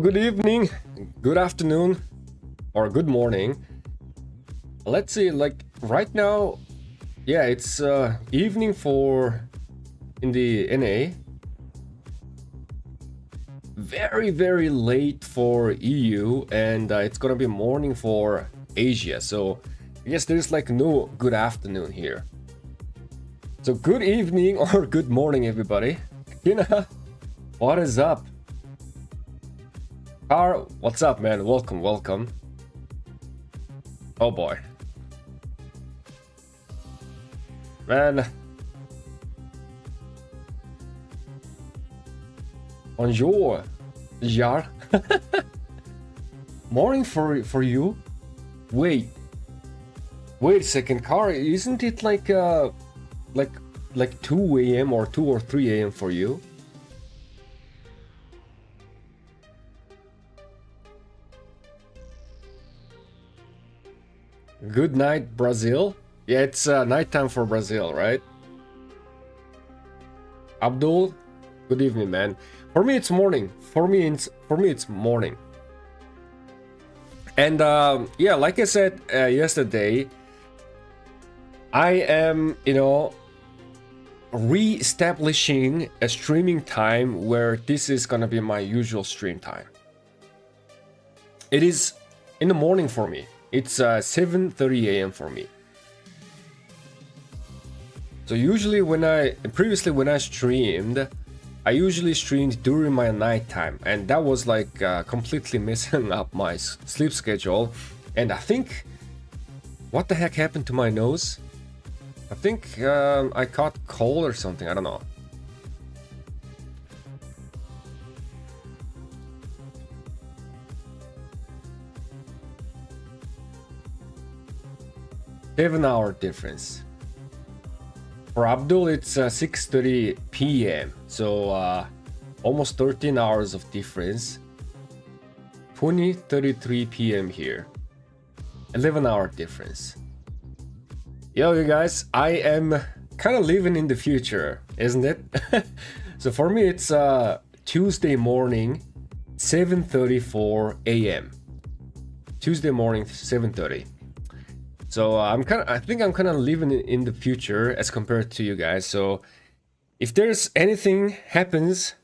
good evening, good afternoon, or good morning. Let's see, like right now, yeah, it's evening for in the NA. Very late for EU, and it's gonna be morning for Asia. So I guess there's like no good afternoon here. So good evening or good morning, everybody. Kina, what is up? Car, what's up, man? Welcome. Oh boy. Man. Bonjour, Jar. Morning for you. Wait a second, Car. Isn't it like 2 a.m. or 2 or 3 a.m. for you? Good night, Brazil. Yeah, it's nighttime for Brazil, right? Abdul, good evening, man. For me, it's morning. For me, it's morning. And yeah, like I said yesterday, I am, re-establishing a streaming time where this is gonna be my usual stream time. It is in the morning for me. It's 7:30 a.m. for me. So usually when I streamed, I usually streamed during my nighttime, and that was like completely messing up my sleep schedule. And I think, what the heck happened to my nose? I think I caught cold or something, I don't know. Seven-hour difference. For Abdul, it's 6:30 p.m. So almost 13 hours of difference. 20:33 p.m. here. 11-hour difference. Yo, you guys, I am kind of living in the future, isn't it? So for me, it's Tuesday morning, 7:34 a.m. Tuesday morning, 7:30. So I think I'm kind of living in the future as compared to you guys. So if there's anything happens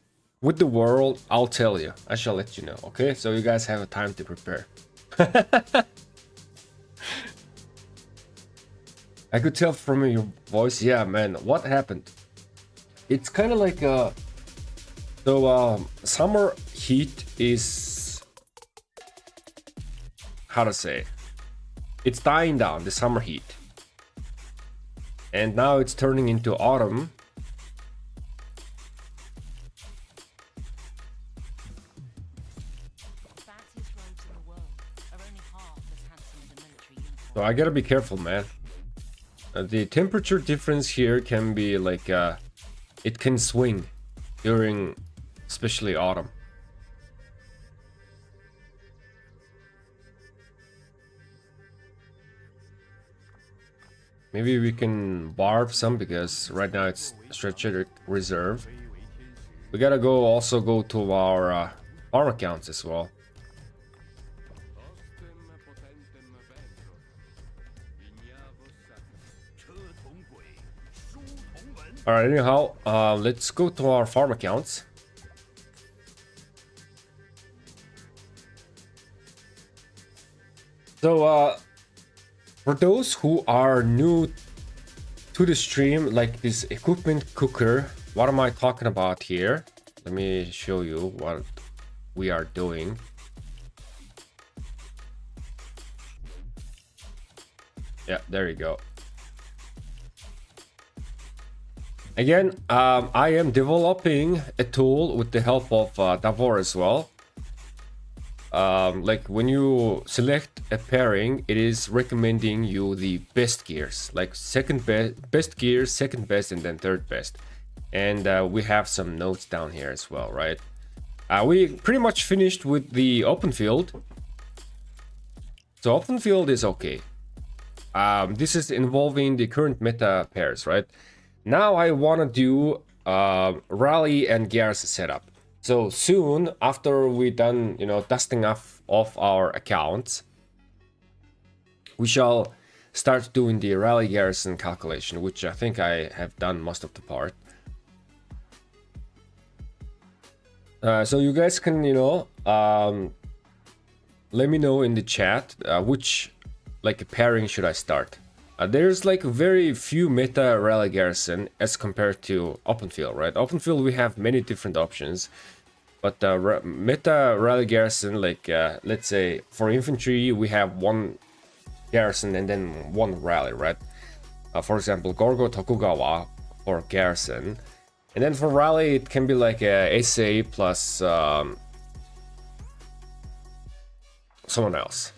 with the world, I'll tell you. I shall let you know. Okay, so you guys have a time to prepare. I could tell from your voice. Yeah, man, what happened? It's kind of like summer heat is, how to say, it's dying down, the summer heat, and now it's turning into autumn. So I gotta be careful, man. The temperature difference here can be like it can swing during especially autumn. Maybe we can barb some, because right now it's strategic reserve. We gotta also go to our farm accounts as well. Alright, anyhow, let's go to our farm accounts. So, for those who are new to the stream, like this equipment cooker, what am I talking about here? Let me show you what we are doing. Yeah, there you go. Again, I am developing a tool with the help of Davor as well. Like when you select a pairing, it is recommending you the best gears, like best gears, second best, and then third best. And we have some notes down here as well, right? We pretty much finished with the open field. So open field is okay. This is involving the current meta pairs, right? Now I want to do Rally and Garrison setup. So soon after we done, dusting off our accounts, we shall start doing the rally garrison calculation, which I think I have done most of the part. So you guys can, let me know in the chat which pairing should I start. There's like very few meta rally garrison as compared to open field, right? Open field we have many different options, but meta rally garrison, let's say for infantry we have one garrison and then one rally, right? For example, Gorgo Tokugawa for garrison, and then for rally it can be like a SA plus someone else.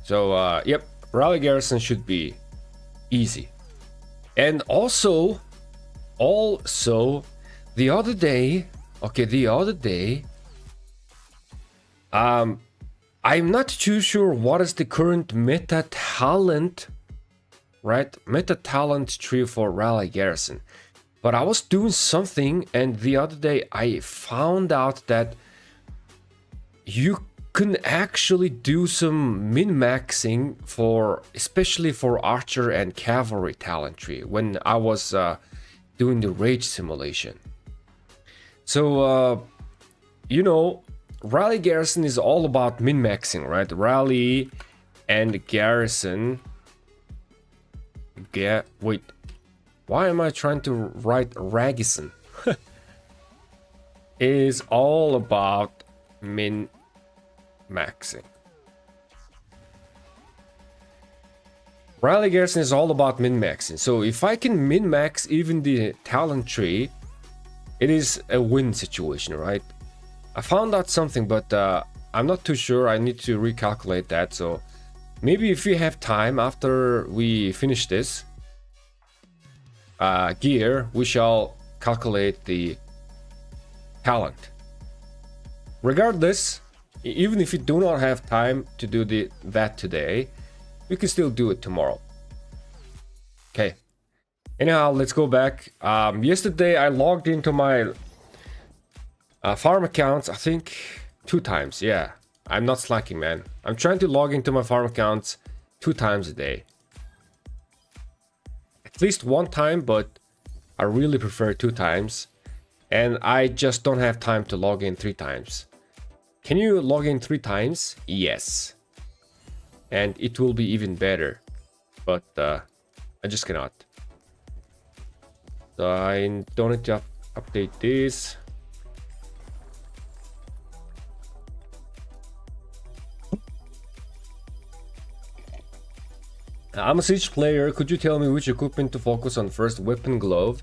So yep, rally garrison should be easy. And also the other day, I'm not too sure what is the current meta talent, right? Meta talent tree for rally garrison. But I was doing something and the other day I found out that you can actually do some min-maxing for, especially for archer and cavalry talent tree when I was doing the rage simulation. So, rally garrison is all about min-maxing, right? Rally and garrison. Wait, why am I trying to write Ragison? Is all about min-maxing. Rally garrison is all about min-maxing. So if I can min-max even the talent tree, it is a win situation, right? I found out something, but I'm not too sure. I need to recalculate that. So maybe if we have time after we finish this gear, we shall calculate the talent. Regardless, even if you do not have time to do that today, you can still do it tomorrow. Okay. Anyhow, let's go back. Yesterday I logged into my farm accounts, I think 2 times. Yeah, I'm not slacking, man. I'm trying to log into my farm accounts 2 times a day. At least 1 time, but I really prefer 2 times. And I just don't have time to log in 3 times. Can you log in 3 times? Yes. And it will be even better. But I just cannot. So I don't need to update this. I'm a Siege player. Could you tell me which equipment to focus on first? Weapon glove.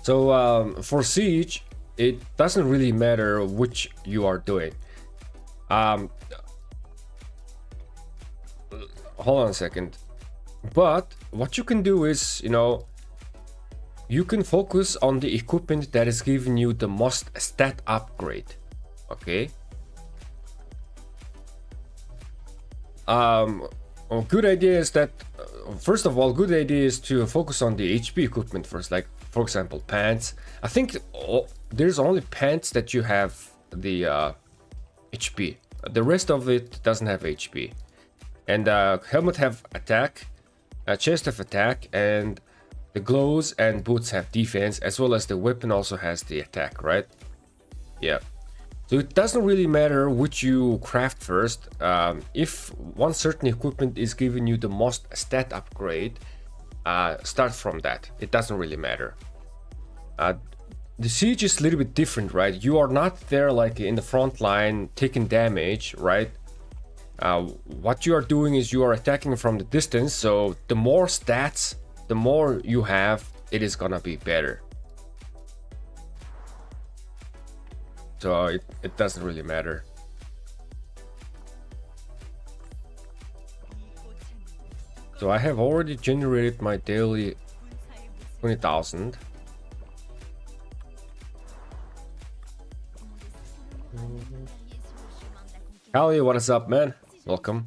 So for Siege, it doesn't really matter which you are doing. Hold on a second. But what you can do is, you can focus on the equipment that is giving you the most stat upgrade. Okay. Good idea is that, first of all, good idea is to focus on the HP equipment first. Like, for example, pants. I think there's only pants that you have the HP. The rest of it doesn't have HP. And helmet have attack, chest have attack, and the gloves and boots have defense, as well as the weapon also has the attack, right? Yeah. So it doesn't really matter which you craft first. If one certain equipment is giving you the most stat upgrade, start from that. It doesn't really matter. The siege is a little bit different, right? You are not there like in the front line taking damage, right? What you are doing is you are attacking from the distance. So the more stats, the more you have, it is gonna be better. So it doesn't really matter. So I have already generated my daily 20,000. Callie, what is up, man? Welcome.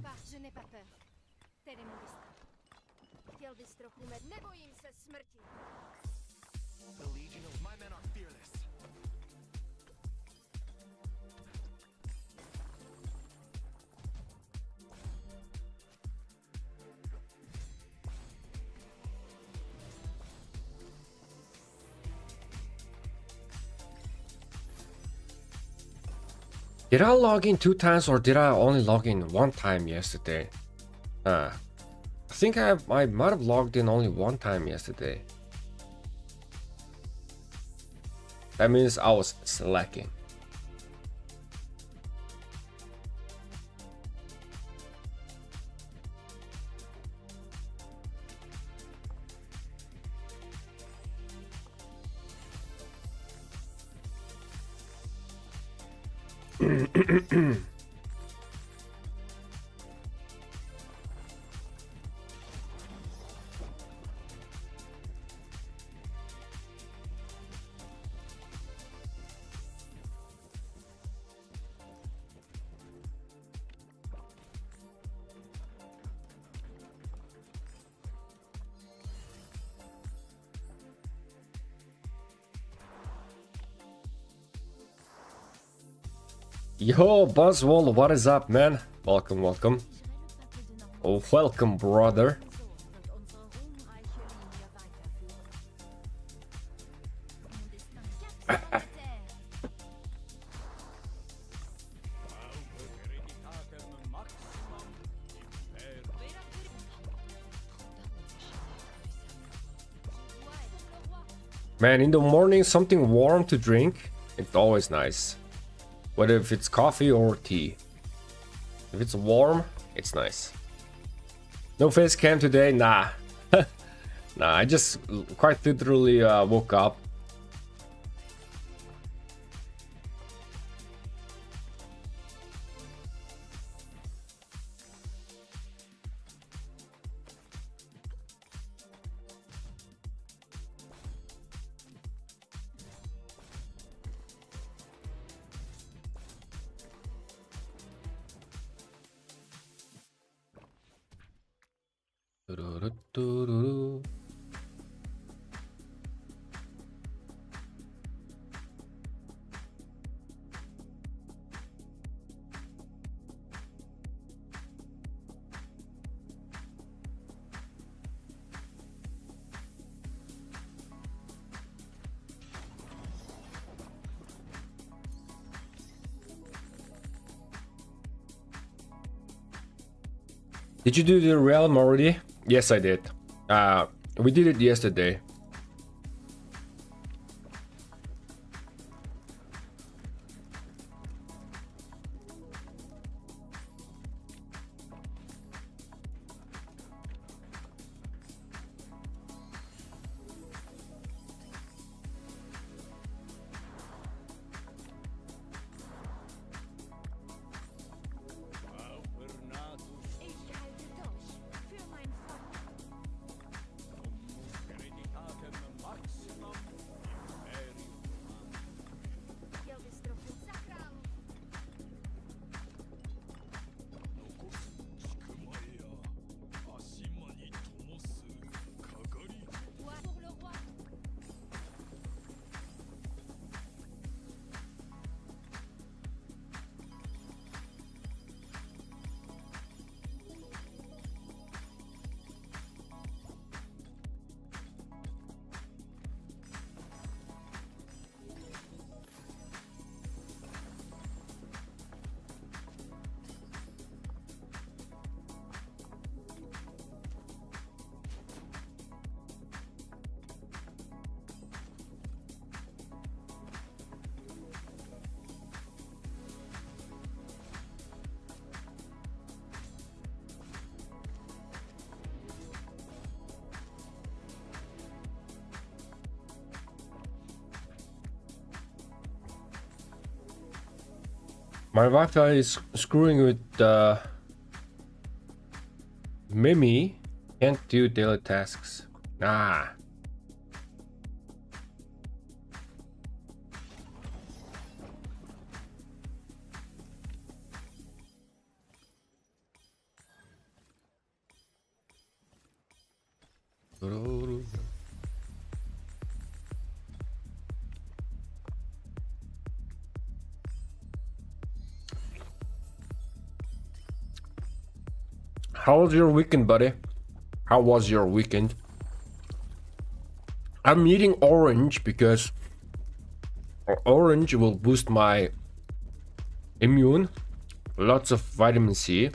Did I log in 2 times or did I only log in 1 time yesterday? I think I might have logged in only 1 time yesterday. That means I was slacking. Yo, Buzzwall, what is up, man? Welcome, welcome. Oh, welcome, brother. Man, in the morning, something warm to drink, it's always nice. Whether if it's coffee or tea. If it's warm, it's nice. No face cam today? Nah. Nah, I just quite literally woke up. Did you do the realm already? Yes, I did. We did it yesterday. My Wi-Fi is screwing with Mimi. Can't do daily tasks. Nah. How was your weekend, buddy? How was your weekend? I'm eating orange because orange will boost my immune, lots of vitamin C.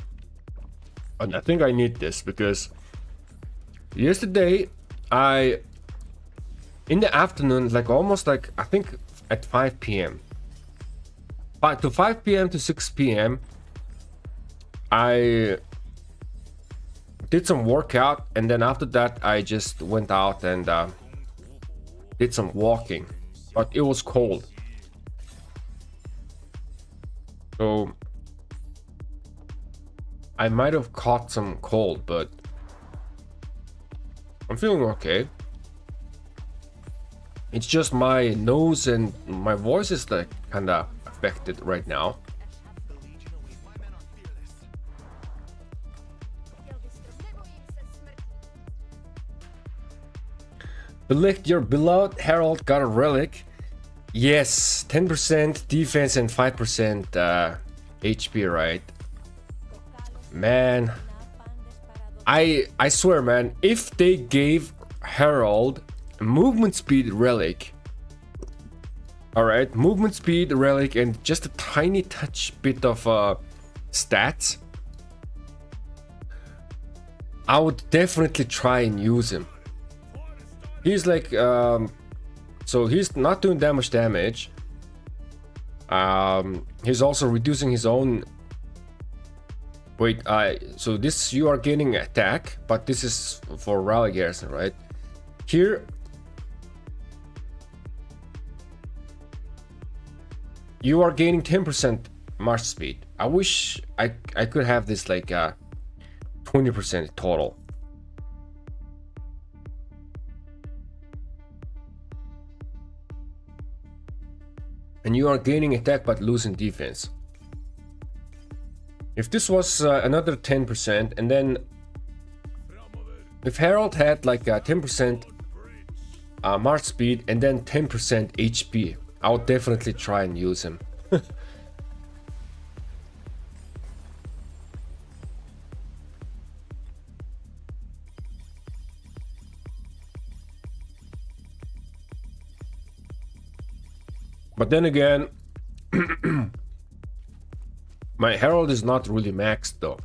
And I think I need this because yesterday in the afternoon, like almost like I think at 5 p.m. 5 p.m. to 6 p.m. I did some workout, and then after that I just went out and did some walking, but it was cold, so I might have caught some cold, but I'm feeling okay. It's just my nose and my voice is like kind of affected right now. Bellicht, your beloved Herald got a relic. Yes, 10% defense and 5% HP, right? Man, I swear, man, if they gave Herald a movement speed relic, alright, movement speed relic and just a tiny touch bit of stats, I would definitely try and use him. He's like, so he's not doing that much damage. He's also reducing his own. Wait, so this, you are gaining attack, but this is for Rally Garrison, right? Here, you are gaining 10% march speed. I wish I could have this like 20% total. And you are gaining attack but losing defense. If this was another 10%, and then if Herald had like a 10% march speed and then 10% HP, I would definitely try and use him. But then again, my Herald is not really maxed though.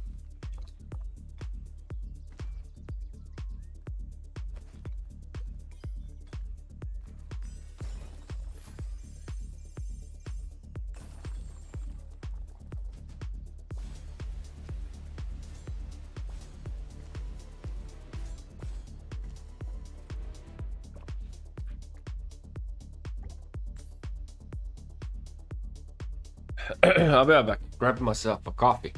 I'll be back. Grab myself a coffee.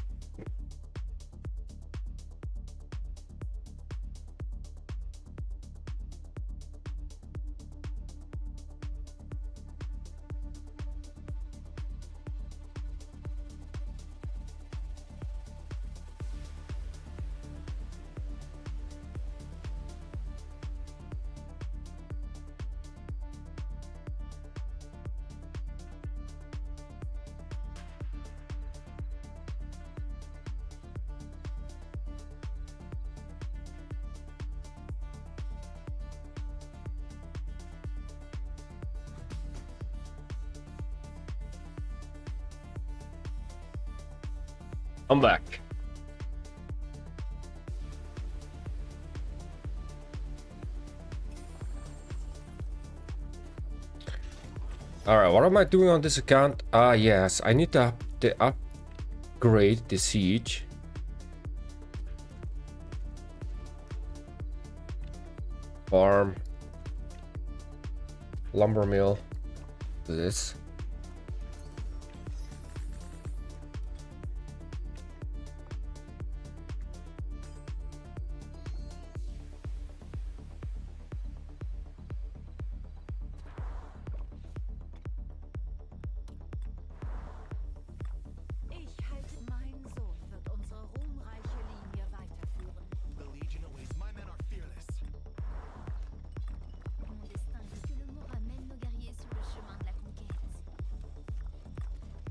I'm back. Alright, what am I doing on this account? Yes, I need to upgrade the siege. Farm. Lumber mill. This.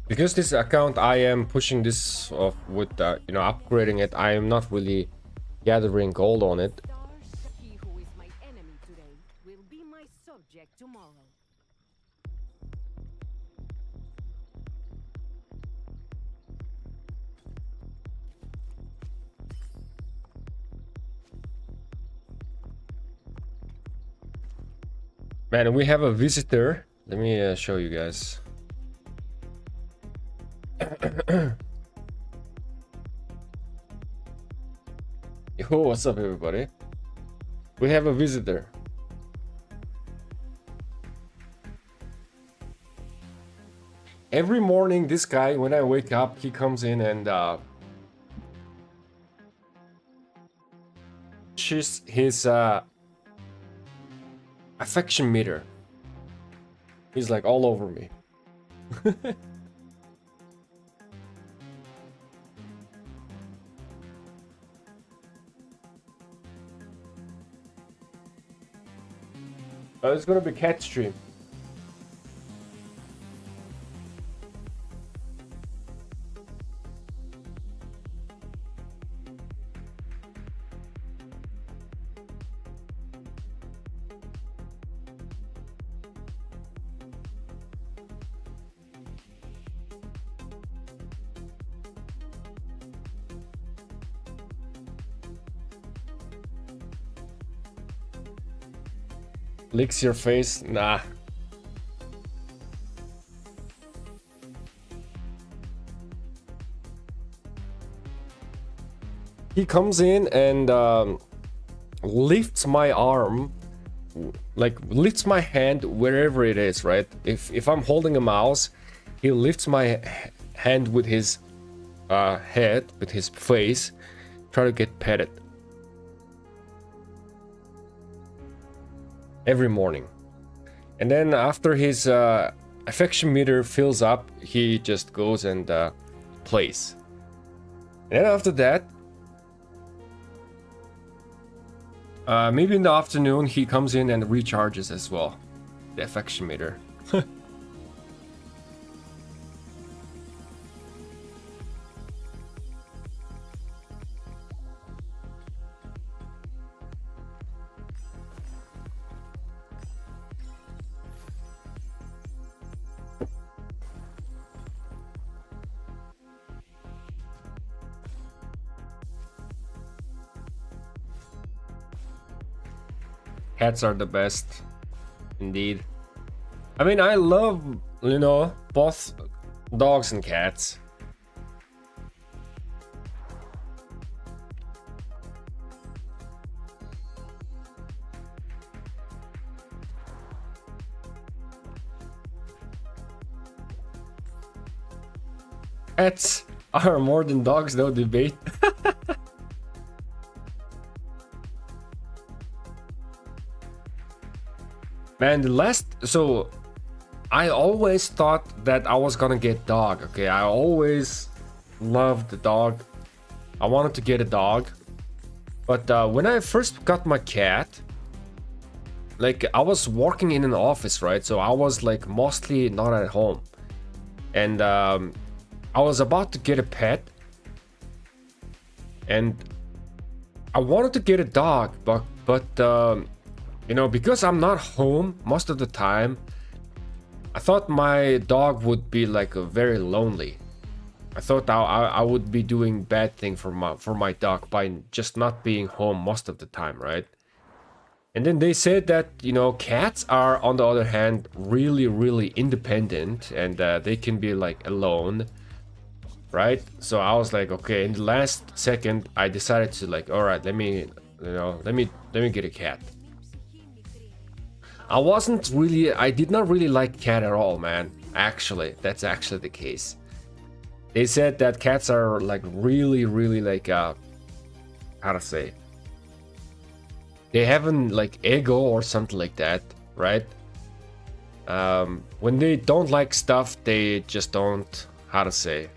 Because this account, I am pushing this off with, you know, upgrading it. I am not really gathering gold on it. He who is my enemy today will be my subject tomorrow. Man, we have a visitor. Let me show you guys. Yo, what's up, everybody? We have a visitor. Every morning, this guy, when I wake up, he comes in and she's his affection meter. He's like all over me. It's gonna be cat stream. Licks your face? Nah. He comes in and lifts my arm, like lifts my hand wherever it is, right? If I'm holding a mouse, he lifts my hand with his head, with his face, try to get petted. Every morning. And then after his affection meter fills up, he just goes and plays. And then after that, maybe in the afternoon, he comes in and recharges as well, the affection meter. Cats are the best, indeed. I mean, I love, you know, both dogs and cats. Cats are more than dogs, no debate. Man, so I always thought that I was gonna get dog. Okay, I always loved the dog. I wanted to get a dog, but when I first got my cat, like I was working in an office, right? So I was like mostly not at home, and I was about to get a pet, and I wanted to get a dog, but you know, because I'm not home most of the time, I thought my dog would be like very lonely. I thought I would be doing bad thing for my dog by just not being home most of the time, right? And then they said that, you know, cats are on the other hand really, really independent, and they can be like alone, right? So I was like, okay, in the last second I decided to like, all right, let me get a cat. I did not really like cat at all, man. Actually, that's actually the case. They said that cats are like really, really like, how to say? They haven't like ego or something like that, right? When they don't like stuff, they just don't, how to say?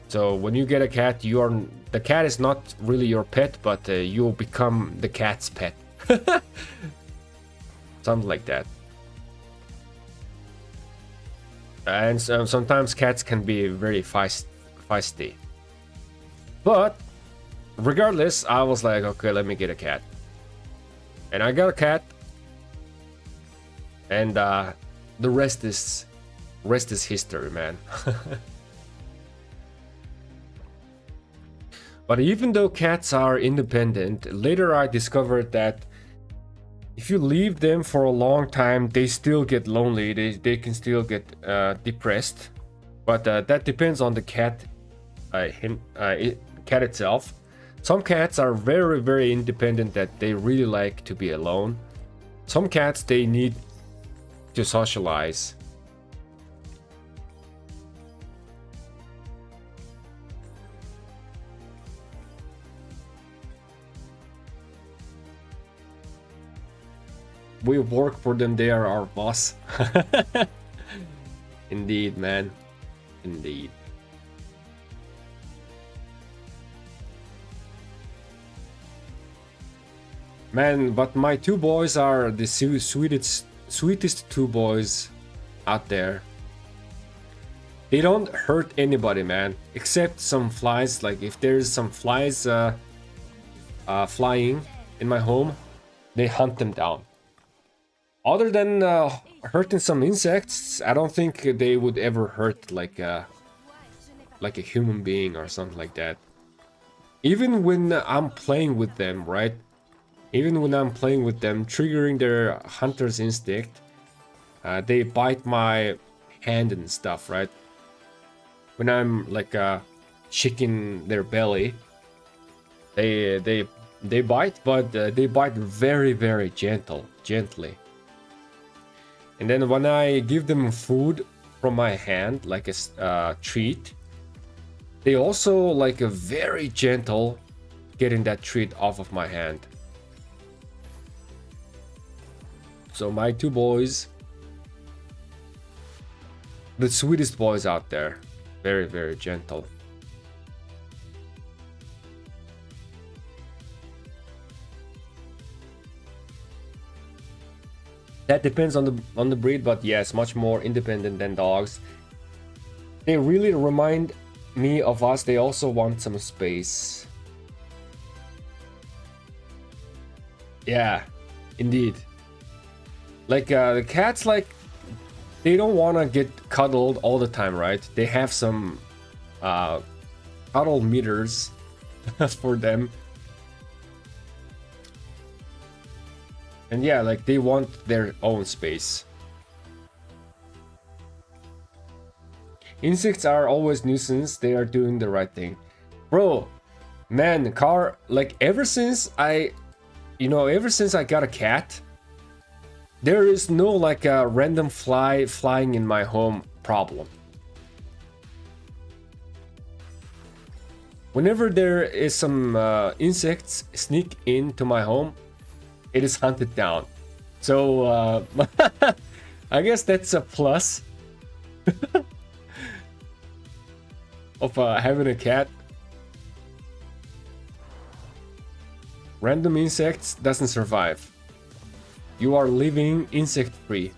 So when you get a cat, the cat is not really your pet, but you'll become the cat's pet. Something like that. And sometimes cats can be very feisty. But regardless, I was like, okay, let me get a cat. And I got a cat. And the rest is history, man. But even though cats are independent, later I discovered that if you leave them for a long time, they still get lonely. They can still get depressed. But that depends on the cat, cat itself. Some cats are very, very independent, that they really like to be alone. Some cats, they need to socialize. We work for them, they are our boss. Indeed, man. Indeed. Man, but my two boys are the sweetest two boys out there. They don't hurt anybody, man, except some flies. Like if there's some flies flying in my home, they hunt them down. Other than hurting some insects, I don't think they would ever hurt like a human being or something like that. Even when I'm playing with them, right? Even when I'm playing with them, triggering their hunter's instinct, they bite my hand and stuff, right? When I'm like shaking their belly, they bite, but they bite very, very gently. And then when I give them food from my hand, like a treat, they also like a very gentle getting that treat off of my hand. So my two boys, the sweetest boys out there, very, very gentle. That depends on the breed, but yes, much more independent than dogs. They really remind me of us. They also want some space. Yeah, indeed. Like the cats, like they don't want to get cuddled all the time, right? They have some cuddle meters for them. And yeah, like they want their own space. Insects are always nuisance. They are doing the right thing. Bro, man, car, like ever since I got a cat, there is no like a random fly flying in my home problem. Whenever there is some insects sneak into my home, it is hunted down. So I guess that's a plus of having a cat. Random insects doesn't survive. You are living insect free.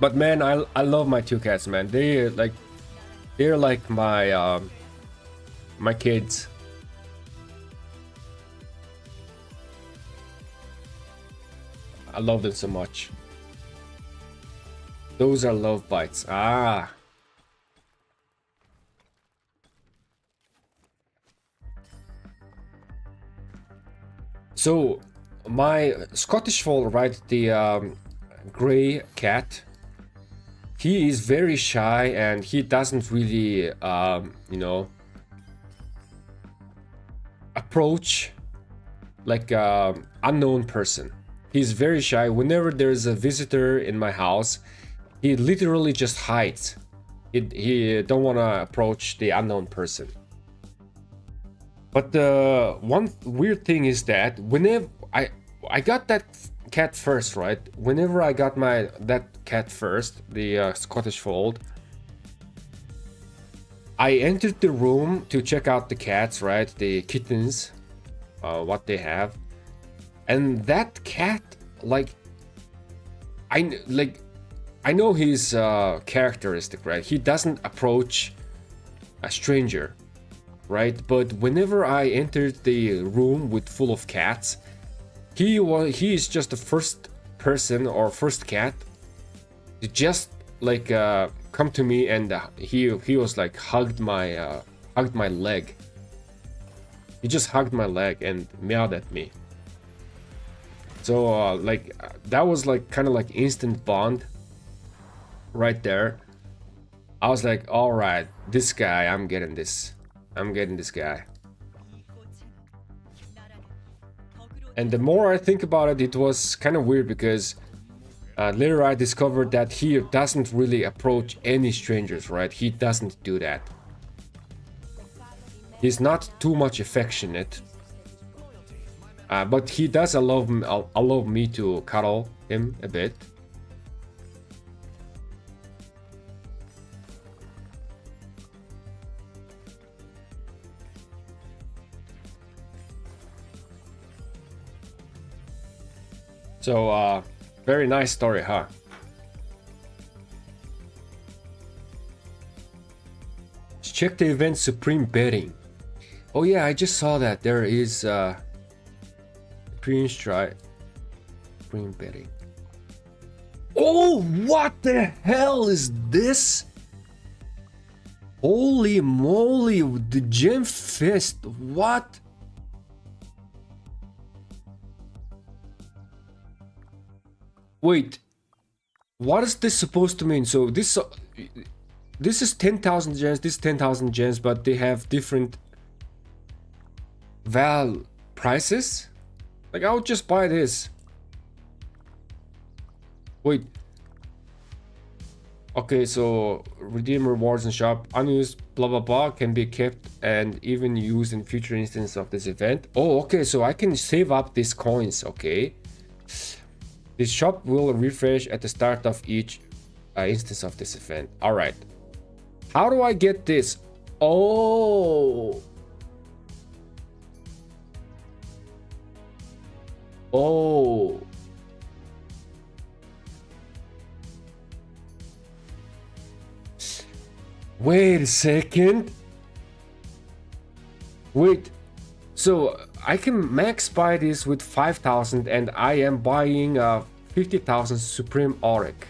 But man, I love my two cats, man. They're like my my kids. I love them so much. Those are love bites. Ah. So my Scottish Fold, right, the gray cat, he is very shy and he doesn't really approach like unknown person. He's very shy. Whenever there's a visitor in my house, he literally just hides. He don't want to approach the unknown person. But the one weird thing is that whenever I got that cat first, right? Whenever I got that cat first, the Scottish Fold, I entered the room to check out the cats, right? The kittens, what they have, and that cat, I know his characteristic, right? He doesn't approach a stranger, right? But whenever I entered the room with full of cats, he is just the first person or first cat to just like come to me and he was like hugged my leg. He just hugged my leg and meowed at me. So like that was like kind of like instant bond right there. I was like, all right, this guy, I'm getting this guy. And the more I think about it, it was kind of weird because later I discovered that he doesn't really approach any strangers, right? He doesn't do that. He's not too much affectionate, but he does allow me to cuddle him a bit. So, very nice story, huh? Check the event Supreme Betting. Oh yeah, I just saw that. There is Supreme Strike. Supreme Betting. Oh, what the hell is this? Holy moly, the Gem Fest. What? Wait, what is this supposed to mean? So this is 10,000 gems, this is 10,000 gems, but they have different prices? Like, I would just buy this. Wait. Okay, so redeem rewards and shop. Unused blah blah blah can be kept and even used in future instances of this event. Oh, okay, so I can save up these coins, okay. This shop will refresh at the start of each instance of this event. All right. How do I get this? Oh. Oh. Wait a second. Wait. So I can max buy this with 5,000 and I am buying 50,000 Supreme Auric.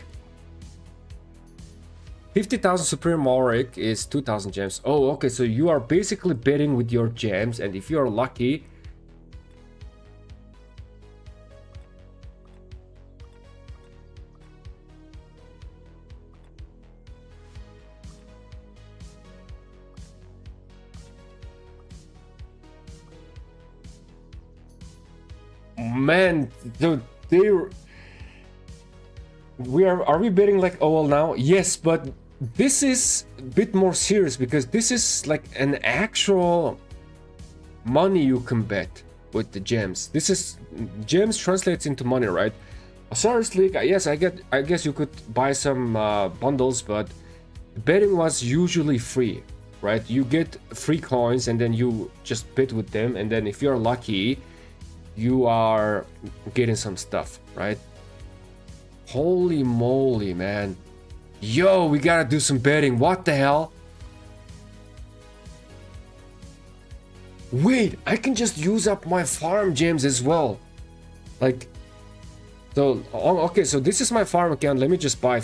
50,000 Supreme Auric is 2,000 gems. Oh, okay, so you are basically betting with your gems, and if you are lucky... Man, dude, are we betting like OL now? Yes, but this is a bit more serious because this is like an actual money you can bet with the gems. This is gems translates into money, right? Seriously, yes, I guess you could buy some bundles, but betting was usually free, right? You get free coins and then you just bet with them, and then if you're lucky, you are getting some stuff, right? Holy moly, man. Yo, we gotta do some betting. What the hell? Wait, I can just use up my farm gems as well. Like, so, okay, so this is my farm account. Let me just buy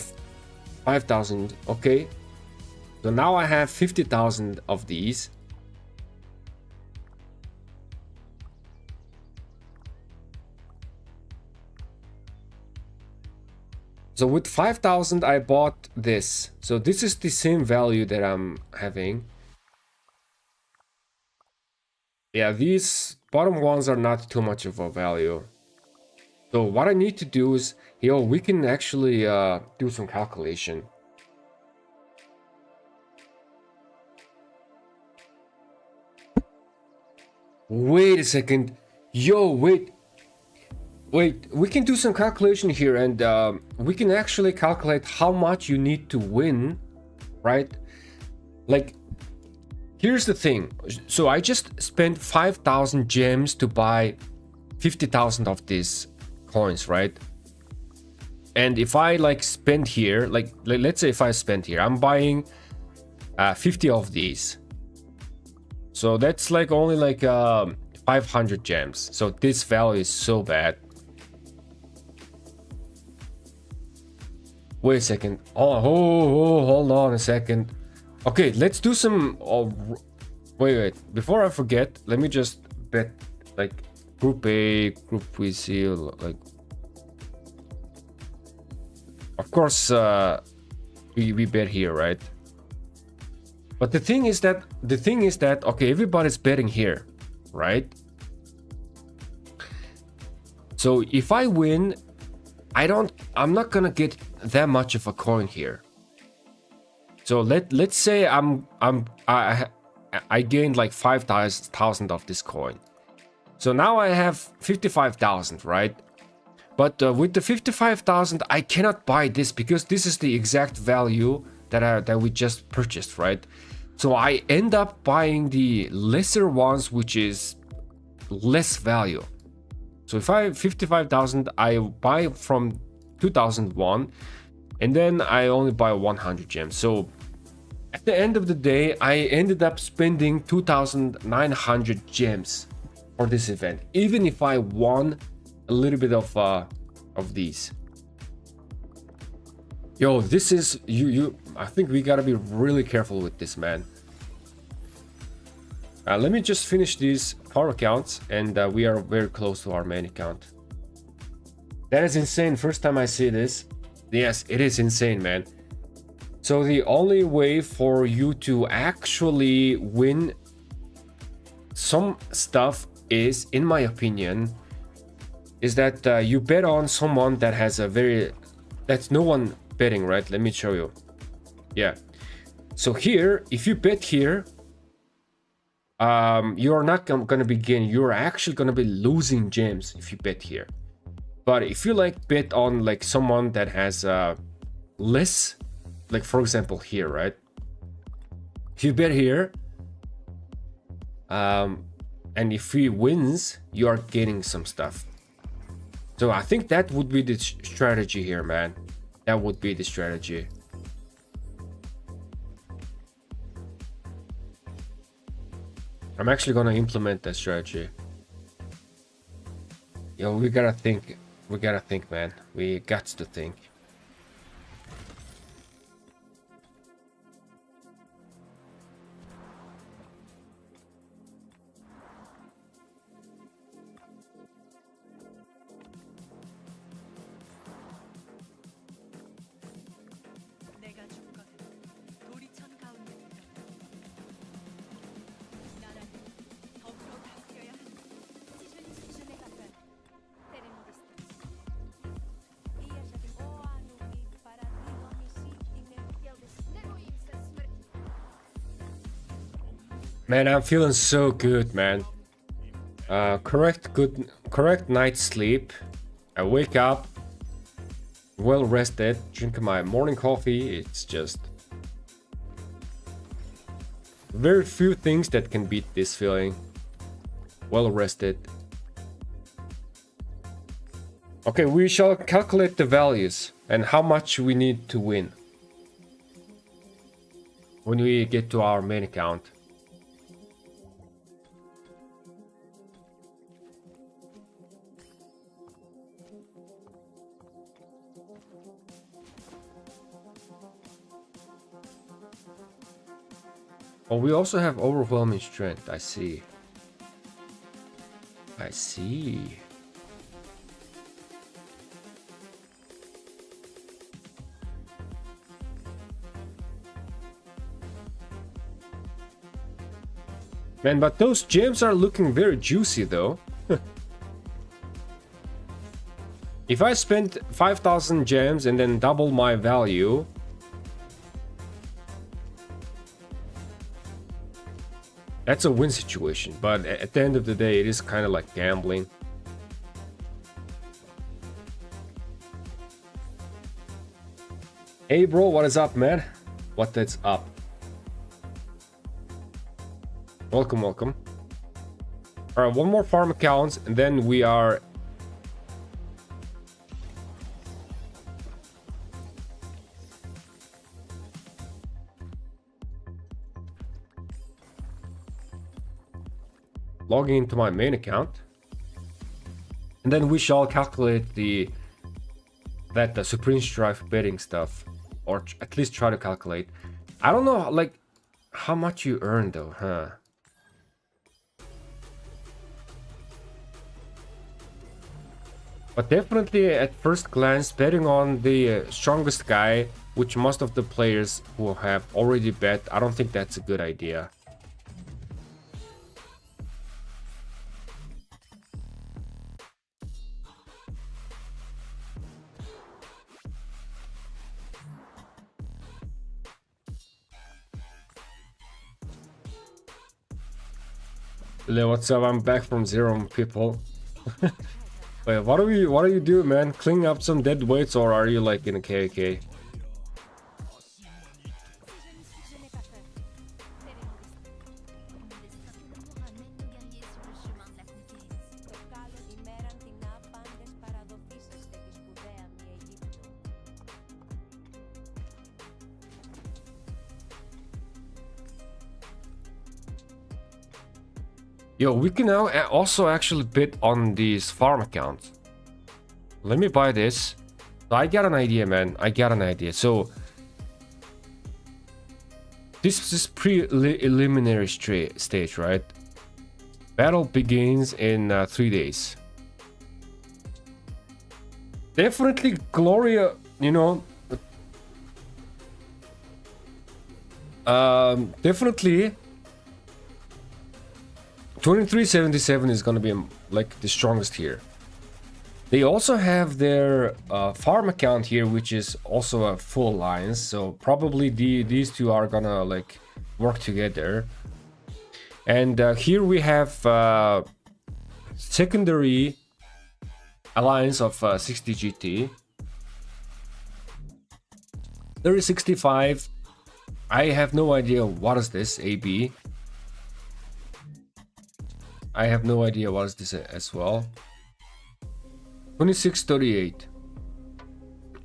5,000, okay? So now I have 50,000 of these. So with 5,000 I bought this. So this is the same value that I'm having. Yeah, these bottom ones are not too much of a value. So what I need to do is, yo, we can actually do some calculation. Wait a second. Yo, wait, we can do some calculation here, and we can actually calculate how much you need to win, right? Like, here's the thing. So I just spent 5,000 gems to buy 50,000 of these coins, right? And if I like spend here, like let's say if I spend here, I'm buying 50 of these. So that's like only like 500 gems. So this value is so bad. Wait a second. Hold on a second. Okay, let's do some. Wait. Before I forget, let me just bet like Group A, Group C, like. Of course, we bet here, right? But the thing is that okay, everybody's betting here, right? So if I win, I'm not gonna get that much of a coin here. So let's say I gained like 5,000 of this coin. So now I have 55,000, right? But with the 55,000, I cannot buy this because this is the exact value that we just purchased, right? So I end up buying the lesser ones, which is less value. So if I have 55,000, I buy from 2001, and then I only buy 100 gems. So at the end of the day, I ended up spending 2,900 gems for this event, even if I won a little bit of these. Yo, this is you. I think we gotta be really careful with this, man. Let me just finish these car accounts, and we are very close to our main account. That is insane. First time I see this. Yes, it is insane, man. So the only way for you to actually win some stuff is, in my opinion, is that you bet on someone that has that's no one betting, right? Let me show you. Yeah. So here, if you bet here, you're not gonna be gaining, you're actually gonna be losing gems if you bet here. But if you like bet on like someone that has less, like for example here, right? If you bet here, and if he wins, you are gaining some stuff. So I think that would be the strategy here, man. That would be the strategy. I'm actually gonna implement that strategy. Yo, we gotta think. We gotta think, man. We got to think. Man, I'm feeling so good, man. Correct night's sleep. I wake up well rested, drink my morning coffee. It's just very few things that can beat this feeling. Well rested. Okay, we shall calculate the values and how much we need to win when we get to our main account. Oh, we also have overwhelming strength. I see. I see. Man, but those gems are looking very juicy though. If I spend 5,000 gems and then double my value, that's a win situation, but at the end of the day, it is kind of like gambling. Hey bro, what is up, man? What is up? Welcome, welcome. Alright, one more farm account, and then we are... logging into my main account, and then we shall calculate the that Supreme Strife betting stuff, or at least try to calculate. I don't know, like, how much you earn though, huh? But definitely at first glance, betting on the strongest guy, which most of the players who have already bet, I don't think that's a good idea. Hello, what's up? I'm back from zero, people. Wait, what do you do, man? Clean up some dead weights, or are you like in a KK? Yo, we can now also actually bid on these farm accounts. Let me buy this. So I got an idea, man. I got an idea. So this is preliminary stage, right? Battle begins in 3 days. Definitely Gloria, you know. Definitely 2377 is gonna be like the strongest here. They also have their farm account here, which is also a full alliance. So probably these two are gonna like work together. And here we have secondary alliance of 60 GT. There is 65. I have no idea what is this AB. I have no idea what is this as well. 2638.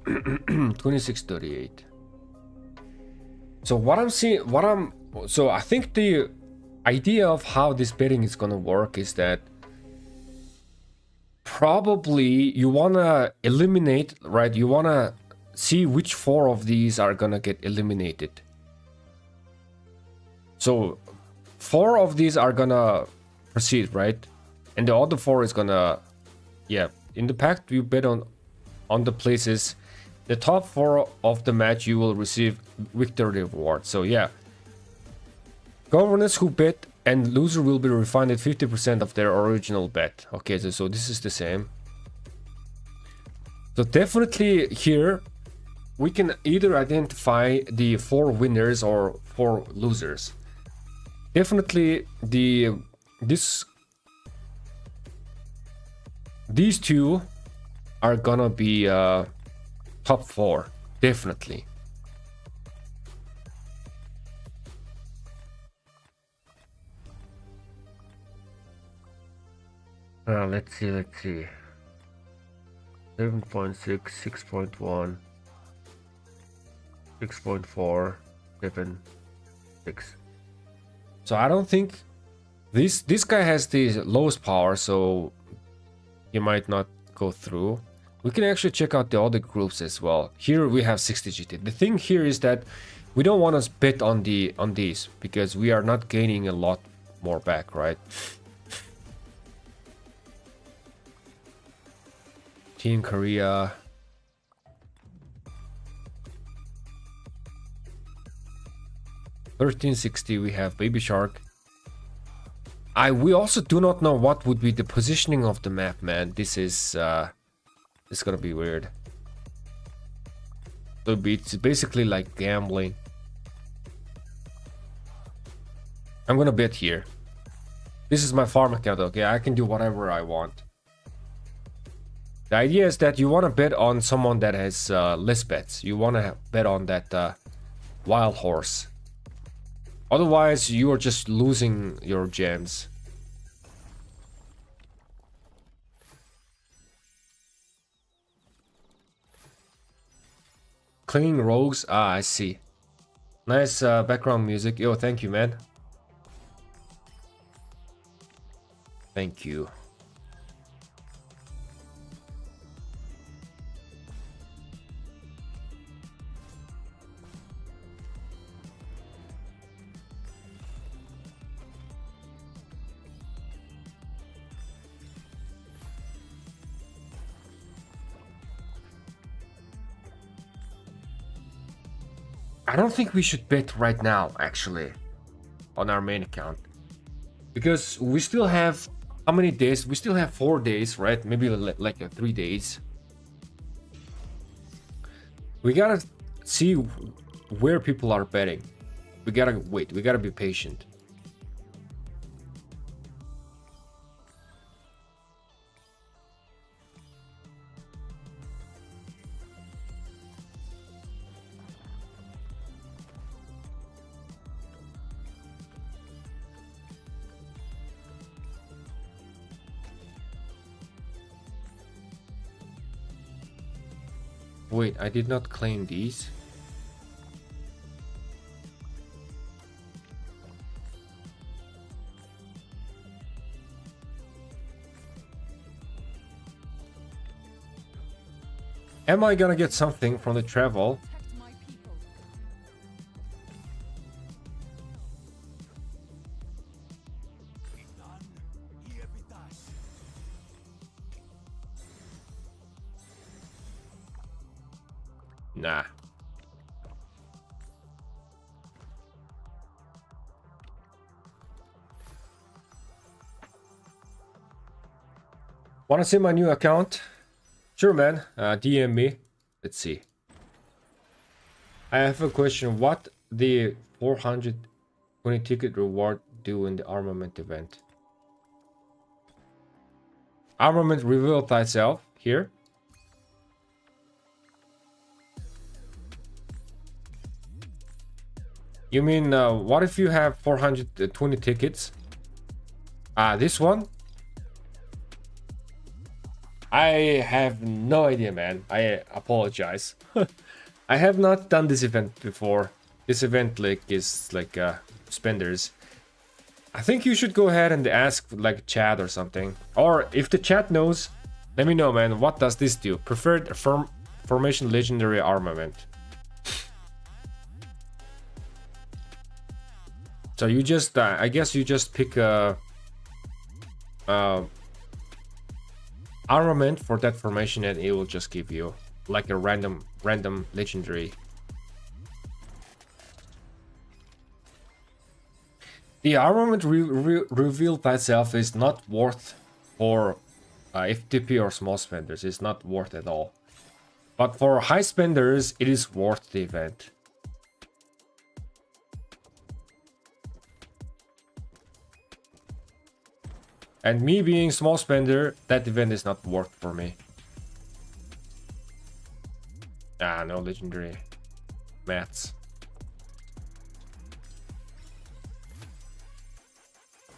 2638. So what I'm seeing, so I think the idea of how this betting is gonna work is that probably you wanna eliminate, right? You wanna see which 4 of these are gonna get eliminated. So 4 of these are gonna proceed, right? And the other 4 is gonna, yeah. In the pact, you bet on the places. The top 4 of the match, you will receive victory reward. So yeah, governors who bet and loser will be refunded 50% of their original bet. Okay, so this is the same. So definitely here we can either identify the 4 winners or 4 losers. Definitely these two are gonna be top 4, definitely. Let's see. 7.6, 6.1, 6.4, 7, 6. So I don't think this guy has the lowest power, so he might not go through. We can actually check out the other groups as well. Here we have 60 GT. The thing here is that we don't want to bet on these because we are not gaining a lot more back, right? Team Korea. $13.60 we have Baby Shark. We also do not know what would be the positioning of the map, man. This is it's gonna be weird. So it's basically like gambling. I'm gonna bet here. This is my farm account, okay? I can do whatever I want. The idea is that you want to bet on someone that has less bets. You want to bet on that wild horse. Otherwise, you are just losing your gems. Clinging rogues. Ah, I see. Nice background music. Yo, thank you, man. Thank you. I don't think we should bet right now, actually, on our main account. Because we still have, how many days? We still have 4 days, right? Maybe like 3 days. We gotta see where people are betting. We gotta wait. We gotta be patient. Wait, I did not claim these. Am I gonna get something from the travel? Protect my people. Nah. Wanna see my new account? Sure, man. DM me. Let's see. I have a question. What the 420 ticket reward do in the armament event? Armament reveal thyself here. You mean, what if you have 420 tickets? This one? I have no idea, man. I apologize. I have not done this event before. This event is like spenders. I think you should go ahead and ask like chat or something. Or if the chat knows, let me know, man. What does this do? Preferred formation legendary armament. So you just, I guess you just pick a armament for that formation, and it will just give you like a random legendary. The armament revealed by itself is not worth for FTP or small spenders. It's not worth at all. But for high spenders, it is worth the event. And me being small spender, that event is not worth for me. No legendary mats.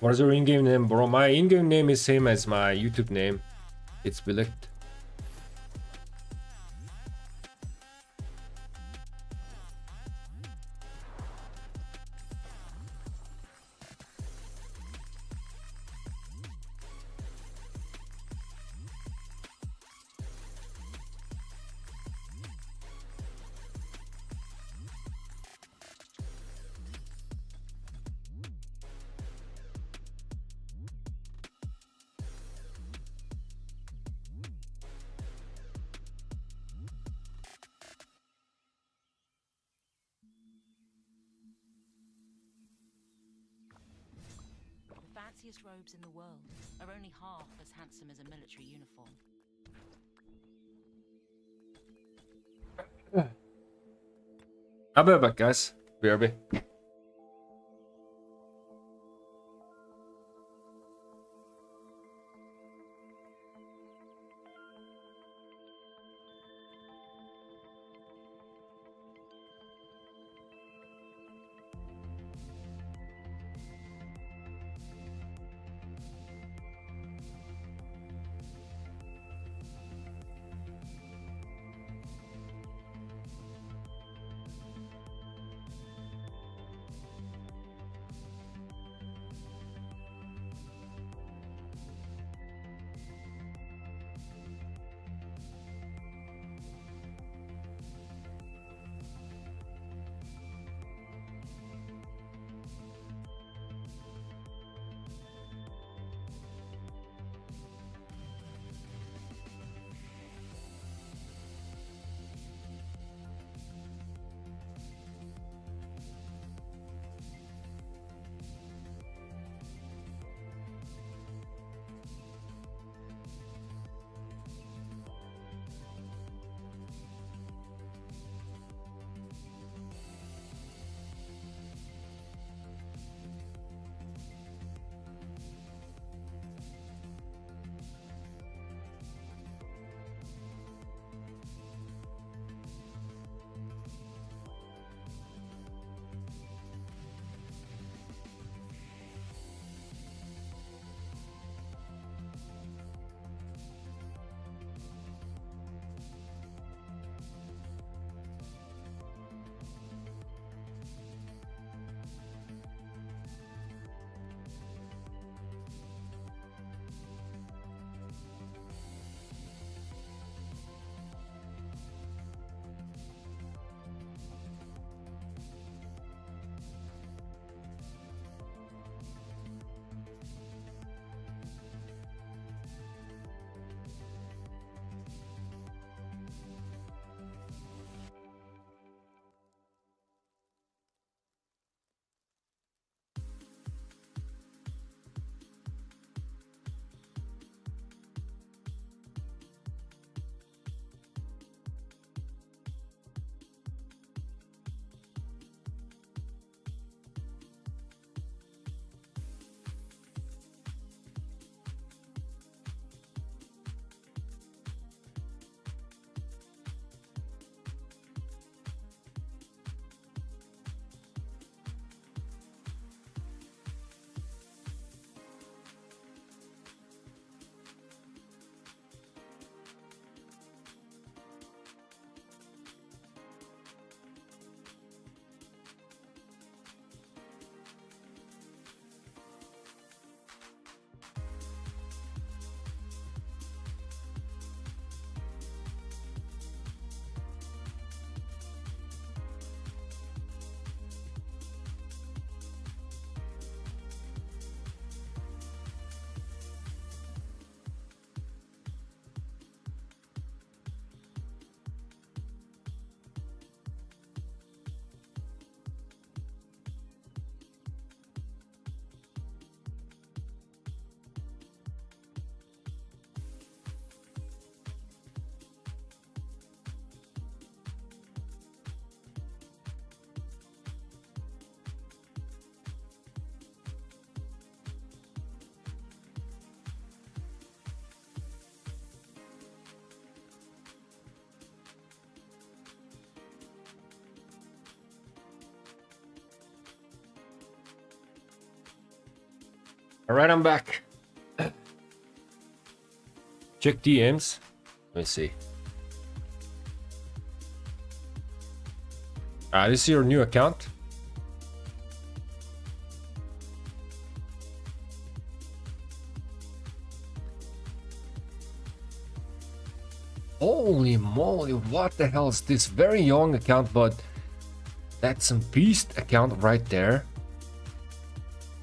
What is your in-game name, bro? My in-game name is same as my YouTube name. It's Billict. The fanciest robes in the world are only half as handsome as a military uniform. I'll be back, guys. BRB. Alright, I'm back. Check DMs. Let me see. This is your new account. Holy moly, what the hell is this? Very young account, but that's some beast account right there.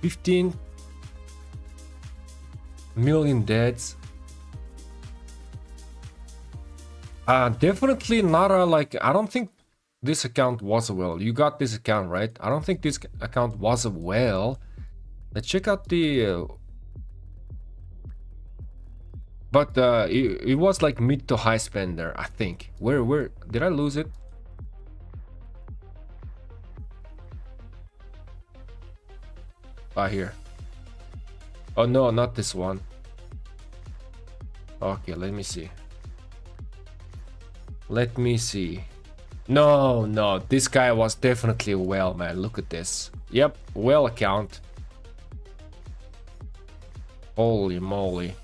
15 million deaths. Definitely not a, like, I don't think this account was a whale. You got this account, right? I don't think this account was a whale. Let's check out the... but it was like mid to high spender, I think. Where did I lose it? Here. Oh no, not this one. Okay, let me see. Let me see. No, this guy was definitely a whale, man. Look at this. Yep, whale account. Holy moly.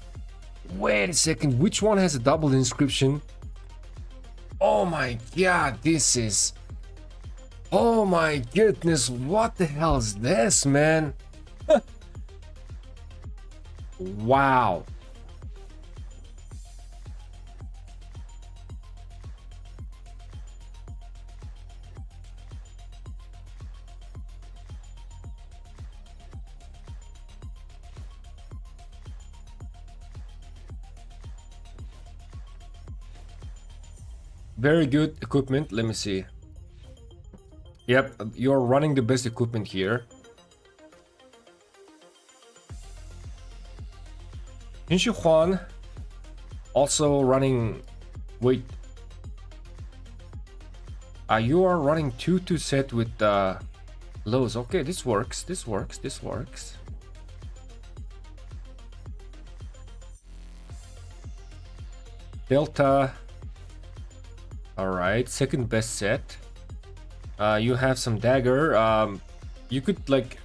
Wait a second, which one has a double inscription? Oh my god, this is... oh my goodness, what the hell is this, man? Wow. Very good equipment. Let me see. Yep, you're running the best equipment here. Inshu Huan also running. Wait. You are running 2 set with lows. Okay, this works. This works. Delta. Alright, second best set. You have some dagger. You could like...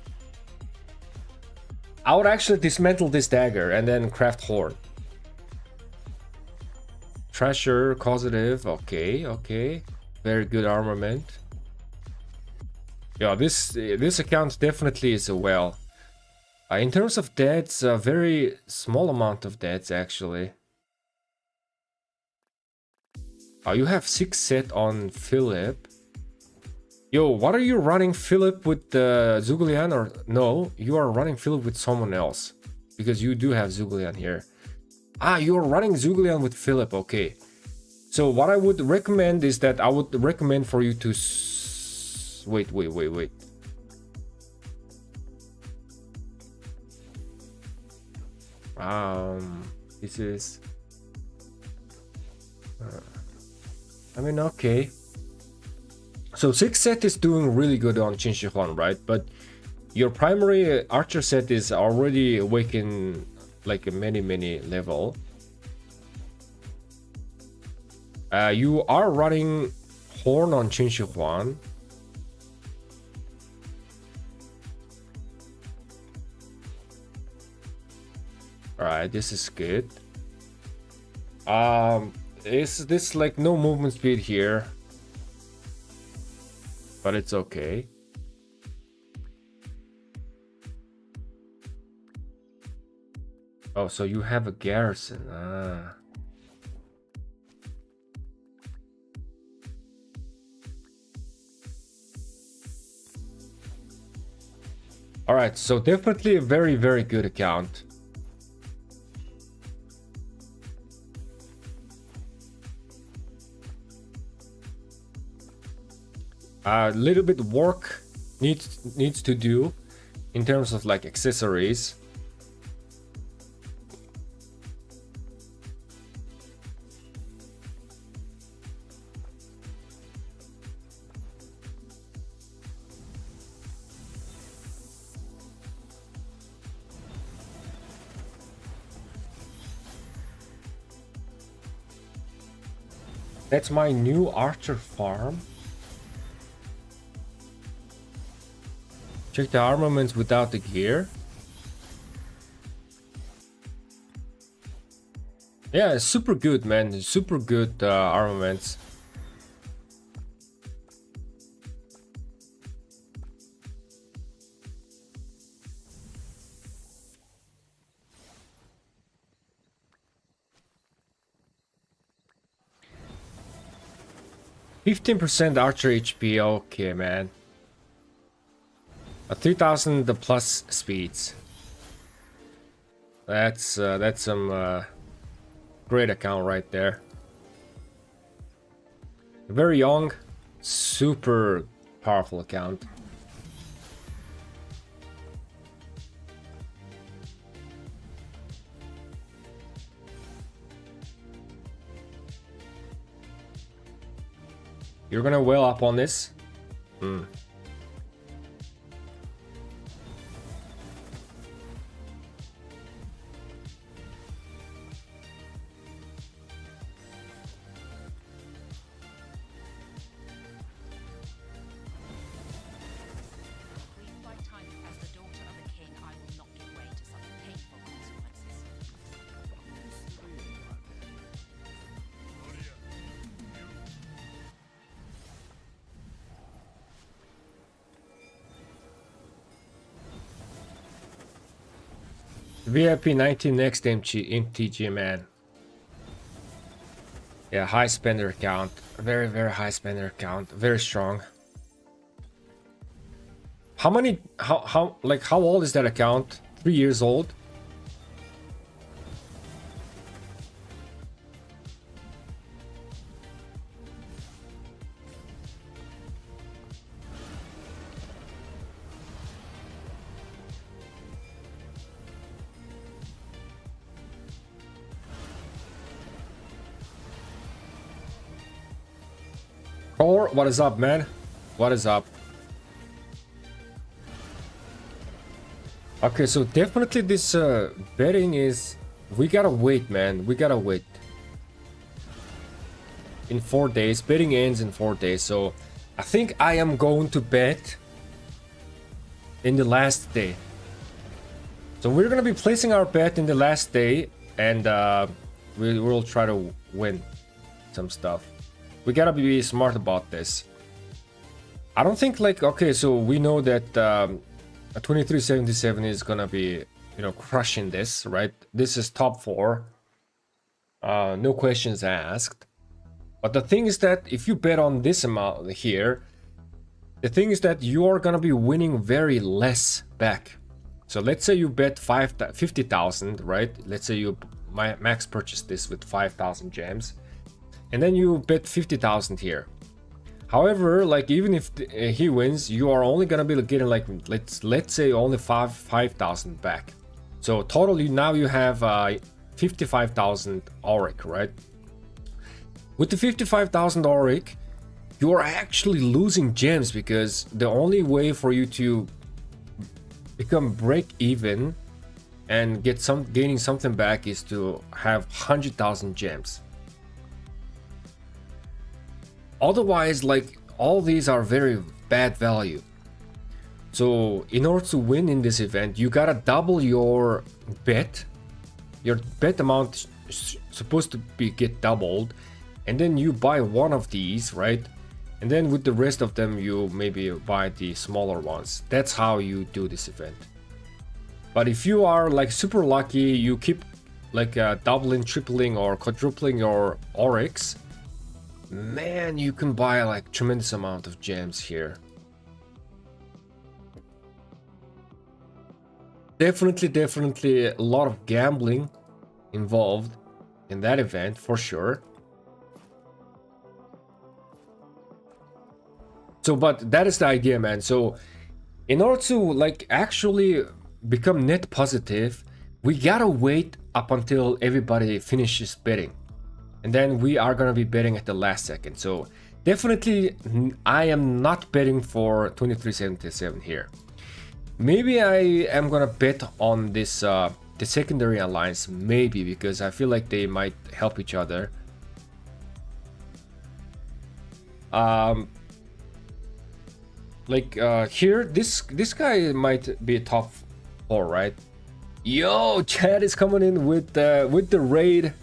I would actually dismantle this dagger and then craft horn. Treasure, causative. Okay. Very good armament. Yeah, this account definitely is a whale. In terms of deaths, a very small amount of deaths actually. You have 6 set on Philip. Yo, what are you running Philip with Zugulian, or no? You are running Philip with someone else because you do have Zugulian here. You are running Zugulian with Philip. Okay. So what I would recommend is that I would recommend for you to wait. This is. I mean, okay. So 6 set is doing really good on Qin Shi Huang, right? But your primary archer set is already awakened like a many level. You are running horn on Qin Shi Huang. Alright, this is good. Is this like no movement speed here? But it's okay. Oh, so you have a garrison. Alright, so definitely a very good account. A little bit work needs to do in terms of like accessories. That's my new archer farm. Check the armaments without the gear. Yeah, super good, man. Super good armaments. %15 archer HP, okay, man. 3000 plus speeds. That's some great account right there. Very young, super powerful account. You're gonna well up on this? Please by time as the daughter of a king, I will not give way to such painful consequences. VIP 19 next MTG, man. Yeah, high spender account. Very, very high spender account. Very strong. How many, how old is that account? 3 years old? Or what is up, man? What is up? Okay, so definitely this betting is, we gotta wait, man. We gotta wait. In 4 days, betting ends in 4 days. So I think I am going to bet in the last day. So we're gonna be placing our bet in the last day, and we will try to win some stuff. We gotta be smart about this. I don't think like, okay, so we know that a 2377 is gonna be, you know, crushing this, right? This is top 4. No questions asked. But the thing is that if you bet on this amount here, the thing is that you are gonna be winning very less back. So let's say you bet 50,000, right? Let's say you max purchase this with 5,000 gems, and then you bet 50,000 here. However, like even if he wins, you are only gonna be getting like let's say only 5,000 back. So totally now you have 55,000 auric, right? With the 55,000 auric, you are actually losing gems, because the only way for you to become break even and gaining something back is to have 100,000 gems. Otherwise, like, all these are very bad value. So in order to win in this event, you gotta double your bet. Your bet amount is supposed to get doubled, and then you buy one of these, right? And then with the rest of them, you maybe buy the smaller ones. That's how you do this event. But if you are like super lucky, you keep like doubling, tripling, or quadrupling your aurics, man, you can buy like tremendous amount of gems here. Definitely a lot of gambling involved in that event for sure. So, but that is the idea, man. So in order to like actually become net positive, we gotta wait up until everybody finishes betting, and then we are gonna be betting at the last second. So definitely I am not betting for 2377 here. Maybe I am gonna bet on this the secondary alliance, maybe, because I feel like they might help each other. Here, this guy might be a top 4, right? Yo, Chad is coming in with the raid.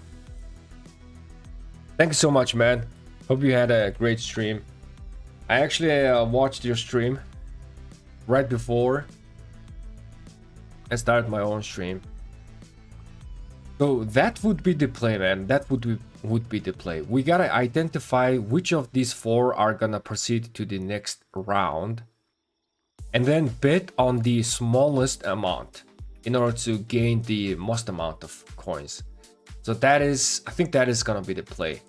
Thank you so much, man. Hope you had a great stream. I actually watched your stream right before I started my own stream. So that would be the play, man. That would be the play. We gotta identify which of these 4 are gonna proceed to the next round, and then bet on the smallest amount in order to gain the most amount of coins. So I think that is gonna be the play.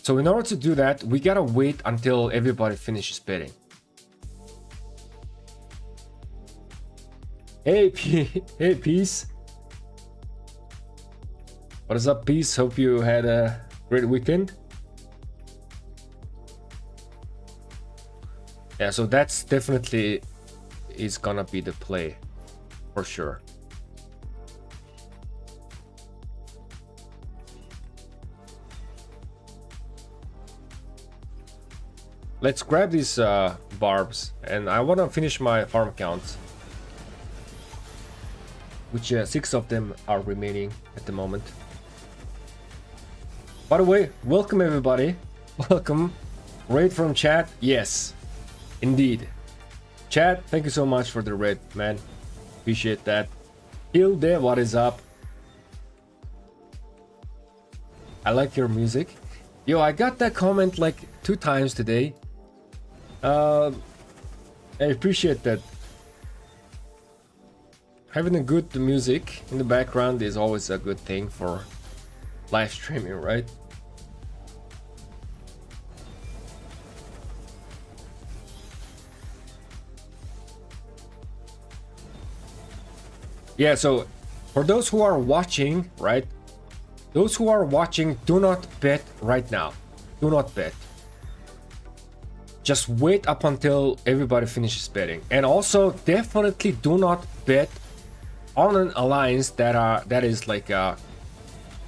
So in order to do that, we gotta wait until everybody finishes betting. Hey, hey, Peace. What is up, Peace? Hope you had a great weekend. Yeah, so that's definitely is gonna be the play for sure. Let's grab these barbs, and I want to finish my farm counts, which 6 of them are remaining at the moment. By the way, welcome everybody. Welcome. Raid from chat. Yes, indeed. Chat, thank you so much for the raid, man. Appreciate that. Hilde, what is up? I like your music. Yo, I got that comment like 2 times today. I appreciate that. Having a good music in the background is always a good thing for live streaming, right? Yeah, so for those who are watching, right? Those who are watching, do not bet right now. Do not bet. Just wait up until everybody finishes betting. And also definitely do not bet on an alliance that is like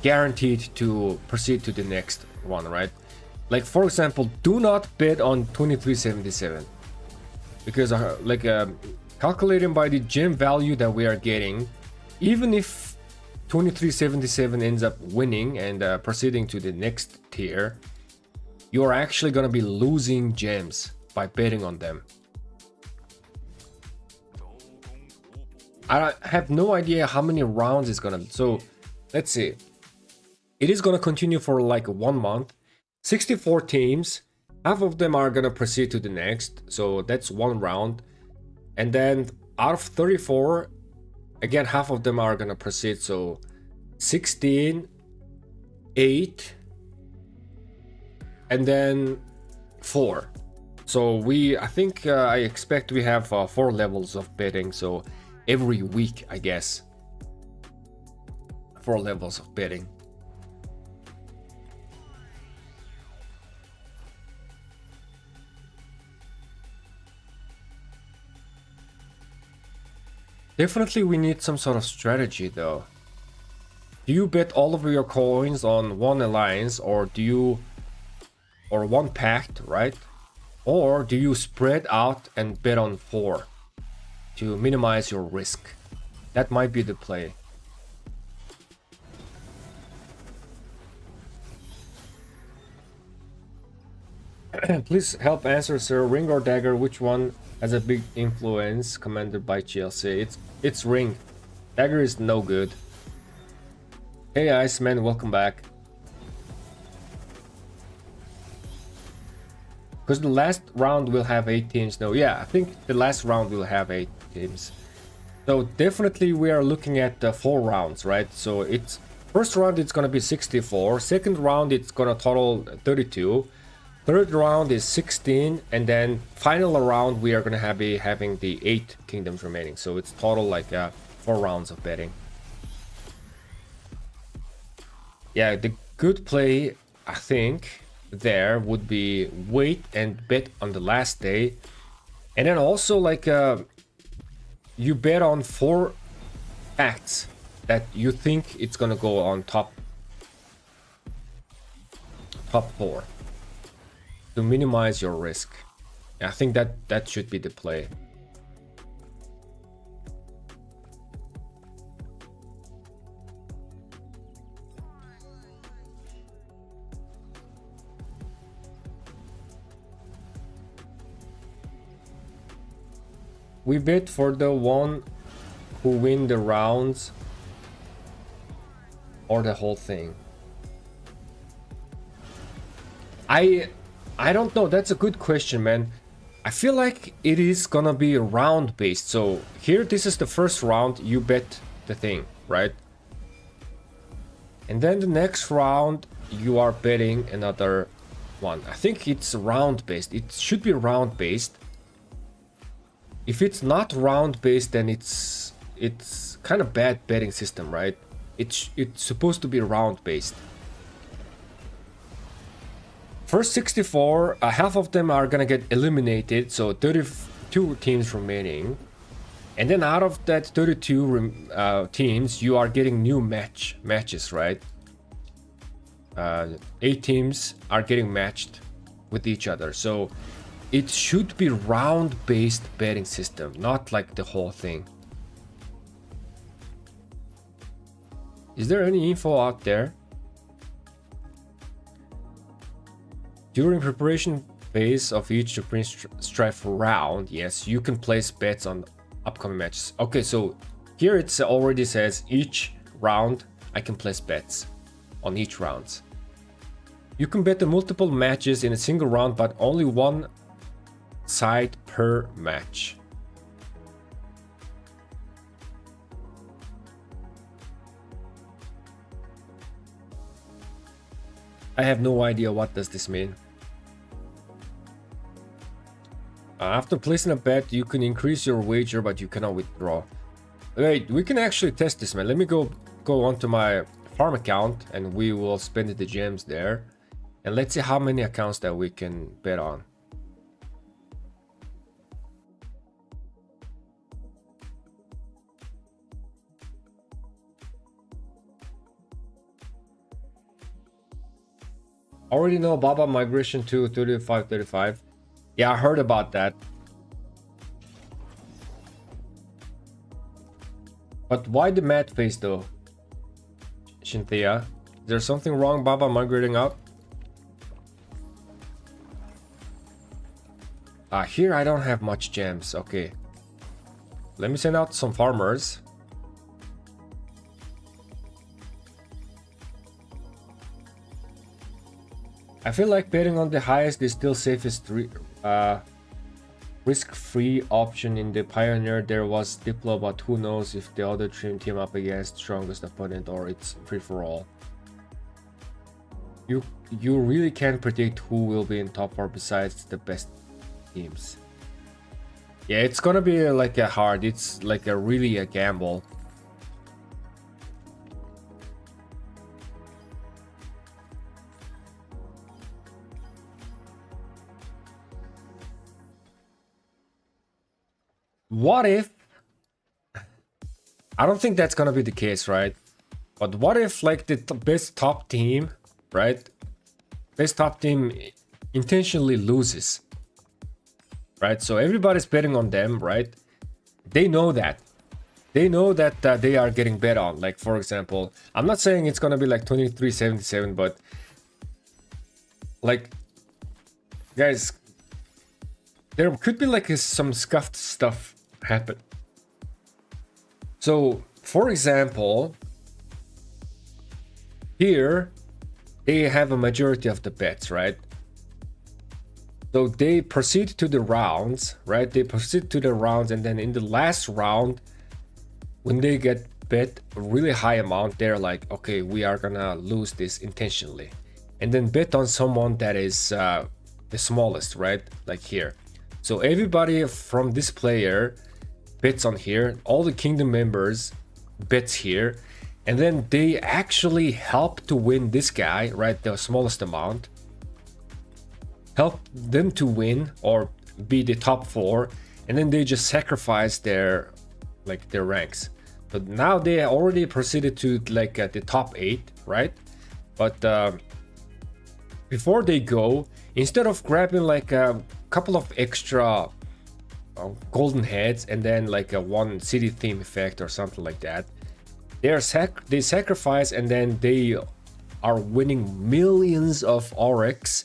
guaranteed to proceed to the next one, right? Like for example, do not bet on 2377 because calculating by the gem value that we are getting, even if 2377 ends up winning and proceeding to the next tier, you're actually gonna be losing gems by betting on them. I have no idea how many rounds it's gonna be. So let's see. It is gonna continue for like 1 month. 64 teams. Half of them are gonna proceed to the next. So that's 1 round. And then out of 34, again, half of them are gonna proceed. So 16, 8, and then 4. So I think I expect we have 4 levels of betting. So every week, I guess, 4 levels of betting. Definitely we need some sort of strategy though. Do you bet all of your coins on one alliance, or one pact, right? Or do you spread out and bet on 4 to minimize your risk? That might be the play. Please help answer, sir. Ring or dagger, which one has a big influence? Commanded by Chelsea. It's ring. Dagger is no good. Hey Iceman, welcome back. Because the last round will have 8 teams. No, yeah, I think the last round will have 8 teams. So definitely we are looking at 4 rounds, right? So it's first round it's gonna be 64. Second round it's gonna total 32. Third round is 16, and then final round we are gonna be having the 8 kingdoms remaining. So it's total like 4 rounds of betting. Yeah, the good play, I think, there would be wait and bet on the last day, and then also like you bet on 4 acts that you think it's gonna go on top 4 to minimize your risk. I think that should be the play. we bet for the one who win the rounds or the whole thing? I don't know. That's a good question, man. I feel like it is gonna be round based. So here, this is the first round. You bet the thing, right? And then the next round, you are betting another one. I think it's round based. It should be round based. If it's not round based, then it's kind of bad betting system, right? It's supposed to be round based. First 64, half of them are gonna get eliminated, so 32 teams remaining. And then out of that 32 teams, you are getting new matches, right? 8 teams are getting matched with each other. So it should be round-based betting system, not like the whole thing. Is there any info out there? During preparation phase of each Supreme Strife round, yes, you can place bets on upcoming matches. Okay, so here it already says each round I can place bets on each round. You can bet on multiple matches in a single round, but only one side per match. I have no idea what does this mean. After placing a bet, you can increase your wager, but you cannot withdraw. Wait, we can actually test this, man. Let me go onto my farm account, and we will spend the gems there. And let's see how many accounts that we can bet on. Already know Baba migration to 3535. Yeah, I heard about that. But why the mad face though? Shinthea, is there something wrong, Baba migrating up? Here I don't have much gems. Okay. Let me send out some farmers. I feel like betting on the highest is still safest risk-free option in the Pioneer. There was Diplo, but who knows if the other team up against strongest opponent or it's free for all. You really can't predict who will be in top 4 besides the best teams. Yeah, it's gonna be like a hard. It's like a really a gamble. What if, I don't think that's gonna be the case, right? But what if like the best top team, right? Best top team intentionally loses, right? So everybody's betting on them, right? They know that. They know that they are getting bet on. Like, for example, I'm not saying it's gonna be like 23-77, but like, guys, there could be like some scuffed stuff happen. So, for example, here they have a majority of the bets, right? So they proceed to the rounds, right? They proceed to the rounds, and then in the last round, when they get bet a really high amount, they're like, okay, we are gonna lose this intentionally, and then bet on someone that is the smallest, right? Like here. So everybody from this player bets on here, all the kingdom members bets here, and then they actually help to win this guy, right? The smallest amount. Help them to win or be the top 4, and then they just sacrifice their ranks. But now they already proceeded to like the top 8, right? But before they go, instead of grabbing like a couple of extra golden heads and then like a one city theme effect or something like that, they sacrifice, and then they are winning millions of oryx,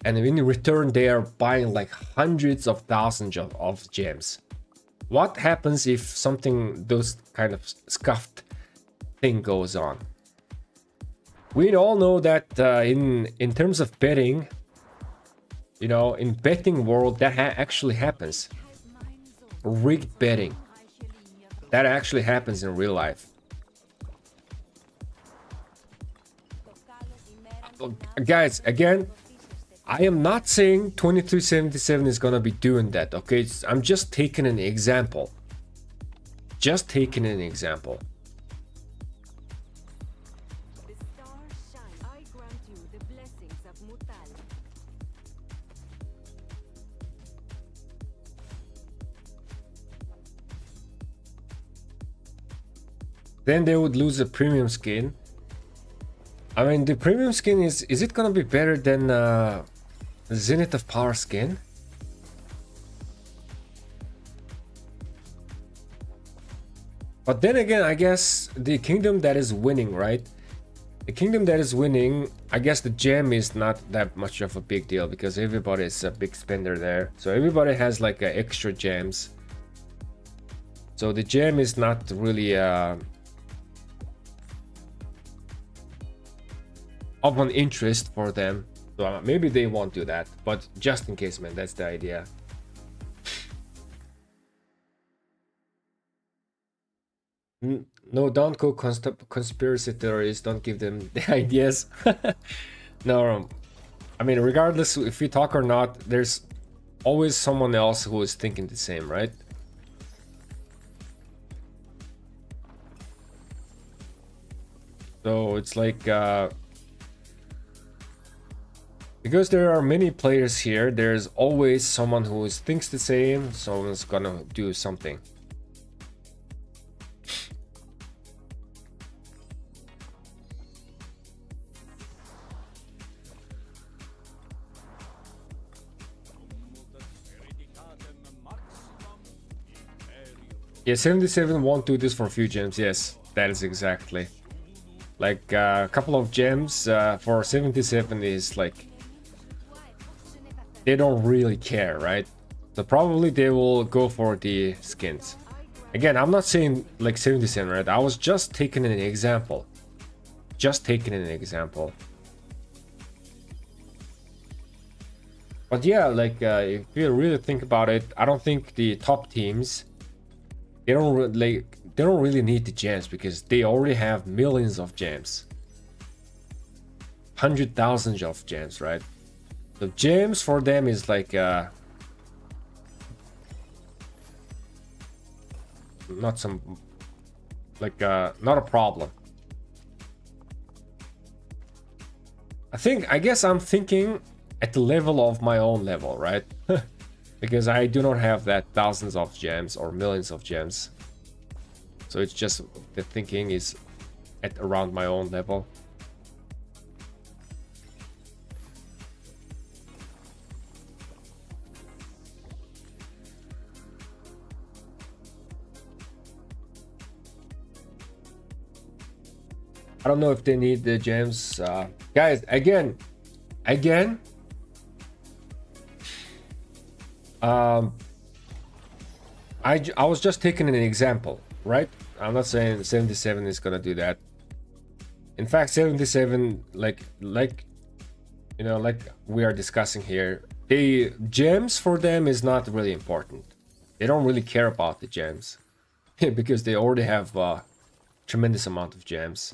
and in return they are buying like hundreds of thousands of gems. what happens if something, those kind of scuffed thing goes on? We all know that in terms of betting, you know, in betting world, that actually happens. Rigged betting. That actually happens in real life. Guys, again, I am not saying 2377 is gonna be doing that, okay? I'm just taking an example. Just taking an example. The stars shine. I grant you the blessings of Mutal. Then they would lose a premium skin. I mean, the premium skin is it gonna be better than the Zenith of Power skin? But then again, I guess the kingdom that is winning, right? The kingdom that is winning, I guess the gem is not that much of a big deal because everybody is a big spender there. So everybody has like extra gems. So the gem is not really of an interest for them. So maybe they won't do that, but just in case, man, that's the idea. No, don't go conspiracy theories. Don't give them the ideas. No, I mean, regardless if we talk or not, there's always someone else who is thinking the same, right? So it's like because there are many players here, there's always someone who thinks the same. Someone's gonna do something. Yeah, 77 won't do this for a few gems. Yes, that is exactly. Like a couple of gems for 77 is like they don't really care, right? So probably they will go for the skins. Again, I'm not saying like 77, right? I was just taking an example. Just taking an example. But yeah, like if you really think about it, I don't think the top teams they don't really need the gems because they already have millions of gems. 100,000 of gems, right? The gems for them is like not some like not a problem. I guess I'm thinking at the level of my own level, right? Because I do not have that thousands of gems or millions of gems. So it's just the thinking is at around my own level. I don't know if they need the gems. Guys, again, I was just taking an example, right? I'm not saying 77 is gonna do that. In fact, 77, like you know, like we are discussing here, the gems for them is not really important. They don't really care about the gems because they already have a tremendous amount of gems.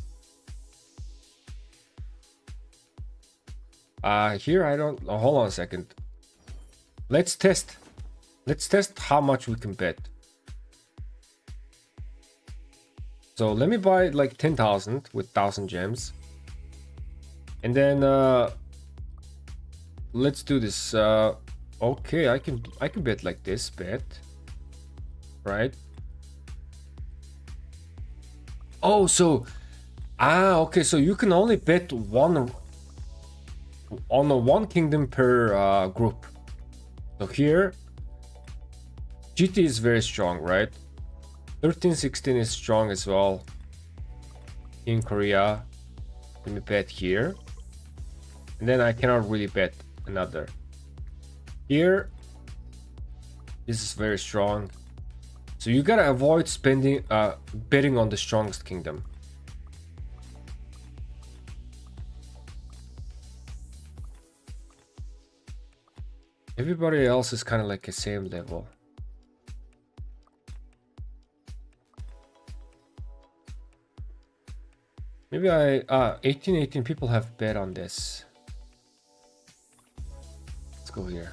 Here I don't. Oh, hold on a second. Let's test how much we can bet. So let me buy like 10,000 with 1,000 gems, and then let's do this. Okay, I can bet like this bet, right? Oh, so okay, so you can only bet one on one kingdom per group. So here GT is very strong, right? 1316 is strong as well. In Korea, let me bet here, and then I cannot really bet another. Here, this is very strong. So you gotta avoid spending betting on the strongest kingdom. Everybody else is kind of like the same level. Maybe 18 people have bet on this. Let's go here.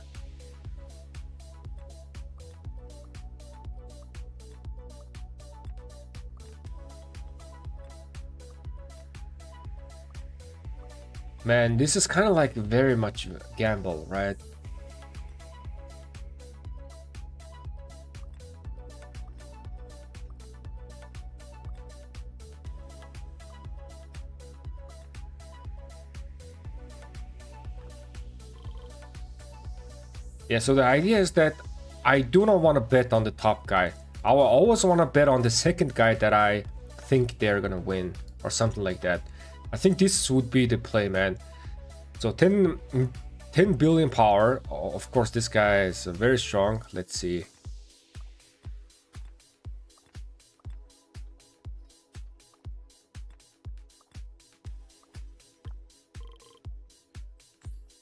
Man, this is kind of like very much gamble, right? Yeah, so the idea is that I do not want to bet on the top guy. I will always want to bet on the second guy that I think they're gonna win or something like that. I think this would be the play, man. So 10 billion power. Of course, this guy is very strong. Let's see.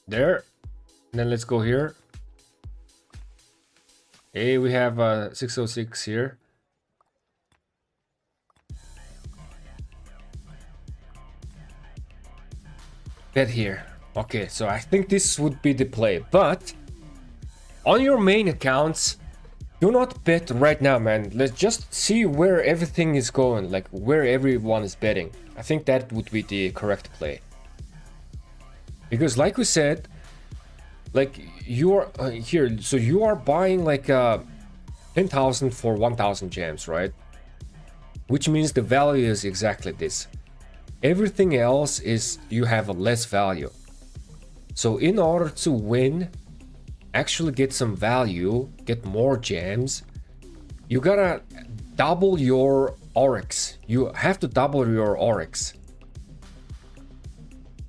There. And then let's go here. Hey, we have 606 here. Bet here. Okay, so I think this would be the play. But on your main accounts, do not bet right now, man. Let's just see where everything is going, like where everyone is betting. I think that would be the correct play. Because like we said, like you're here, so you are buying like 10,000 for 1,000 gems, right? Which means the value is exactly this. Everything else is you have a less value. So in order to win, actually get some value, get more gems, you gotta double your oryx. You have to double your oryx.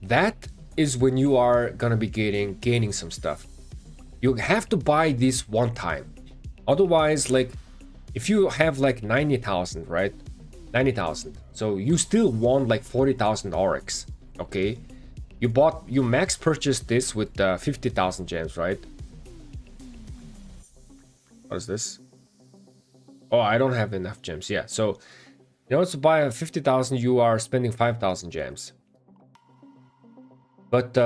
That is when you are gonna be gaining some stuff. You have to buy this one time. Otherwise, like if you have like 90,000, right? 90,000. So you still want like 40,000 oryx. Okay. You max purchased this with 50,000 gems, right? What is this? Oh, I don't have enough gems. Yeah. So in order to buy 50,000, you are spending 5,000 gems. But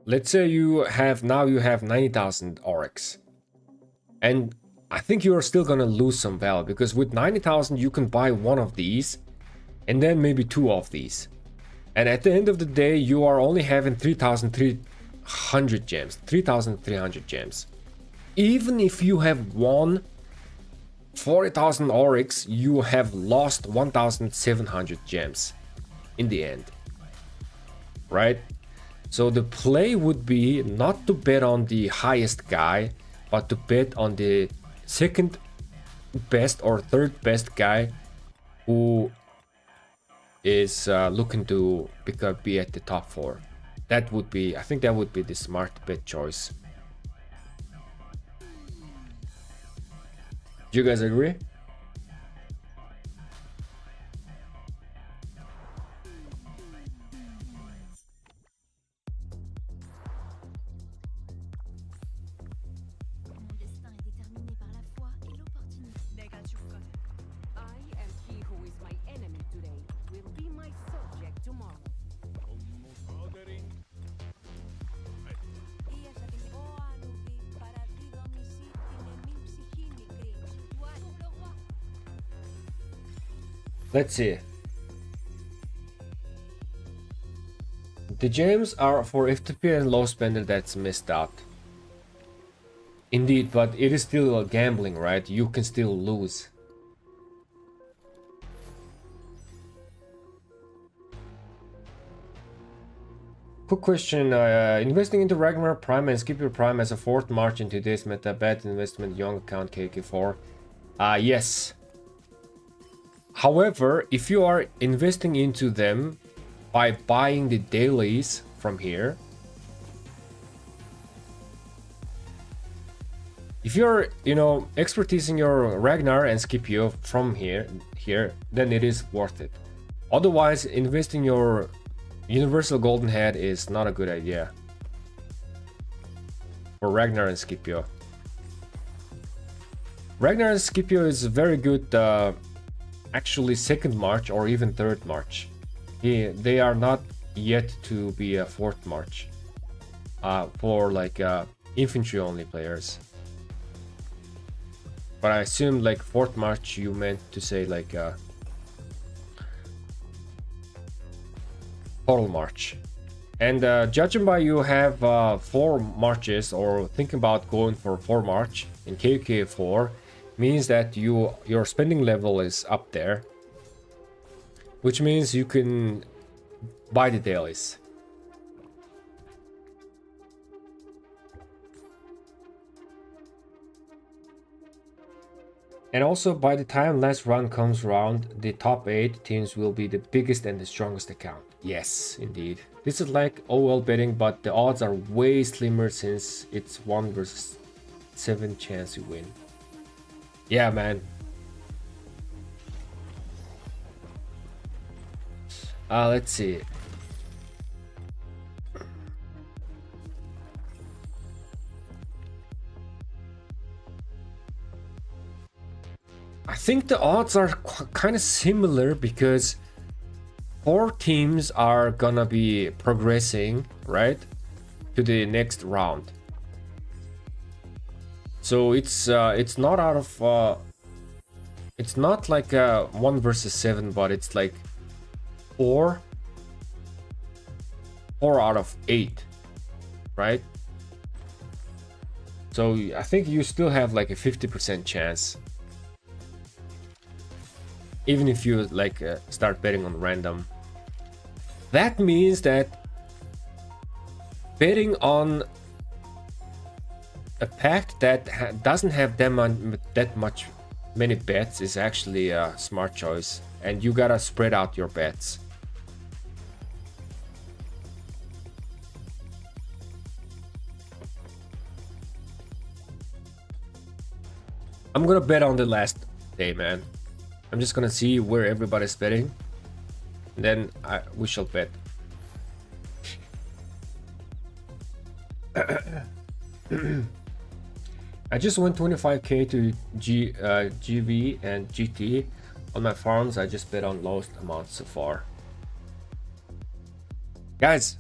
let's say you have 90,000 oryx, and I think you are still gonna lose some value because with 90,000 you can buy one of these, and then maybe two of these, and at the end of the day you are only having 3,300 gems. 3,300 gems. Even if you have won 40,000 oryx, you have lost 1,700 gems in the end. Right? So the play would be not to bet on the highest guy, but to bet on the second best or third best guy who is looking to be at the top 4. That would be, I think that would be the smart bet choice. Do you guys agree? Let's see. The gems are for FTP and low spender that's missed out. Indeed, but it is still gambling, right? You can still lose. Quick question, investing into Ragnarok Prime and skip your Prime as a fourth march in today's meta, bad investment, young account KK4. Yes. However, if you are investing into them by buying the dailies from here, If you're, you know, expertising your Ragnar and Scipio from here, then it is worth it. Otherwise, investing your Universal Golden Head is not a good idea for Ragnar and Scipio. Ragnar and Scipio is very good, actually second March or even third March. They are not yet to be a fourth March for like infantry only players. But I assumed like fourth March you meant to say like total March. And judging by you have 4 marches or thinking about going for 4 March in KK4 means that your spending level is up there, which means you can buy the dailies. And also, by the time last round comes around, the top 8 teams will be the biggest and the strongest account. Yes, indeed. This is like OL betting, but the odds are way slimmer since it's 1 versus 7 chance you win. Yeah, man. Let's see. I think the odds are kind of similar because 4 teams are gonna be progressing, right, to the next round. So it's not out of it's not like 1 versus 7, but it's like 4 out of 8, right? So I think you still have like a 50% chance, even if you like start betting on random. That means that betting on a pact that doesn't have that much many bets is actually a smart choice, and you gotta spread out your bets. I'm gonna bet on the last day, man. I'm just gonna see where everybody's betting, and then we shall bet. I just went 25k to GV and GT on my farms. I just bet on lowest amounts so far. Guys,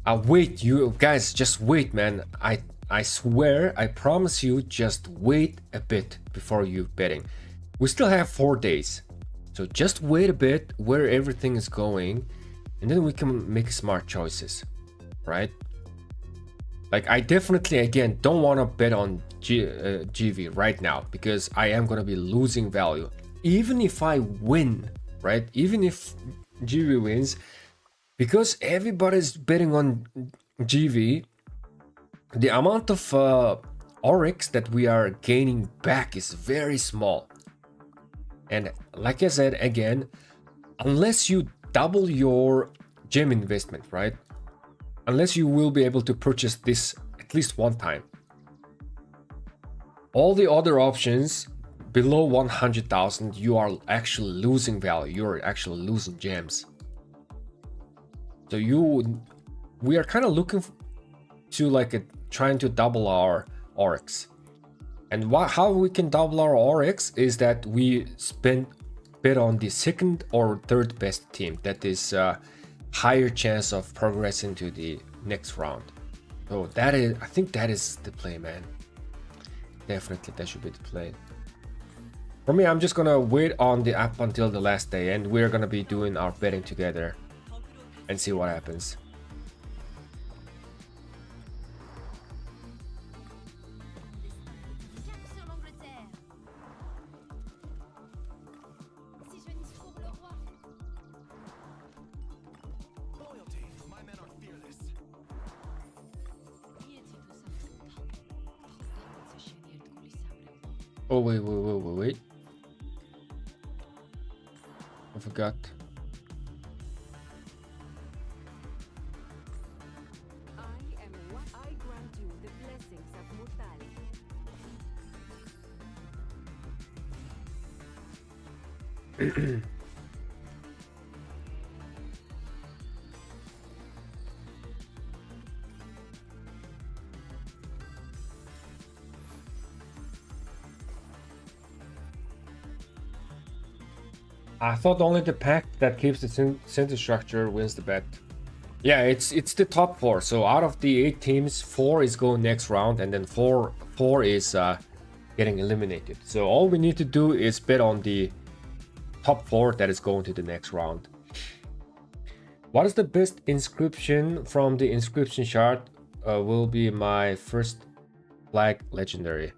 wait, you guys, just wait, man. I swear, I promise you, just wait a bit before you betting. We still have 4 days, so just wait a bit where everything is going, and then we can make smart choices, right? Like, I definitely, again, don't want to bet on GV right now, because I am going to be losing value. Even if I win, right? Even if GV wins, because everybody's betting on GV, the amount of Oryx that we are gaining back is very small. And like I said, again, unless you double your gem investment, right? Unless you will be able to purchase this at least one time. All the other options below 100,000, you are actually losing value. You're actually losing gems. So we are kind of looking to like trying to double our Oryx. And how we can double our Oryx is that we bet on the second or third best team that is higher chance of progressing to the next round. So that is, I think that is the play, man. Definitely that should be the play. For me, I'm just gonna wait on the app until the last day, and we're gonna be doing our betting together and see what happens. Oh, wait. I forgot. I grant you the blessings of mortality. I thought only the pack that keeps the center structure wins the bet. Yeah, it's the top 4. So out of the 8 teams, 4 is going next round, and then 4 is getting eliminated. So all we need to do is bet on the top 4 that is going to the next round. What is the best inscription from the inscription shard? Will be my first flag legendary.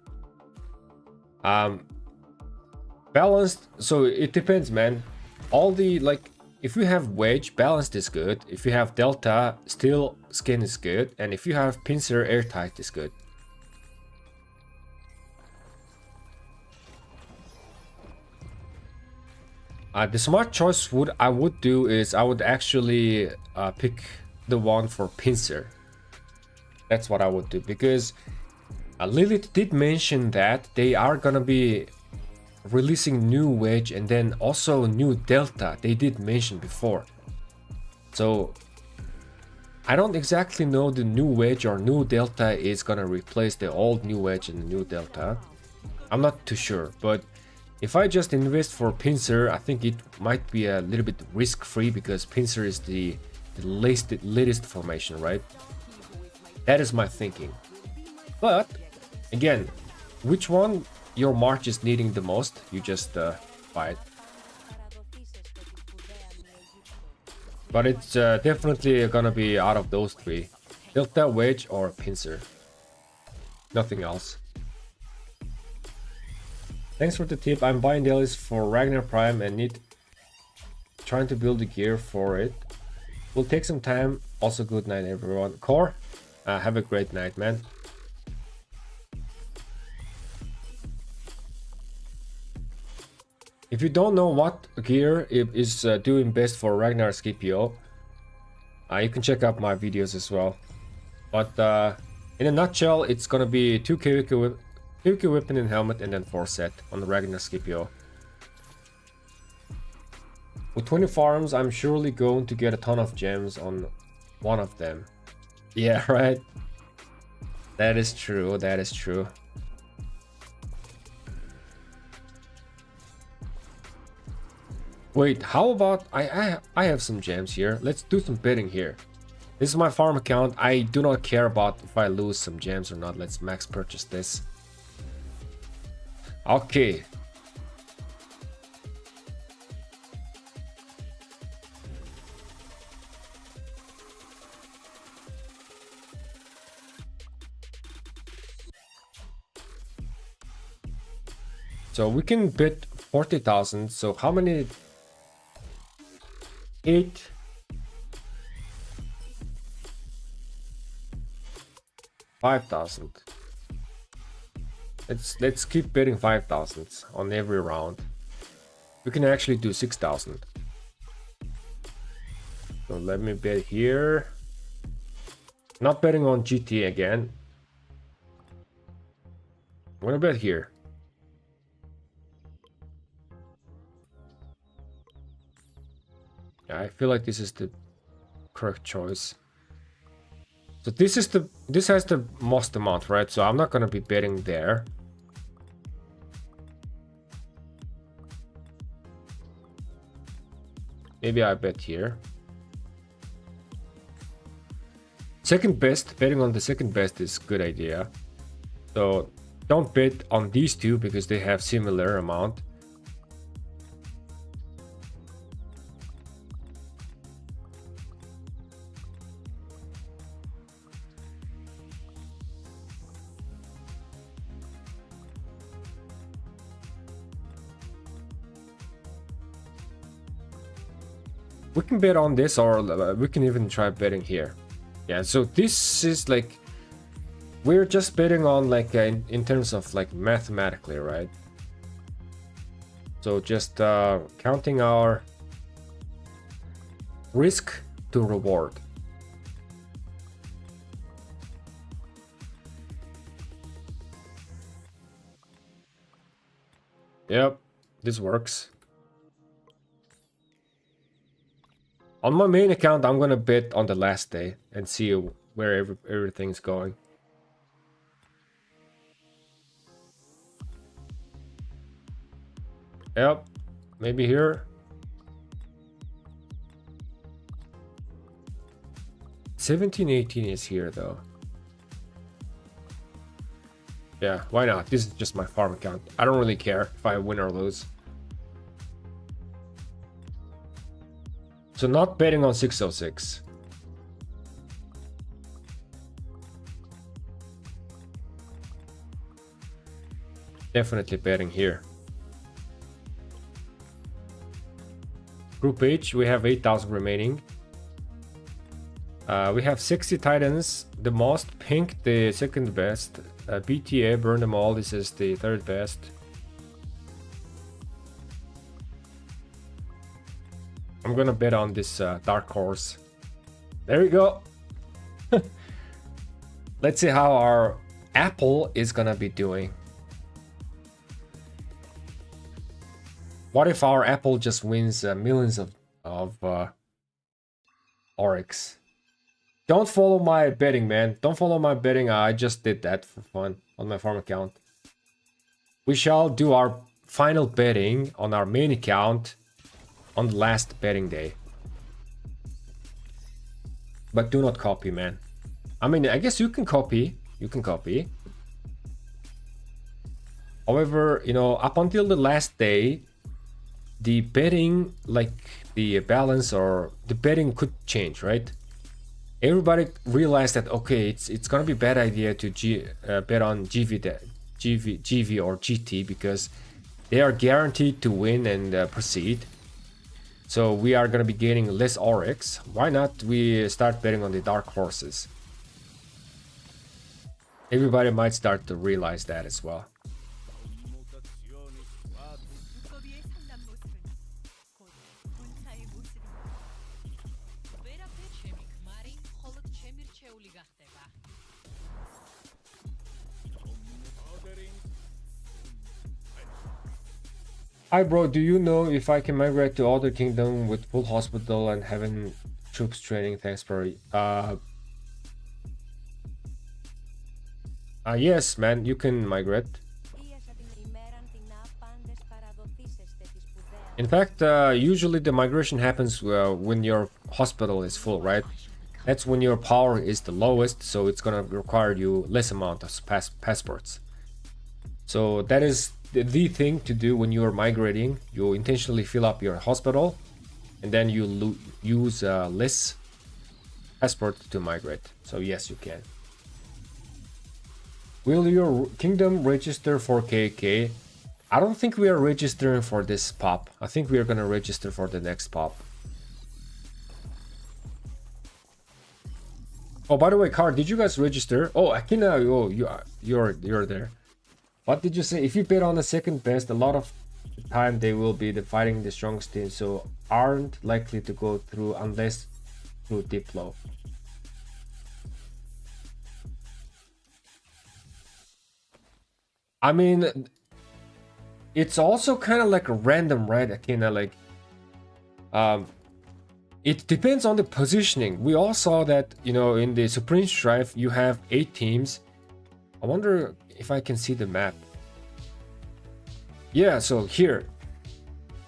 Balanced, so it depends, man. All the, like, if you have wedge, balanced is good. If you have delta, steel skin is good. And if you have pincer, airtight is good. The smart choice I would do is I would actually pick the one for pincer. That's what I would do, because Lilith did mention that they are gonna be releasing new wedge and then also new delta. They did mention before. So I don't exactly know the new wedge or new delta is gonna replace the old new wedge and the new delta. I'm not too sure, but if I just invest for pincer, I think it might be a little bit risk-free, because pincer is the latest formation, right? That is my thinking. But again, which one your march is needing the most, you just buy it. But it's definitely gonna be out of those 3. Delta, wedge, or pincer. Nothing else. Thanks for the tip. I'm buying dailies for Ragnar Prime and trying to build the gear for it. Will take some time. Also, good night, everyone. Core, have a great night, man. If you don't know what gear is doing best for Ragnar Scipio, you can check out my videos as well. But in a nutshell, it's gonna be 2 QQ weapon and helmet, and then 4 set on the Ragnar Scipio. With 20 farms, I'm surely going to get a ton of gems on one of them. Yeah, right. That is true. That is true. Wait, how about I have some gems here. Let's do some bidding here. This is my farm account. I do not care about if I lose some gems or not. Let's max purchase this. Okay. So we can bid 40,000. So how many? 8. $5,000. Let's keep bidding 5,000 on every round. We can actually do 6,000. So let me bet here. Not betting on GT again. I'm gonna bet here. I feel like this is the correct choice. So this has the most amount, right? So I'm not gonna be betting there. Maybe I bet here. Second best, betting on the second best is good idea. So don't bet on these two because they have similar amount. We can bet on this, or we can even try betting here. Yeah, so this is like, we're just betting on like in terms of like mathematically, right? So just counting our risk to reward. Yep, this works. On my main account, I'm gonna bet on the last day and see where everything's going. Yep, maybe here. 1718 is here though. Yeah, why not? This is just my farm account. I don't really care if I win or lose. So not betting on 606. Definitely betting here. Group H, we have 8,000 remaining. We have 60 Titans, the most. Pink, the second best. BTA, burn them all. This is the third best. I'm gonna bet on this dark horse. There we go. Let's see how our apple is gonna be doing. What if our apple just wins millions of Oryx? Don't follow my betting, man. Don't follow my betting. I just did that for fun on my farm account. We shall do our final betting on our main account on the last betting day. But do not copy, man. I mean, I guess you can copy. You can copy. However, you know, up until the last day, the betting, like the balance or the betting could change, right? Everybody realized that, okay, it's gonna be a bad idea to bet on GV or GT because they are guaranteed to win and proceed. So we are gonna be gaining less Oryx. Why not we start betting on the dark horses? Everybody might start to realize that as well. 두꺼비의 상단 모습은 곧 군사의 모습입니다. 왜 앞에 재미 그 말이 헐렁 재미를 채울 리가 없대가. Hi bro, do you know if I can migrate to other kingdom with full hospital and having troops training? Thanks bro. Yes man, you can migrate. In fact, usually the migration happens when your hospital is full, right? That's when your power is the lowest, so it's gonna require you less amount of passports. So that is the thing to do when you are migrating. You intentionally fill up your hospital, and then you use less passport to migrate. So yes, you can. Will your kingdom register for KK? I don't think we are registering for this pop. I think we are gonna register for the next pop. Oh, by the way, Car, did you guys register? Oh, Akina, oh, you're there. What did you say? If you bet on the second best, a lot of the time they will be fighting the strongest team, so aren't likely to go through unless through Diplo. I mean, it's also kind of like a random, right, Akina? Like, it depends on the positioning. We all saw that, you know, in the Supreme Strife, you have 8 teams. I wonder if I can see the map. Yeah, so here.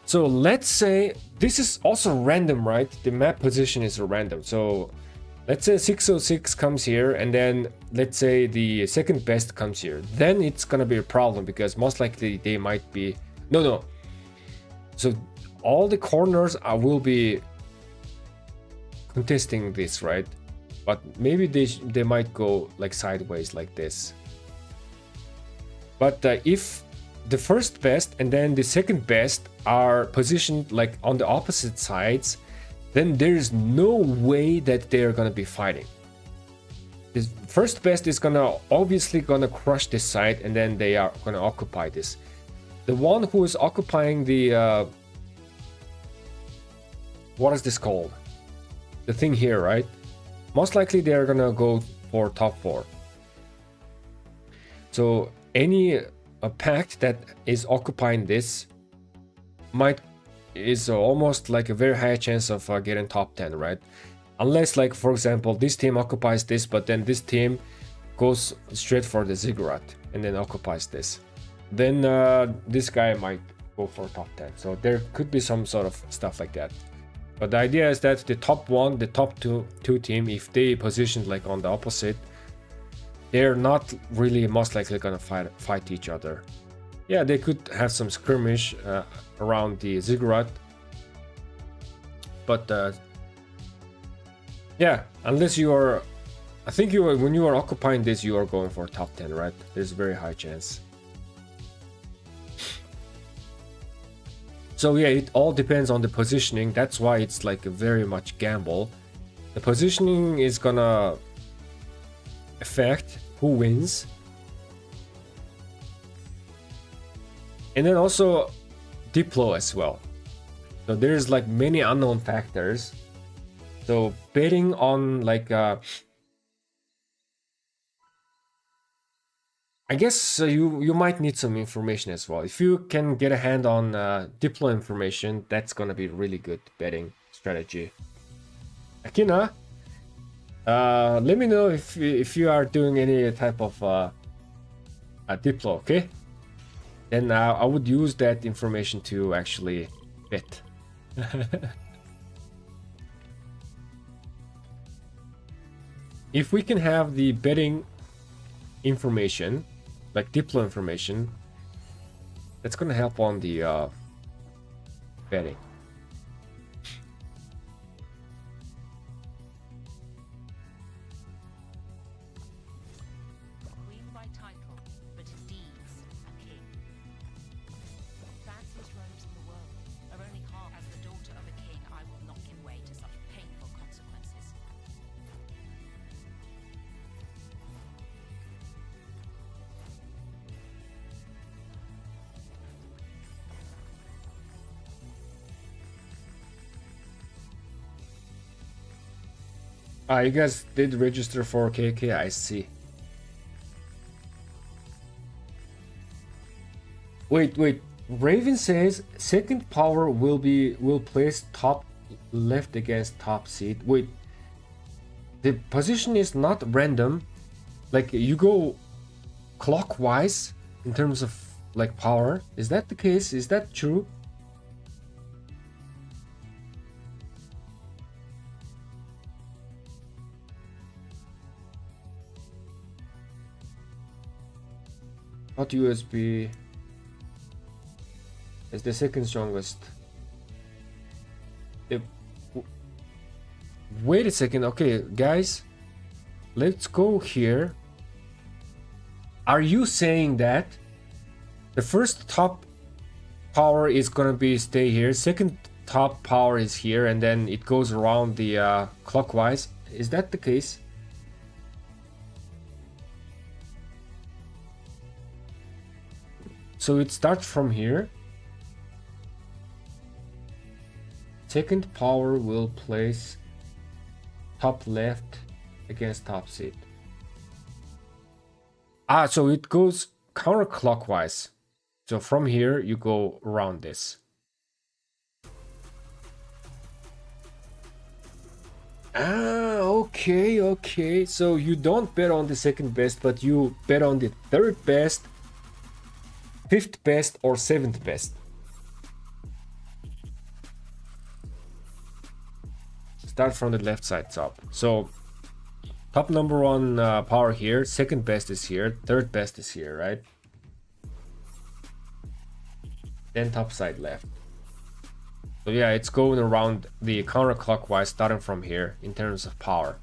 So let's say this is also random, right? The map position is random. So let's say 606 comes here, and then let's say the second best comes here. Then it's gonna be a problem because most likely they might be no. So all the corners will be contesting this, right? But maybe they might go like sideways like this. But if the first best and then the second best are positioned like on the opposite sides, then there's no way that they're gonna be fighting. The first best is obviously gonna crush this side, and then they are gonna occupy this. The one who is occupying the what is this called? The thing here, right? Most likely they're gonna go for top 4. So any pact that is occupying this might is almost like a very high chance of getting top 10, right? Unless, like, for example, this team occupies this, but then this team goes straight for the ziggurat and then occupies this. Then this guy might go for top 10. So there could be some sort of stuff like that. But the idea is that the top one, the top two team, if they positioned like on the opposite, they're not really most likely gonna fight each other. Yeah, they could have some skirmish around the ziggurat, but yeah, unless you are, I think when you are occupying this, you are going for top 10, right? There's a very high chance. So yeah, it all depends on the positioning. That's why it's like a very much gamble. The positioning is gonna affect who wins. And then also Diplo as well. So there's like many unknown factors. So betting on like I guess you might need some information as well. If you can get a hand on Diplo information, that's gonna be really good betting strategy. Akina, let me know if you are doing any type of Diplo, okay? Then I would use that information to actually bet. If we can have the betting information, like Diplo information, that's gonna help on the betting. Queen by title, but in deeds a king. Fanciest robes in the world are only half. As the daughter of a king, I will not give way to such painful consequences. You guys did register for KK, I see. Wait. Raven says second power will place top left against top seed. Wait. The position is not random. Like you go clockwise in terms of like power. Is that the case? Is that true? Not USB is the second strongest. Wait a second. Okay, guys, let's go here. Are you saying that the first top power is gonna be stay here, second top power is here, and then it goes around the clockwise? Is that the case? So it starts from here. Second power will place top left against top seat. So it goes counterclockwise. So from here you go around this. Okay. So you don't bet on the second best, but you bet on the third best, fifth best, or seventh best. Start from the left side top. So top number one power here, second best is here, third best is here, right? Then top side left. So yeah, it's going around the counterclockwise starting from here in terms of power.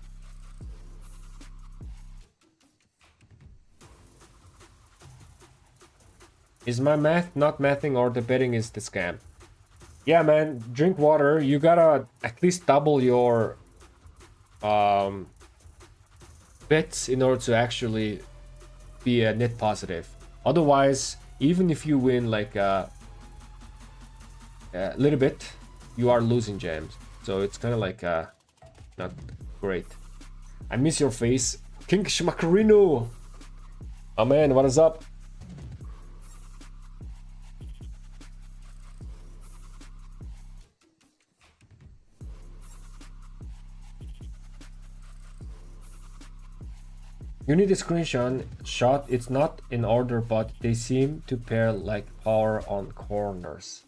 Is my math not mathing, or the betting is the scam? Yeah, man, drink water. You gotta at least double your bets in order to actually be a net positive. Otherwise, even if you win like a little bit, you are losing gems. So it's kind of like not great. I miss your face, King Shmakarino. Oh man, what is up? You need a screenshot. Shot. It's not in order, but they seem to pair like power on corners.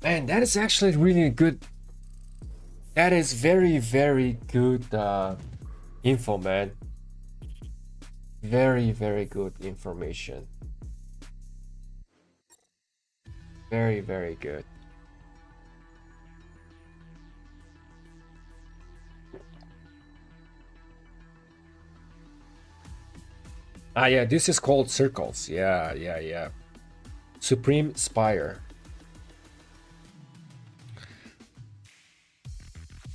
Man, that is actually really good. That is very, very good info, man. Very, very good information. Very, very good. Ah, yeah, this is called circles. Yeah. Supreme Spire.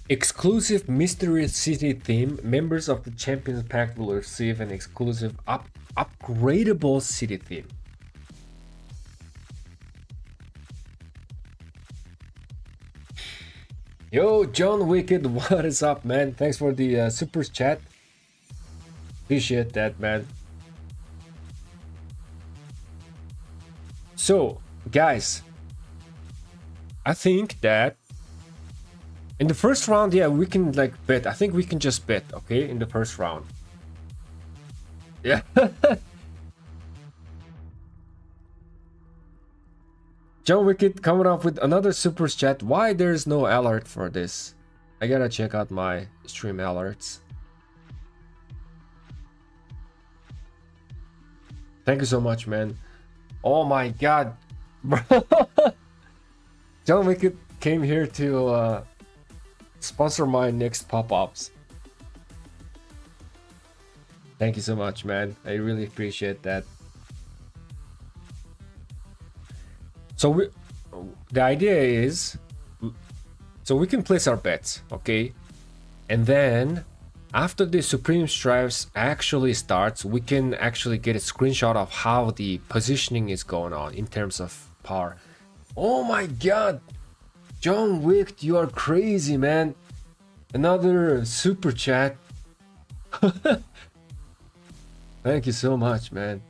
Exclusive Mystery City theme. Members of the Champions Pack will receive an exclusive upgradable city theme. Yo, John Wicked, what is up, man? Thanks for the super chat. Appreciate that, man. So, guys, I think that in the first round, yeah, we can like bet. I think we can just bet, okay, in the first round. Yeah. John Wicked coming up with another super chat. Why there's no alert for this? I gotta check out my stream alerts. Thank you so much, man. Oh my god. John Wicked came here to sponsor my next pop-ups. Thank you so much, man. I really appreciate that. So the idea is, so we can place our bets, okay? And then after the Supreme Stripes actually starts, we can actually get a screenshot of how the positioning is going on in terms of power. Oh my god! John Wick, you are crazy, man. Another super chat. Thank you so much, man.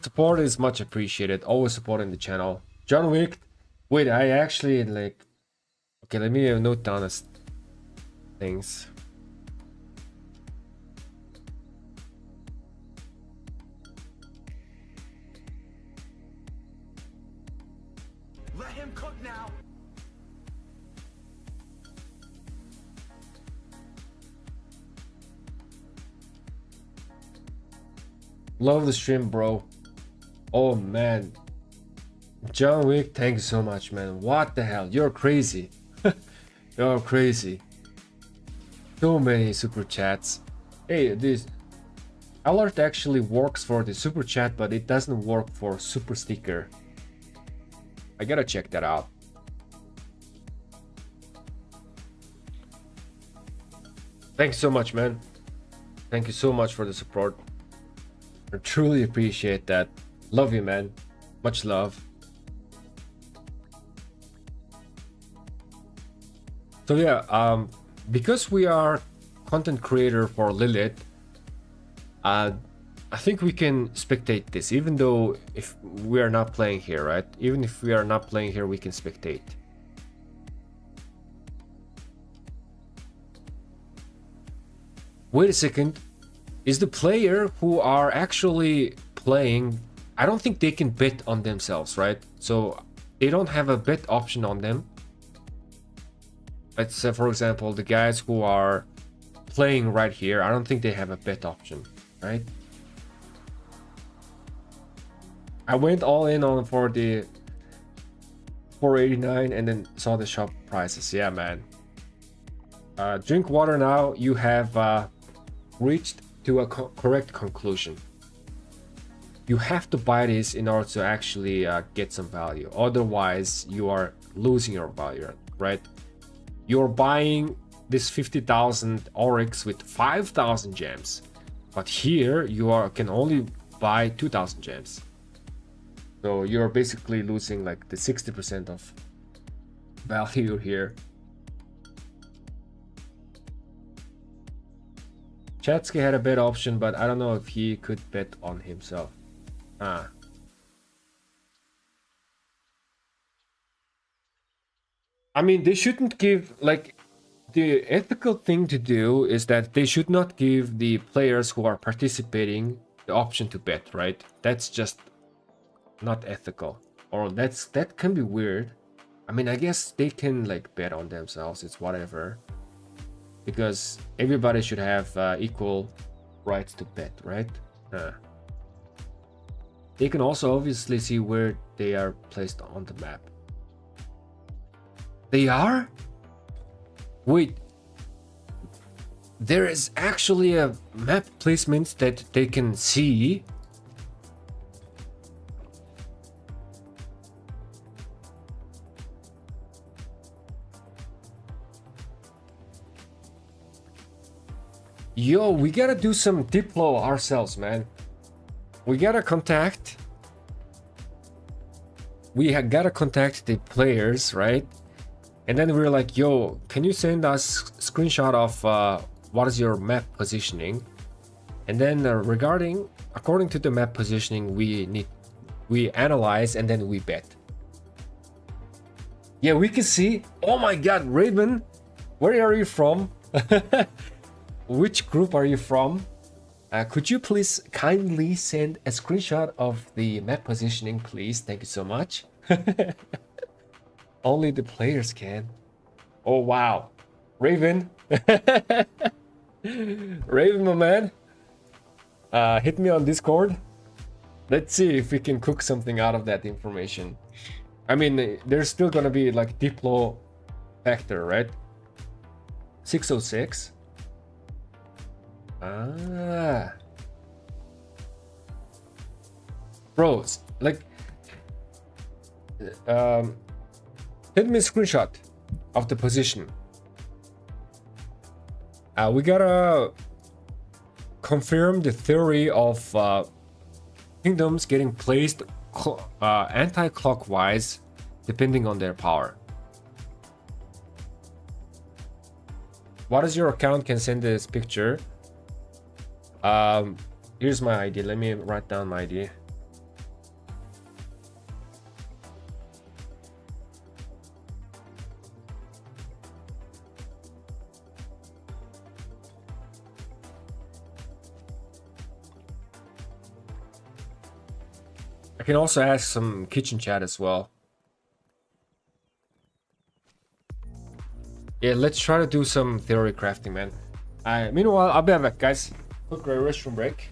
Support is much appreciated. Always supporting the channel. John Wick. Wait, I actually like. Okay, let me note down this things. Let him cook now. Love the stream, bro. Oh man, John Wick, thank you so much, man. What the hell? You're crazy. You're crazy. So many super chats. Hey, this alert actually works for the super chat, but it doesn't work for super sticker. I gotta check that out. Thanks so much, man. Thank you so much for the support. I truly appreciate that. Love you, man. Much love. So yeah, because we are content creator for Lilith, I think we can spectate this, even though if we are not playing here, right? Even if we are not playing here, we can spectate. Wait a second. Is the player who are actually playing, I don't think they can bet on themselves, right? So they don't have a bet option on them. Let's say, for example, the guys who are playing right here, I don't think they have a bet option, right? I went all in on for the 489 and then saw the shop prices. Yeah, man. Drink water now. You have reached to a correct conclusion. You have to buy this in order to actually get some value. Otherwise, you are losing your value, right? You're buying this 50,000 Oryx with 5,000 gems, but here you can only buy 2,000 gems. So you're basically losing like the 60% of value here. Chatsky had a bet option, but I don't know if he could bet on himself. I mean, they shouldn't give, like, the ethical thing to do is that they should not give the players who are participating the option to bet, right? That's just not ethical. Or that can be weird. I mean, I guess they can like bet on themselves, it's whatever. Because everybody should have equal rights to bet, right? They can also obviously see where they are placed on the map. They are? Wait. There is actually a map placement that they can see. Yo, we gotta do some Diplo ourselves, man. We gotta contact. Gotta contact the players, right? And then we're like, yo, can you send us screenshot of what is your map positioning? And then according to the map positioning, we analyze and then we bet. Yeah, we can see. Oh my God, Raven, where are you from? Which group are you from? Could you please kindly send a screenshot of the map positioning, please? Thank you so much. Only the players can. Oh, wow. Raven. Raven, my man. Hit me on Discord. Let's see if we can cook something out of that information. I mean, there's still gonna be like Diplo factor, right? 606. Ah. Bros, like, send me a screenshot of the position. We gotta confirm the theory of kingdoms getting placed anti-clockwise depending on their power. What is your account? Can send this picture. Here's my ID. Let me write down my ID. I can also ask some kitchen chat as well. Yeah, let's try to do some theory crafting, man. Meanwhile, I'll be back, guys. Quick restroom break.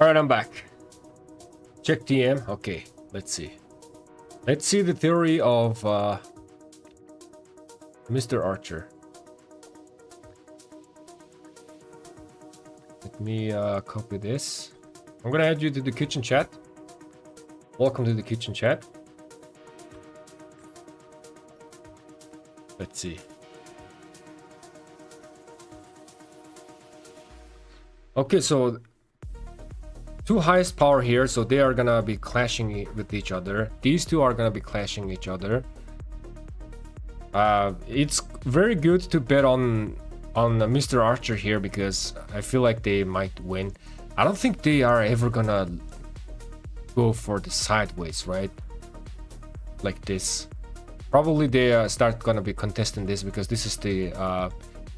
All right, I'm back. Check TM. Okay, let's see. Let's see the theory of Mr. Archer. Let me copy this. I'm gonna add you to the kitchen chat. Welcome to the kitchen chat. Let's see. Okay, so two highest power here, so they are gonna be clashing with each other. These two are gonna be clashing each other. It's very good to bet on Mr. Archer here because I feel like they might win. I don't think they are ever gonna go for the sideways, right? Like this. Probably they start gonna be contesting this because this is the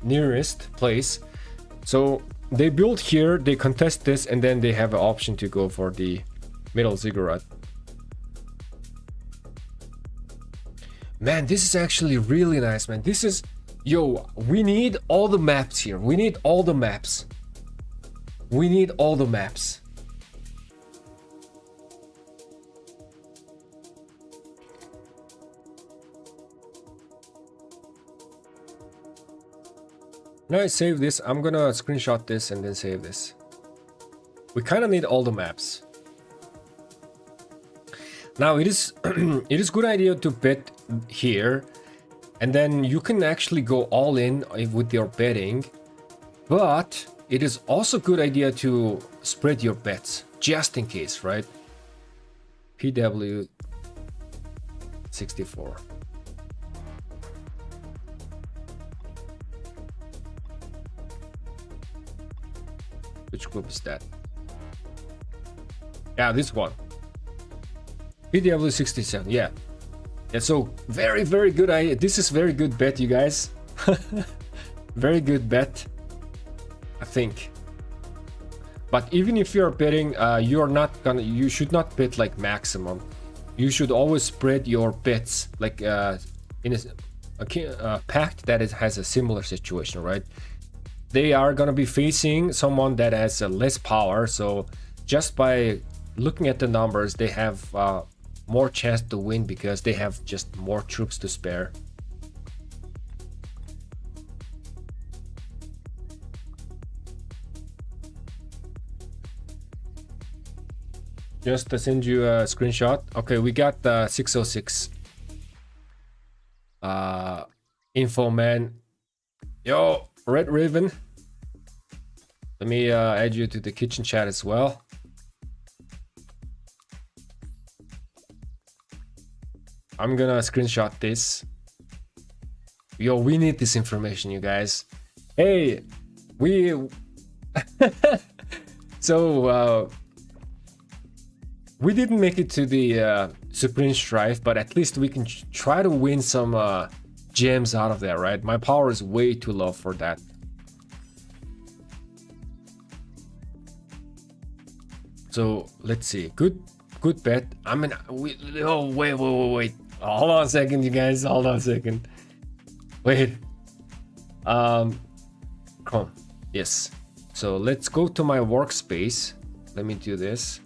nearest place. So they build here, they contest this, and then they have an option to go for the middle ziggurat. Man, this is actually really nice, man. This is... Yo, we need all the maps here. We need all the maps. We need all the maps. Now I save this. I'm gonna screenshot this and then save this. We kind of need all the maps. Now it is it is good idea to bet here, and then you can actually go all in with your betting, but it is also good idea to spread your bets just in case, right? PW 64. Which group is that? Yeah, this one. PW 67, yeah. Yeah, so very, very good idea. This is very good bet, you guys. Very good bet, I think. But even if you're betting, you should not bet like maximum. You should always spread your bets like in a pact that has a similar situation, right? They are gonna be facing someone that has less power, so just by looking at the numbers, they have more chance to win because they have just more troops to spare. Just to send you a screenshot. Okay, we got 606 info man. Yo, Red Raven. Let me add you to the kitchen chat as well. I'm gonna screenshot this. Yo, we need this information, you guys. Hey, we... So, we didn't make it to the Supreme Strife, but at least we can try to win some gems out of there, right? My power is way too low for that. So let's see. Good bet. I mean, oh wait. Hold on a second, you guys. Hold on a second. Wait. Come. Yes. So let's go to my workspace. Let me do this.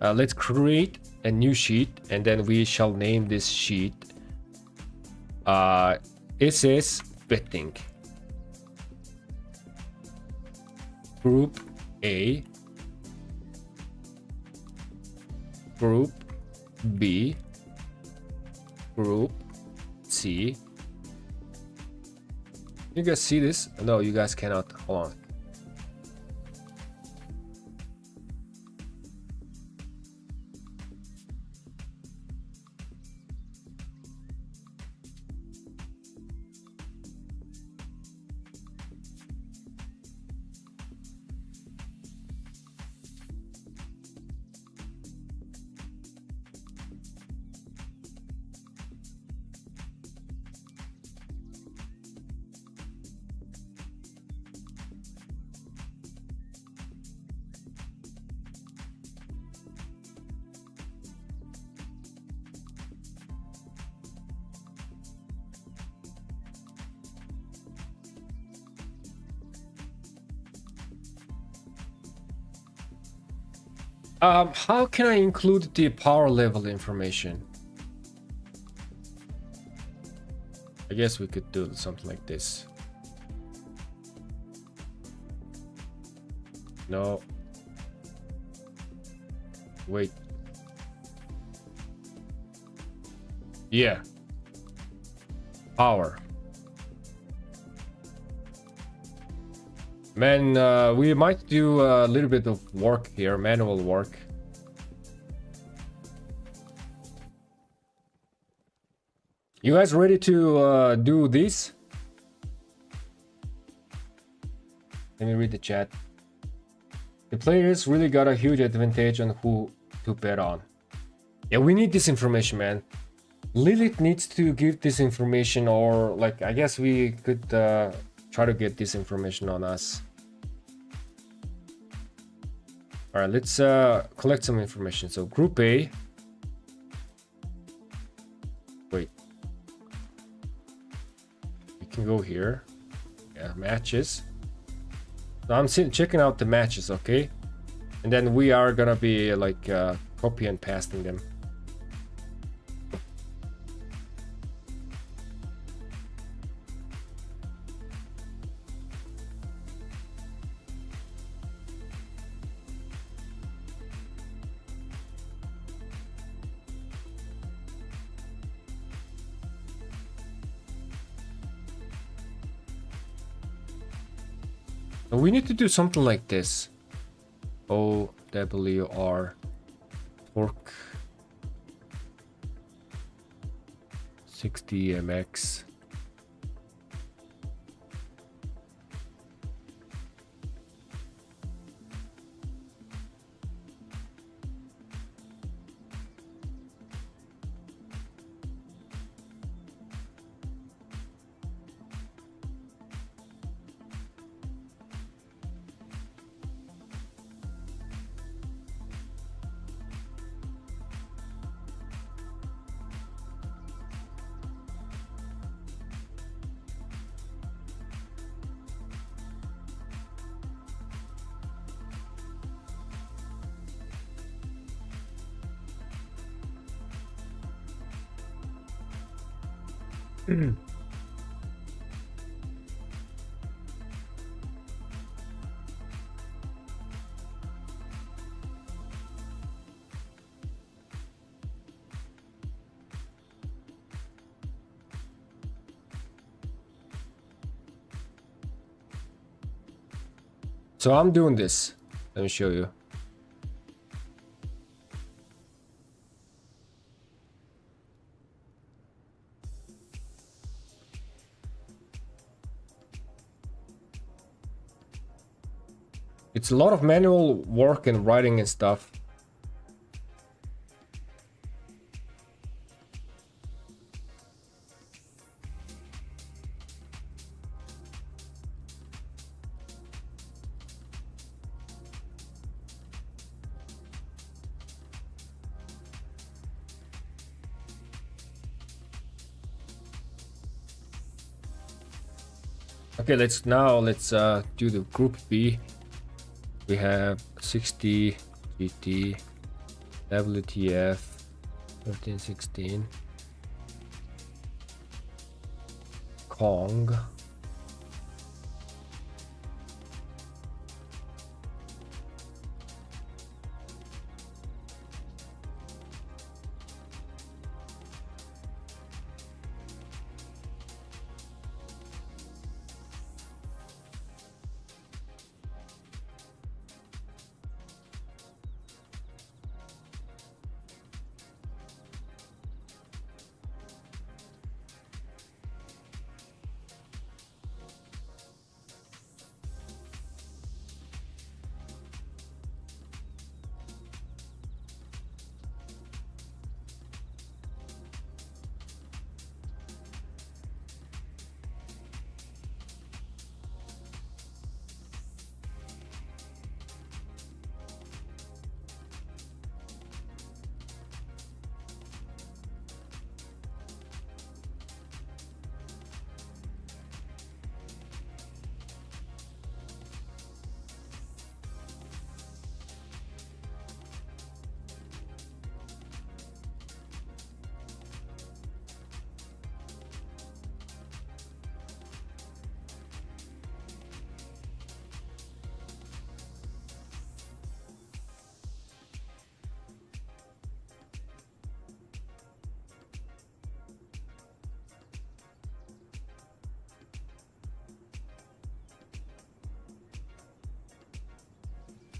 Let's create a new sheet, and then we shall name this sheet. It says betting. Group A. Group B, Group C. You guys see this? No, you guys cannot. Hold on. How can I include the power level information? I guess we could do something like this. No. Wait. Yeah. Power. Man, we might do a little bit of work here, manual work. You guys ready to do this? Let me read the chat. The players really got a huge advantage on who to bet on. Yeah, we need this information, man. Lilith needs to give this information, or like, I guess we could try to get this information on us. All right, let's collect some information. So group A. Wait. We can go here. Yeah, matches. So I'm checking out the matches, okay? And then we are gonna be like copy and pasting them. We need to do something like this. OWR torque 60 mx. So I'm doing this. Let me show you. It's a lot of manual work and writing and stuff. Okay, let's do the group B. We have 60 GT, WTF, 1316, Kong.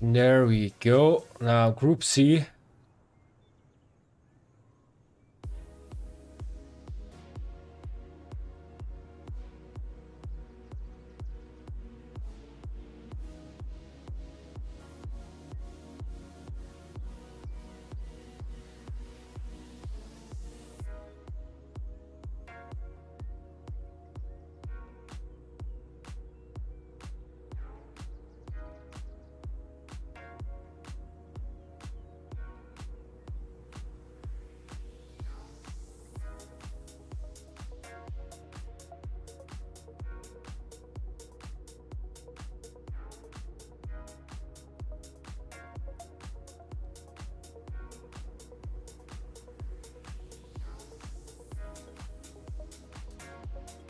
There we go. Now Group C.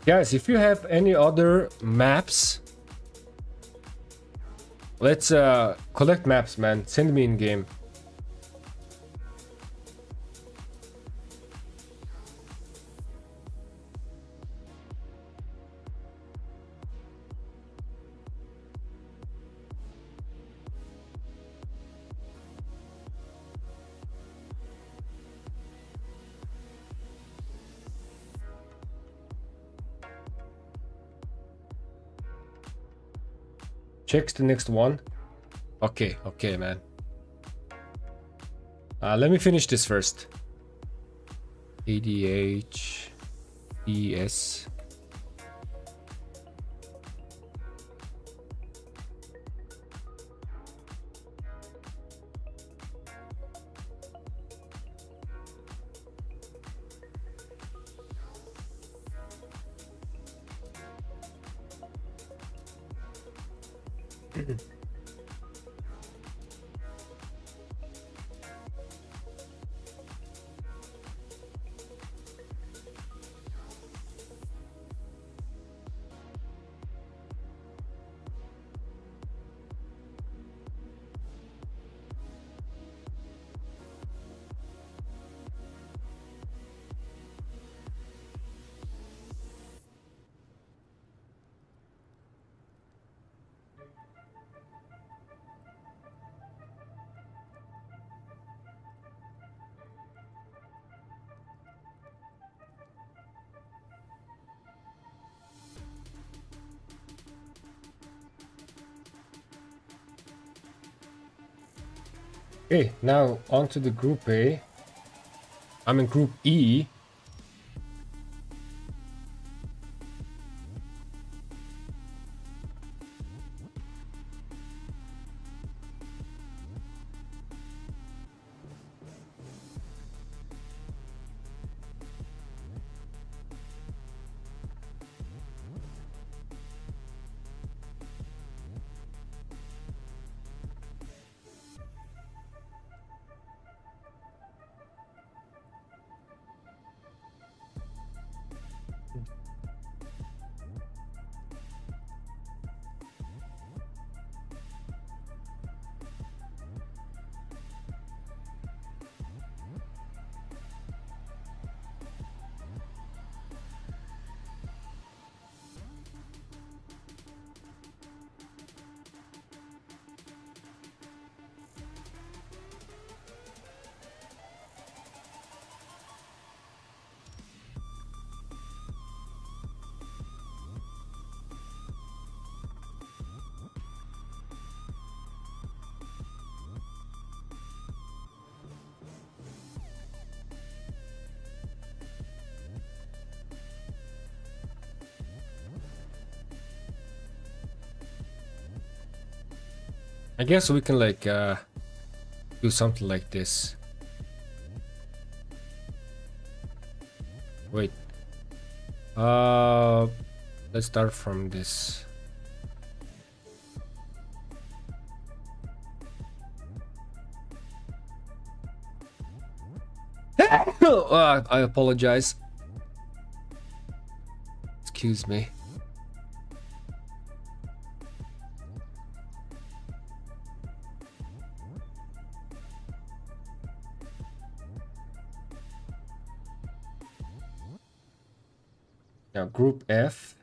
Guys, if you have any other maps, let's collect maps, man. Send me in game. Checks the next one. Okay, okay, man. Let me finish this first. ADH, ES. Okay, now on to the Group A. I'm in Group E. I guess we can like do something like this. Wait. Let's start from this. I apologize. Excuse me. Now Group F.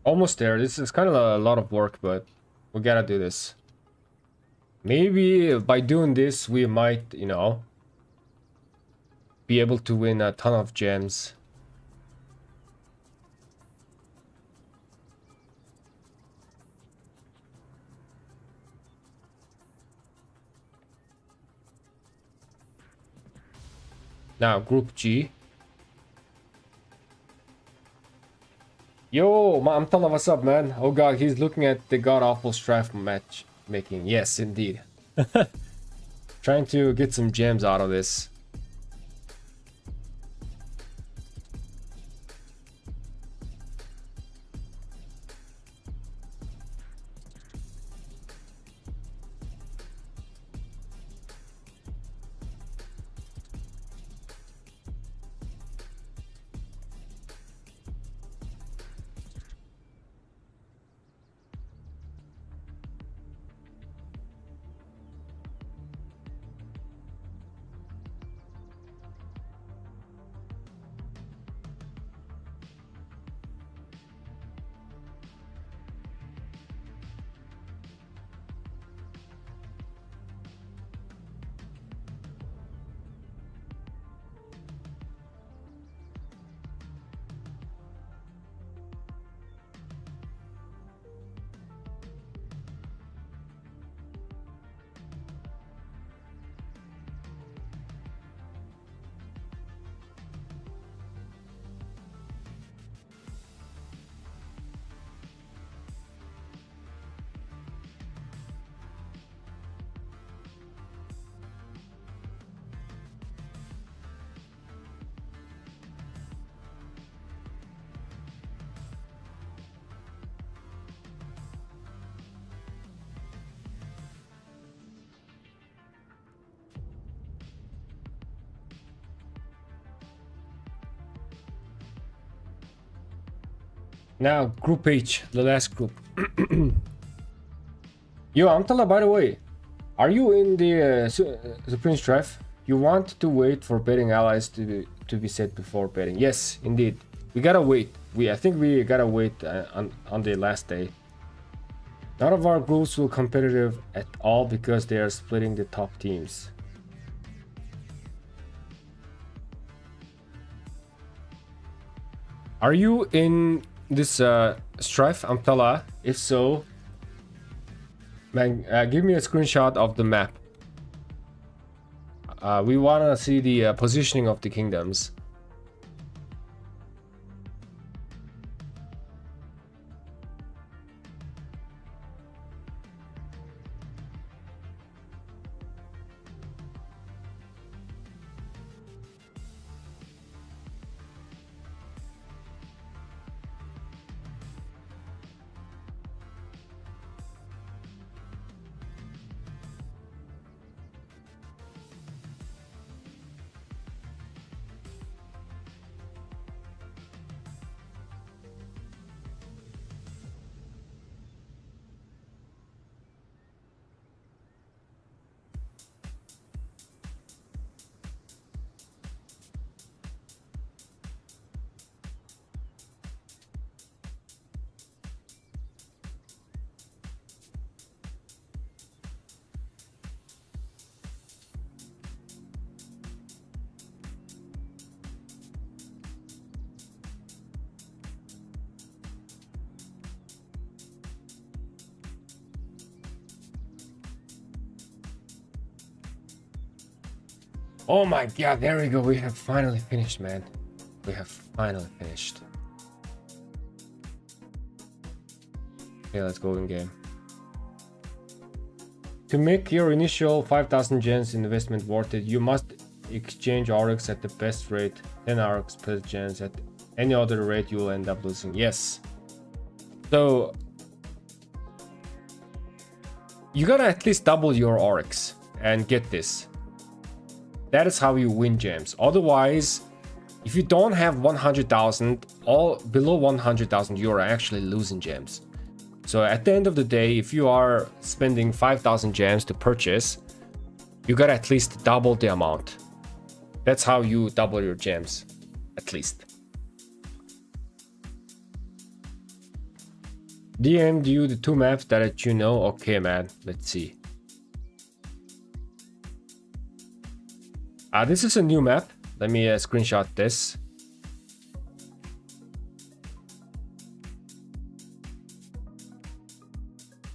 Almost there. This is kind of a lot of work, but we gotta do this. Maybe by doing this, we might, you know, be able to win a ton of gems. Now, Group G. Yo, Amtala, what's up, man? Oh god, he's looking at the god-awful strife match making. Yes, indeed. Trying to get some gems out of this. Now, Group H, the last group. Yo, Amtala, by the way, are you in the Supreme Strife? You want to wait for betting allies to be set before betting. Yes, indeed. We gotta wait. I think we gotta wait on the last day. None of our groups will competitive at all because they are splitting the top teams. Are you in this strife, Amtala? If so, man, give me a screenshot of the map. We wanna see the positioning of the kingdoms. Oh my god, there we go. We have finally finished, man. We have finally finished. Okay, let's go in game. To make your initial 5,000 gens investment worth it, you must exchange Oryx at the best rate, 10 Oryx plus gens. At any other rate, you will end up losing. Yes. So, you gotta at least double your Oryx and get this. That is how you win gems. Otherwise, if you don't have 100,000, all below 100,000, you're actually losing gems. So at the end of the day, if you are spending 5,000 gems to purchase, you gotta at least double the amount. That's how you double your gems, at least. DM'd you the 2 maps that you know. Okay, man. Let's see. This is a new map. Let me screenshot this.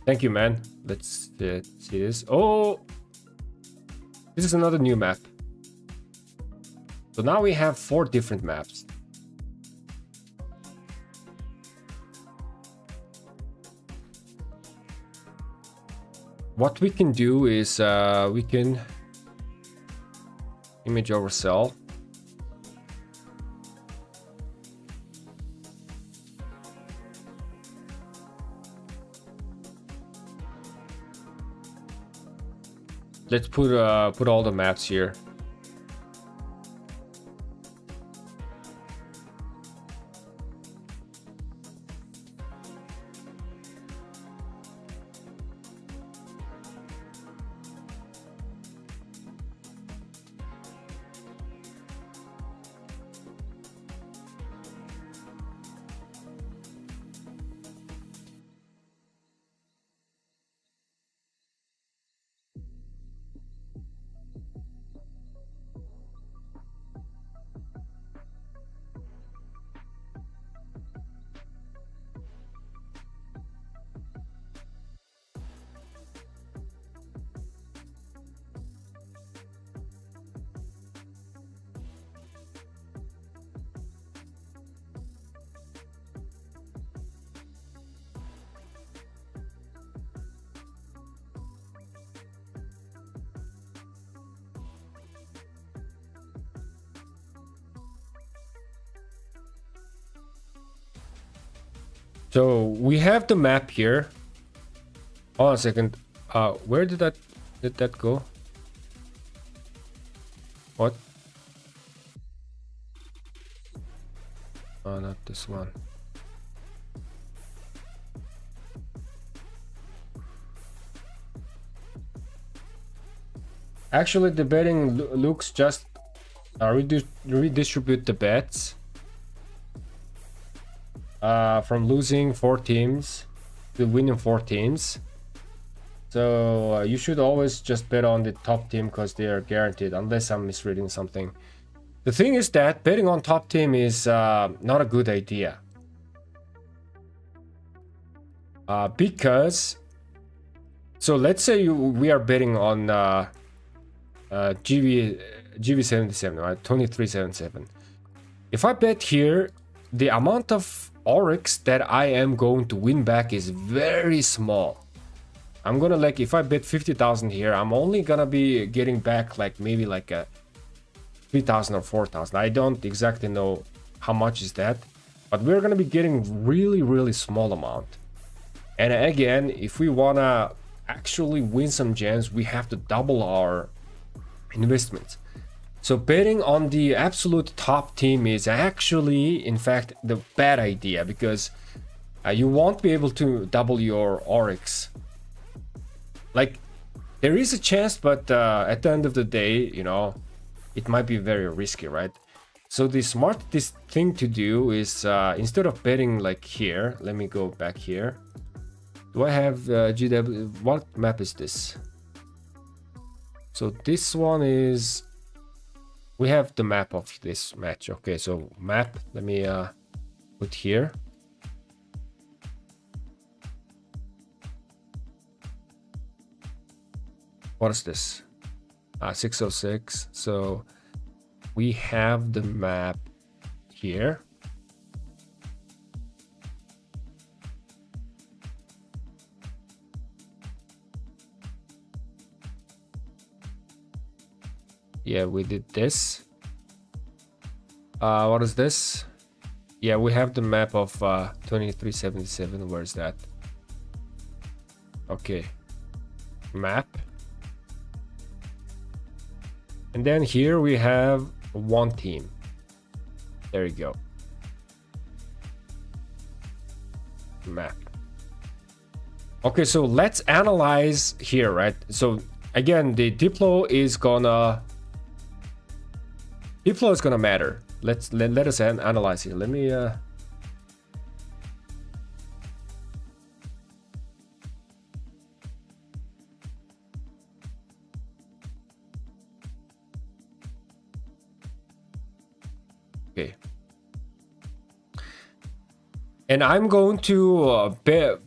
Thank you, man. Let's see this. Oh, this is another new map. So now we have 4 different maps. What we can do is we can image over cell. Let's put all the maps here. So we have the map here. Hold on a second. Where did that go? What? Oh, not this one. Actually, the betting looks just redistribute the bets. From losing 4 teams to winning 4 teams. So you should always just bet on the top team because they are guaranteed, unless I'm misreading something. The thing is that betting on top team is not a good idea. Because, so let's say we are betting on GV77, right? 2377. If I bet here, the amount of Oryx that I am going to win back is very small. I'm gonna, like, if I bet 50,000 here, I'm only gonna be getting back like maybe like a 3,000 or 4,000. I don't exactly know how much is that, but we're gonna be getting really small amount. And again, if we wanna actually win some gems, we have to double our investments. So betting on the absolute top team is actually, in fact, the bad idea, because you won't be able to double your Oryx. Like, there is a chance, but at the end of the day, you know, it might be very risky, right? So the smartest thing to do is, instead of betting like here, let me go back here. Do I have GW? What map is this? So this one is... We have the map of this match. Okay, so map, let me put here. What is this? 606. So we have the map here. Yeah, we did this. What is this? Yeah, we have the map of 2377. Where's that? Okay. Map. And then here we have one team. There you go. Map. Okay, so let's analyze here, right? So again, the Diplo is gonna matter. Let us analyze here. Let me Okay. And I'm going to bet,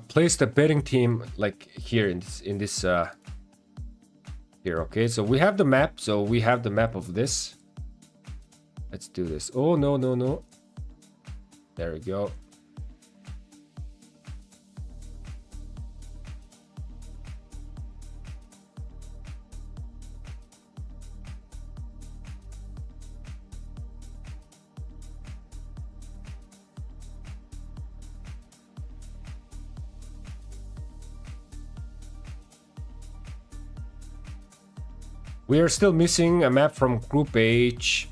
place the betting team like here in this here. Okay, so we have the map. So we have the map of this. Let's do this. Oh no, no, no. There we go. We are still missing a map from Group H,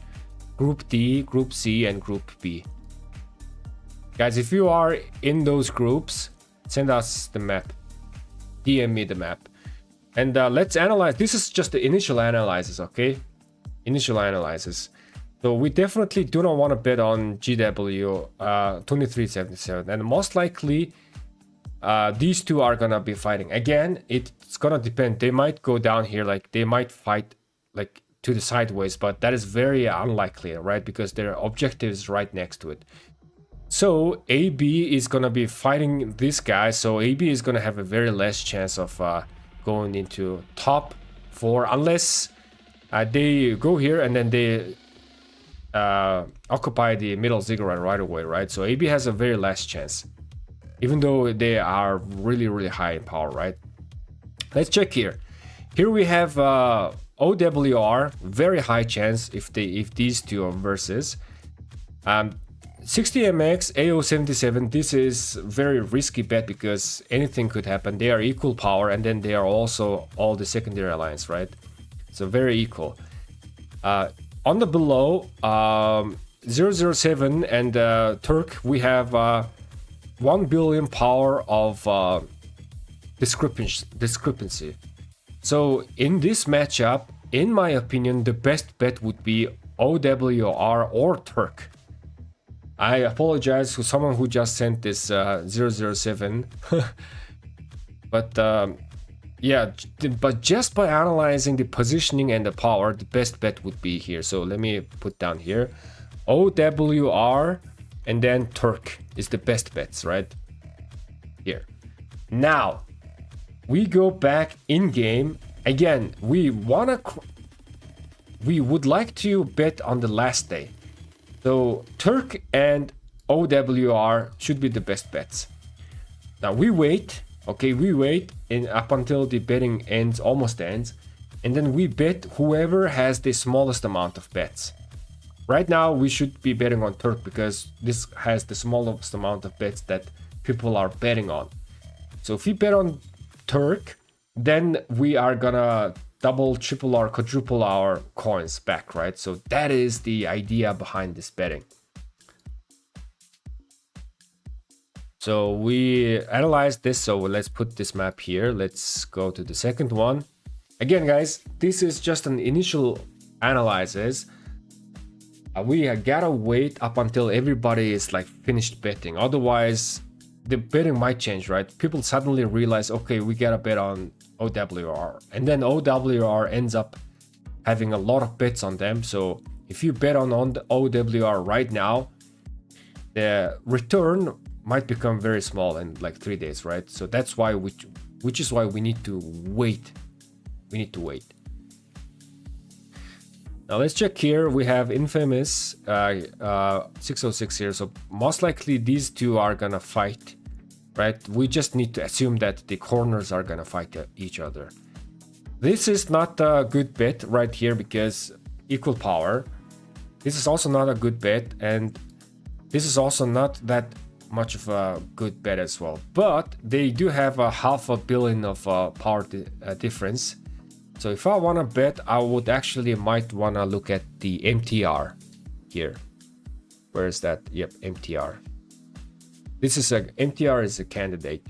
Group D, Group C, and Group B. Guys, if you are in those groups, send us the map. DM me the map. And let's analyze. This is just the initial analysis, okay? Initial analysis. So we definitely do not want to bet on GW 2377. And most likely, these two are gonna be fighting. Again, it's gonna depend. They might go down here, like they might fight like to the sideways, but that is very unlikely, right? Because their objective is right next to it. So AB is gonna be fighting this guy. So AB is gonna have a very less chance of going into top 4 unless they go here and then they occupy the middle ziggurat right away, right? So AB has a very less chance, even though they are really, really high in power, right? Let's check here. Here we have OWR, very high chance if these two are versus. 60MX, AO77, this is very risky bet because anything could happen. They are equal power and then they are also all the secondary alliance, right? So very equal. On the below, 007 and Turk, we have 1 billion power of discrepancy. So in this matchup, in my opinion, the best bet would be OWR or Turk. I apologize to someone who just sent this 007. But yeah, but just by analyzing the positioning and the power, the best bet would be here. So let me put down here OWR and then Turk is the best bets, right? Here. Now, we go back in game. Again, we would like to bet on the last day. So Turk and OWR should be the best bets. Now we wait, okay, we wait up until the betting ends, almost ends, and then we bet whoever has the smallest amount of bets. Right now we should be betting on Turk because this has the smallest amount of bets that people are betting on. So if we bet on Turk, then we are gonna double, triple, or quadruple our coins back, right? So that is the idea behind this betting. So we analyzed this, so let's put this map here. Let's go to the second one. Again, guys, this is just an initial analysis. We gotta wait up until everybody is like finished betting. Otherwise, the betting might change, right? People suddenly realize, okay, we gotta bet on OWR, and then OWR ends up having a lot of bets on them. So if you bet on the OWR right now, the return might become very small in like 3 days, right? So that's why which is why we need to wait. We need to wait. Now let's check here. We have infamous 606 here. So most likely these two are gonna fight, right? We just need to assume that the corners are gonna fight each other. This is not a good bet right here because equal power. This is also not a good bet, and this is also not that much of a good bet as well. But they do have a 500 million of power difference. So if I want to bet, I would actually might want to look at the MTR here. Where is that? Yep, MTR. This is MTR is a candidate,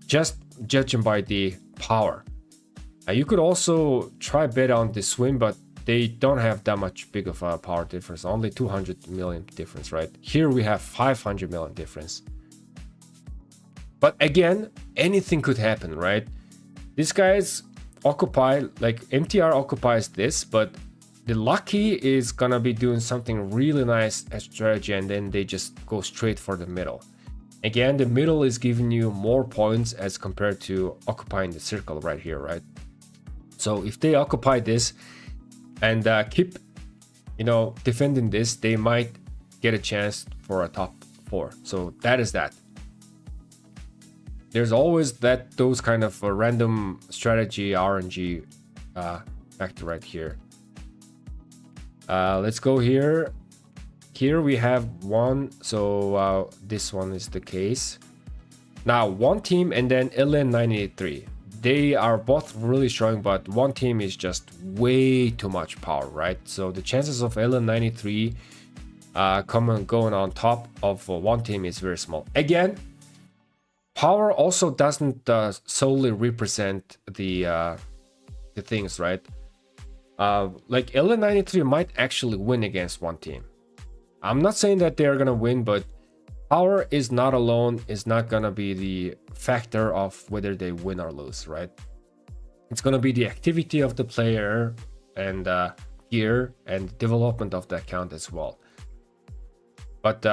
just judging by the power. You could also try bet on the swim, but they don't have that much big of a power difference. Only 200 million difference, right? Here we have 500 million difference. But again, anything could happen, right? These guys occupy, like MTR occupies this, but the lucky is gonna be doing something really nice as strategy, and then they just go straight for the middle. Again, the middle is giving you more points as compared to occupying the circle right here, right? So if they occupy this and keep, defending this, they might get a chance for a top 4. So that is that. There's always those kind of random strategy RNG factor right here. Let's go here. Here we have 1, so this one is the case. Now one team and then LN983. They are both really strong, but one team is just way too much power, right? So the chances of LN93 going on top of one team is very small. Again, power also doesn't solely represent the things, right? Like LN93 might actually win against one team. I'm not saying that they're gonna win, but power is not gonna be the factor of whether they win or lose, right? It's gonna be the activity of the player and gear and development of the account as well. But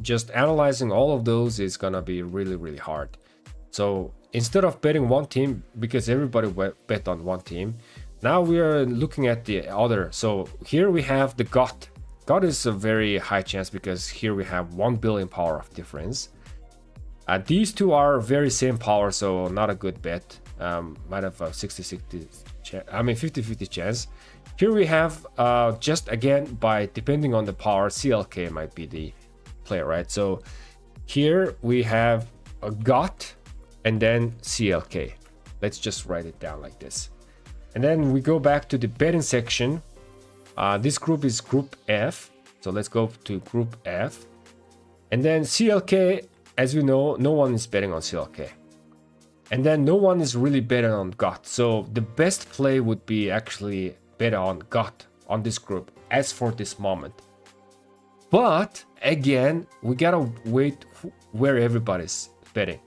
just analyzing all of those is gonna be really, really hard. So instead of betting one team, because everybody bet on one team, now we are looking at the other. So here we have the GOT. GOT is a very high chance because here we have 1 billion power of difference. These two are very same power, so not a good bet. Might have a 50-50 chance. Here we have just again by depending on the power, CLK might be the player, right? So here we have a GOT and then CLK. Let's just write it down like this. And then we go back to the betting section. This group is Group F. So let's go to Group F. And then CLK, as we know, no one is betting on CLK. And then no one is really betting on GOT. So the best play would be actually bet on GOT on this group as for this moment. But again, we gotta wait where everybody's betting.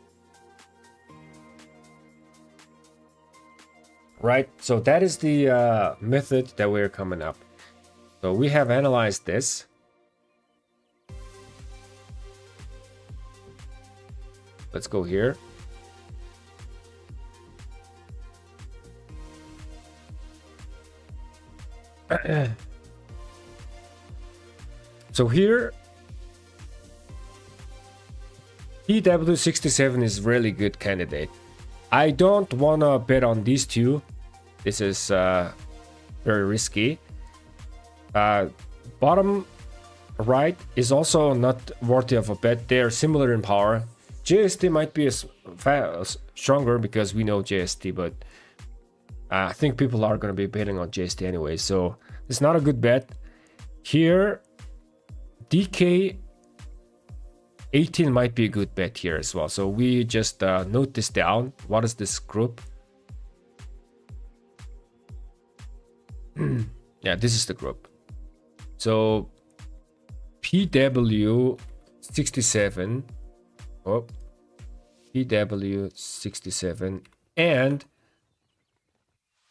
Right, so that is the method that we're coming up. So we have analyzed this. Let's go here. So here, PW67 is really good candidate. I don't wanna bet on these two. This is very risky. Bottom right is also not worthy of a bet. They are similar in power. JST might be stronger because we know JST, but I think people are going to be betting on JST anyway, so it's not a good bet. Here, DK 18 might be a good bet here as well. So we just note this down. What is this group? Yeah, this is the group. So PW67, PW67 and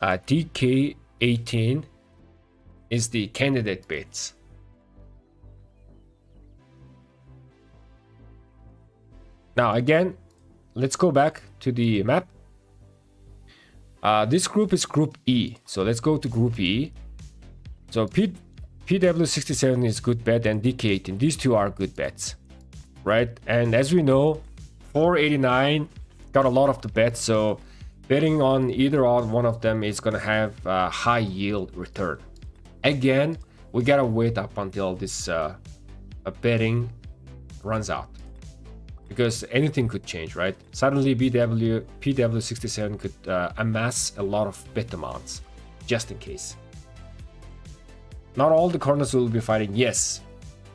DK18 is the candidate bets. Now again, let's go back to the map. This group is Group E, so let's go to Group E. So PW67 is good bet and DK18. These two are good bets, right? And as we know, 489 got a lot of the bets, so betting on either one of them is gonna have a high yield return. Again, we gotta wait up until this betting runs out, because anything could change, right? Suddenly PW67 could amass a lot of bet amounts, just in case. Not all the corners will be fighting, yes.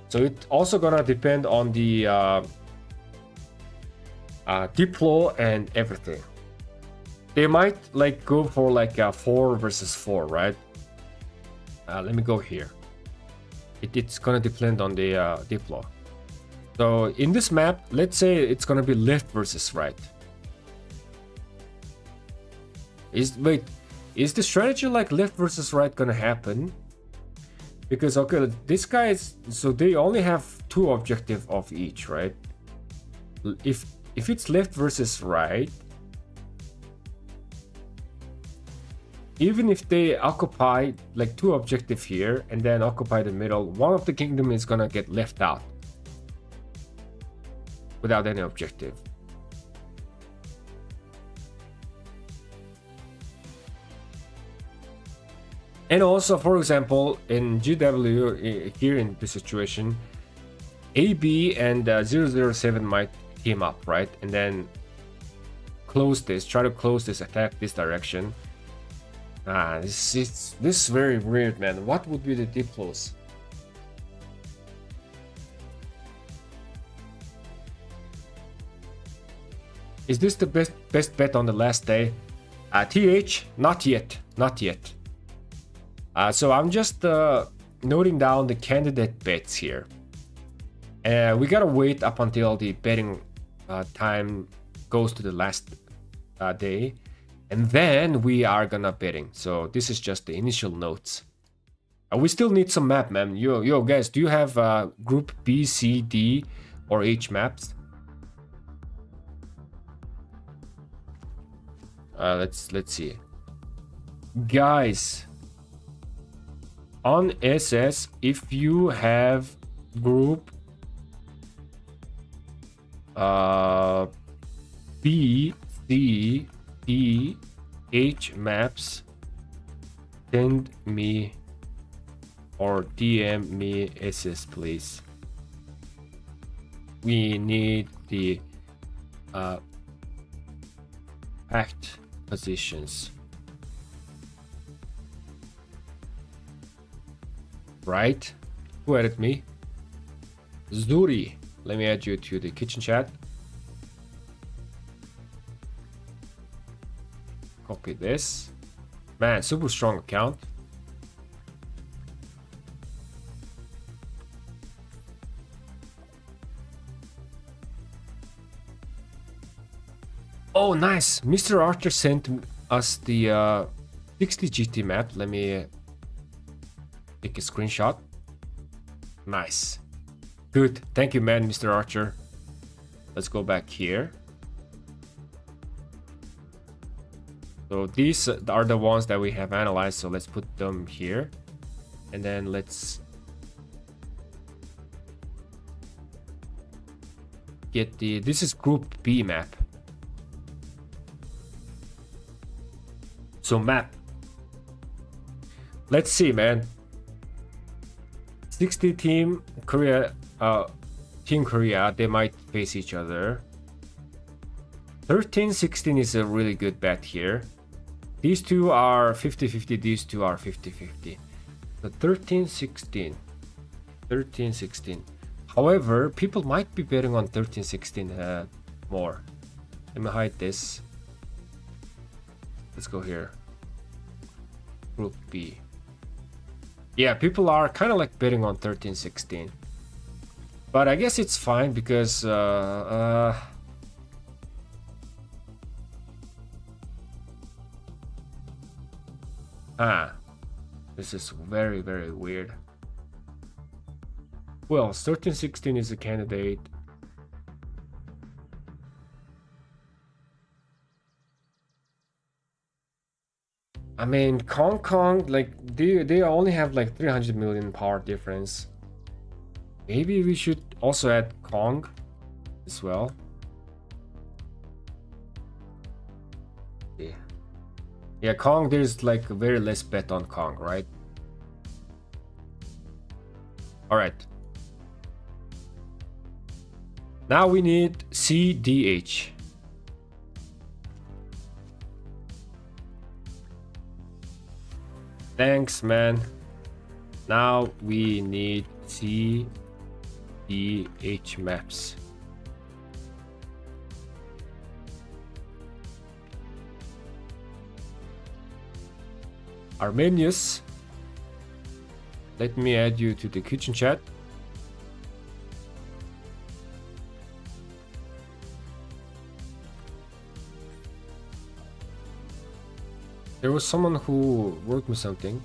So it's also gonna depend on the diplo and everything. They might like go for like a 4 versus 4, right? Let me go here. It's gonna depend on the diplo. So in this map, let's say it's gonna be left versus right. Wait, Is the strategy like left versus right gonna happen? Because okay, this guy is, so they only have 2 objective of each, right? If it's left versus right, even if they occupy like 2 objective here and then occupy the middle, one of the kingdom is gonna get left out without any objective. And also, for example, in GW here in this situation, AB and 007 might team up, right? And then close this, try to close this attack this direction. This is very weird, man. What would be the deep close? Is this the best bet on the last day? TH, not yet, not yet. So I'm just noting down the candidate bets here. We gotta wait up until the betting time goes to the last day, and then we are gonna betting. So this is just the initial notes. We still need some map, man. Yo guys, do you have group B, C, D, or H maps? Let's see, guys. On SS, if you have group B, C, D, H maps, send me or DM me SS, please. We need the act positions. Right? Who added me? Zuri. Let me add you to the kitchen chat. Copy this. Man, super strong account. Oh, nice. Mr. Archer sent us the 60 GT map. Let me take a screenshot. Nice. Good. Thank you, man, Mr. Archer. Let's go back here. So these are the ones that we have analyzed. So let's put them here. And then let's get this is group B map. So map. Let's see, man. 60 team Korea, Team Korea, they might face each other. 13-16 is a really good bet here. These two are 50-50, these two are 50-50. So 13-16. 13-16. However, people might be betting on 13-16 more. Let me hide this. Let's go here. Group B. Yeah, people are kind of like betting on 13-16. But I guess it's fine because this is very, very weird. Well, 13-16 is a candidate. I mean, Kong, like they only have like 300 million power difference. Maybe we should also add Kong as well. Yeah, Kong, there's like very less bet on Kong, right? All right. Now we need CDH. Thanks, man. Now we need CDH maps. Armenius. Let me add you to the kitchen chat. There was someone who wrote me something.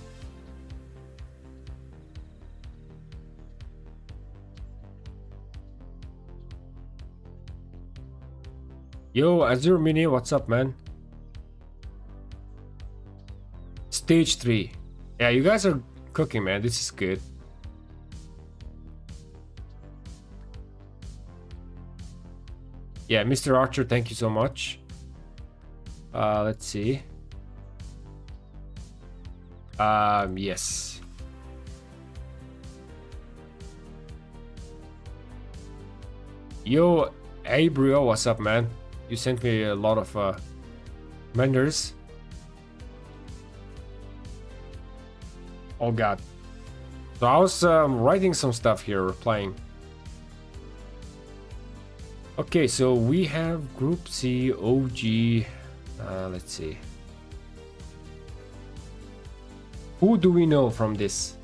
Yo, Azure Mini, what's up, man? Stage 3. Yeah, you guys are cooking, man. This is good. Yeah, Mr. Archer, thank you so much. Let's see. Yes. Yo, hey Brio, what's up, man? You sent me a lot of vendors. Oh god. So I was writing some stuff here, replying. Okay, so we have Group C, OG. Let's see. Who do we know from this?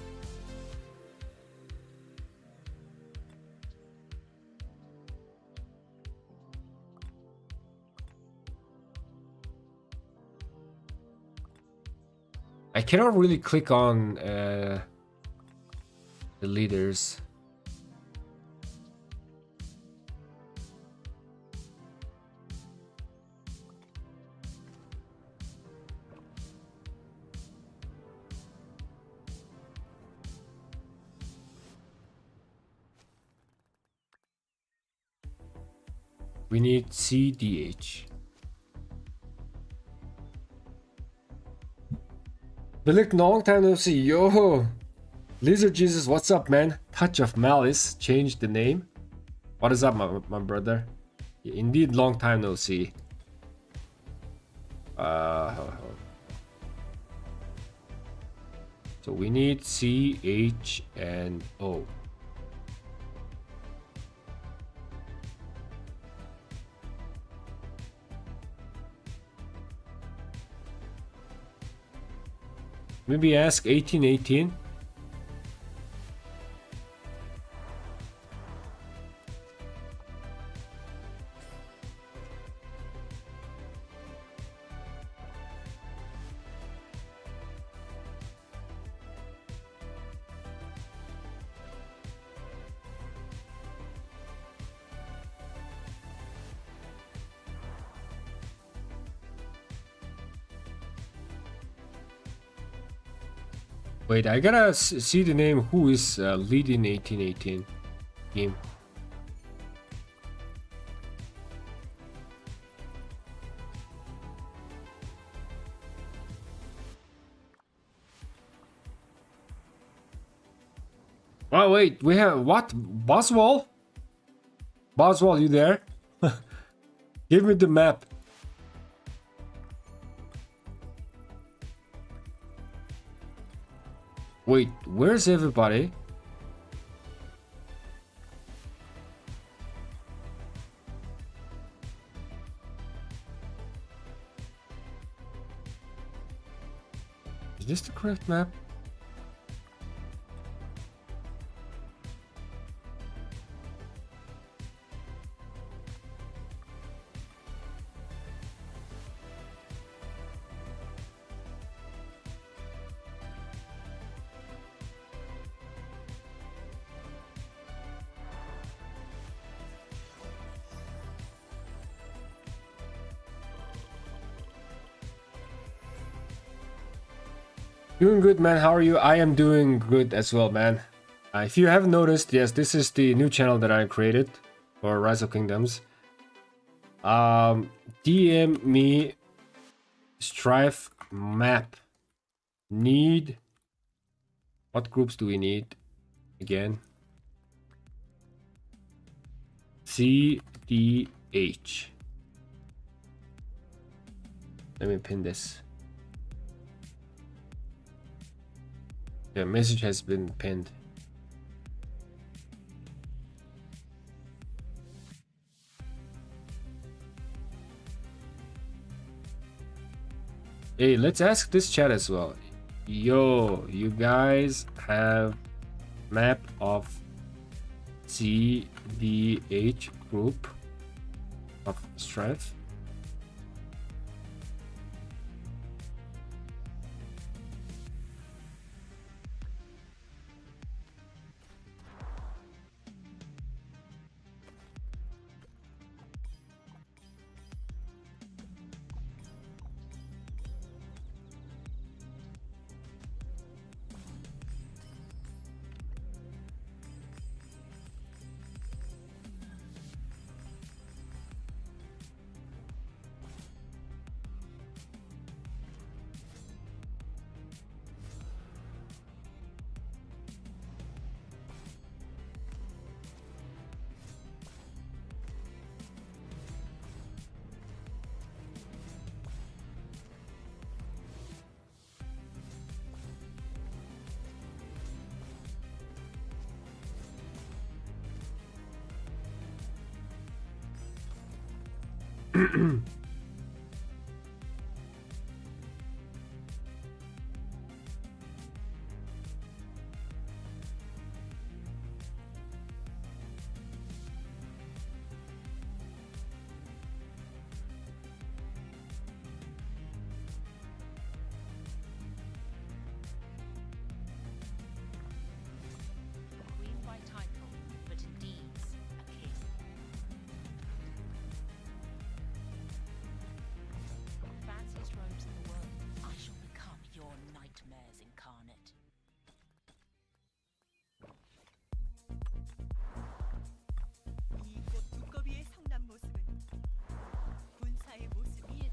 I cannot really click on the leaders. We need CDH. Bilik, long time no see. Yo, Lizard Jesus, what's up, man? Touch of Malice changed the name. What is up, my brother? Yeah, indeed, long time no see. So we need C, H, and O. Maybe ask 1818. Wait, I gotta see the name. Who is leading 1818 game? Oh wait, we have what? Boswell? Boswell, you there? Give me the map. Wait, where's everybody? Is this the correct map? Doing good, man. How are you? I am doing good as well, man. If you haven't noticed, yes, this is the new channel that I created for Rise of Kingdoms. DM me Strife map. Need. What groups do we need? Again. CDH. Let me pin this. The message has been pinned. Hey, let's ask this chat as well. Yo, you guys have map of CDH group of Strife? Queen by title, but in deeds a king. Fanciest robes in the world. I shall become your nightmares incarnate. 이곳 두꺼비의 성난 모습은 군사의 모습이에요.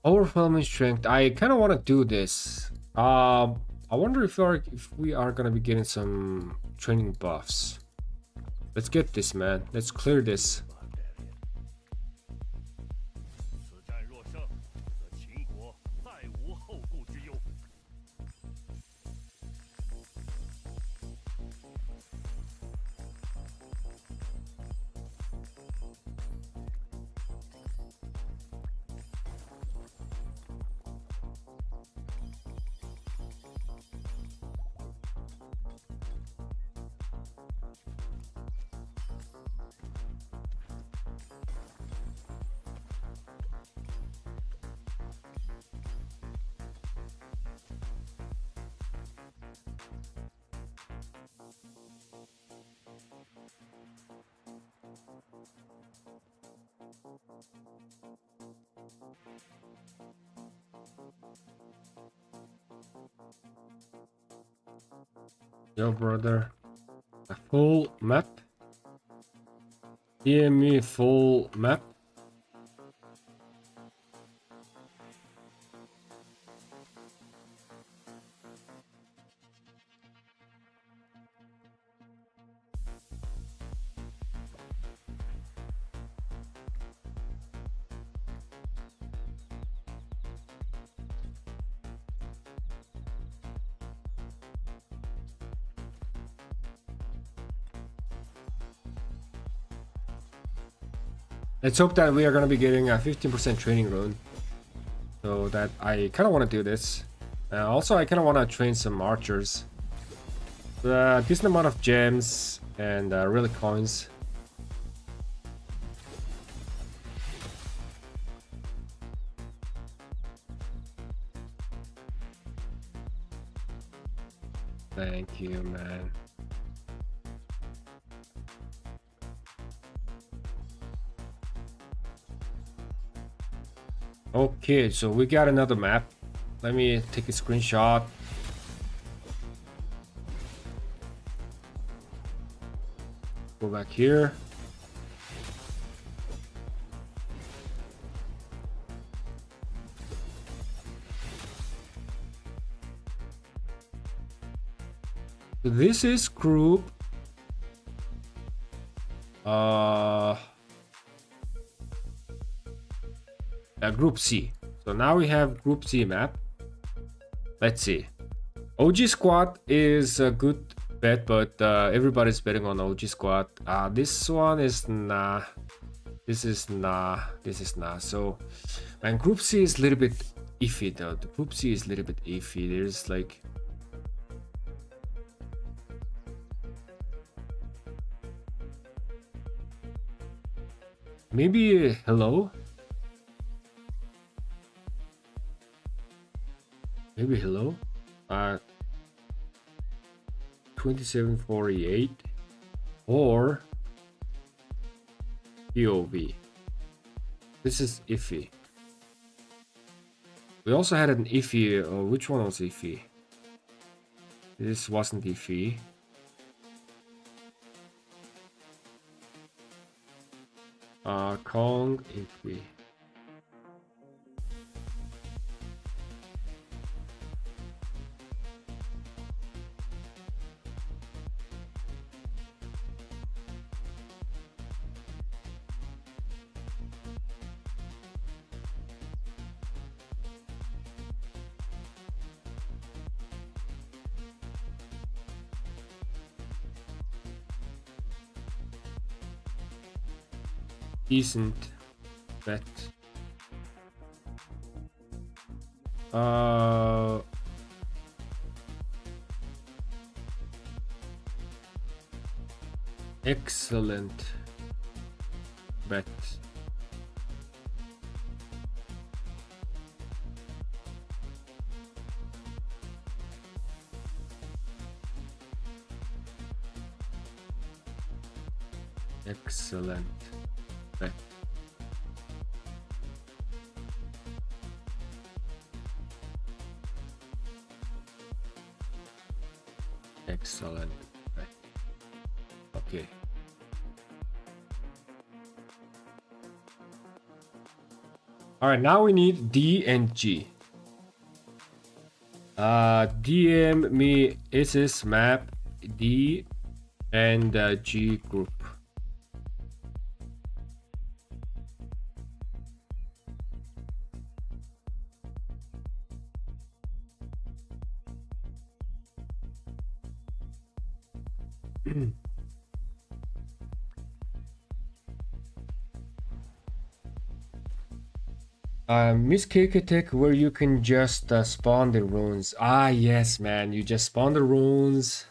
Overwhelming strength. I kind of want to do this. I wonder if we are gonna be getting some training buffs. Let's get this, man. Let's clear this. 此战若胜，则秦国再无后顾之忧。 Yo, brother. A full map. DME full map. Let's hope that we are going to be getting a 15% training rune. So that I kind of want to do this. Also, I kind of want to train some archers. A decent amount of gems and relic coins. Thank you, man. Okay, so we got another map. Let me take a screenshot. Go back here. So this is group Group C. So now we have Group C map. Let's see. OG squad is a good bet, but everybody's betting on OG squad. This one is nah. This is nah. This is nah. So, and Group C is a little bit iffy though. The Group C is a little bit iffy. There's like maybe hello. Maybe hello. 2748 or POV. This is iffy. We also had an iffy. Which one was iffy? This wasn't iffy. Kong iffy. decent bet. Excellent bet. Excellent bet. Excellent bet. Okay. All right, now we need D and G. DM me SS map D and G group. Miss Tech where you can just spawn the runes. Ah, yes, man. You just spawn the runes.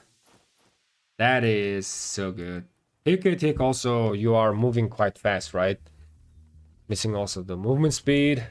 That is so good. Tech also, you are moving quite fast, right? Missing also the movement speed.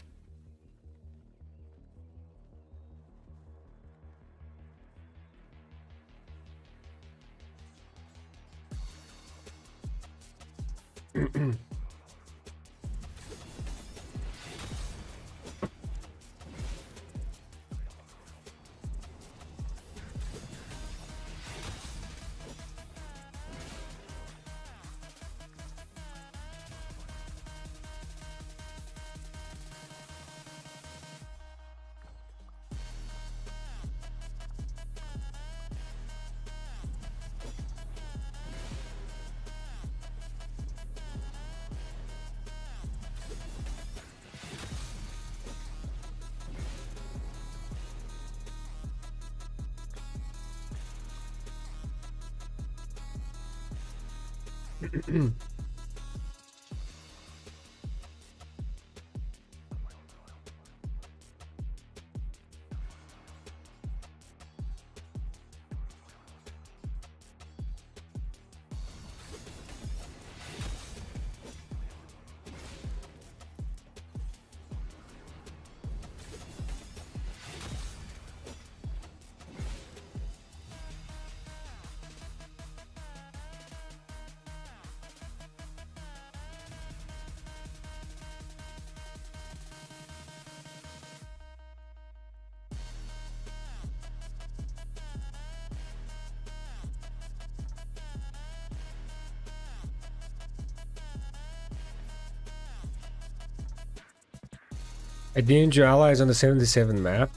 Didn't your allies on the 77 map?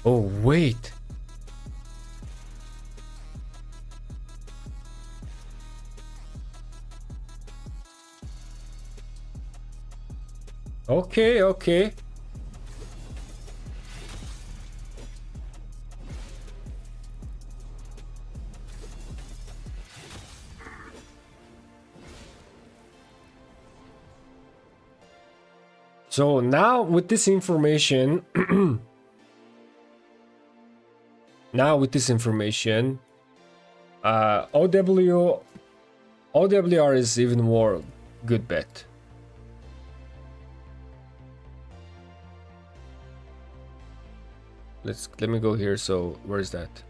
Oh, wait. Okay, okay. So now with this information, OWR is even more good bet. Let me go here. So where is that?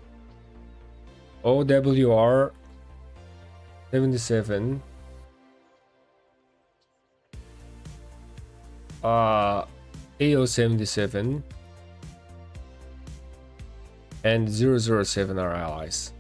OWR 77. AO 77 and 007 are allies.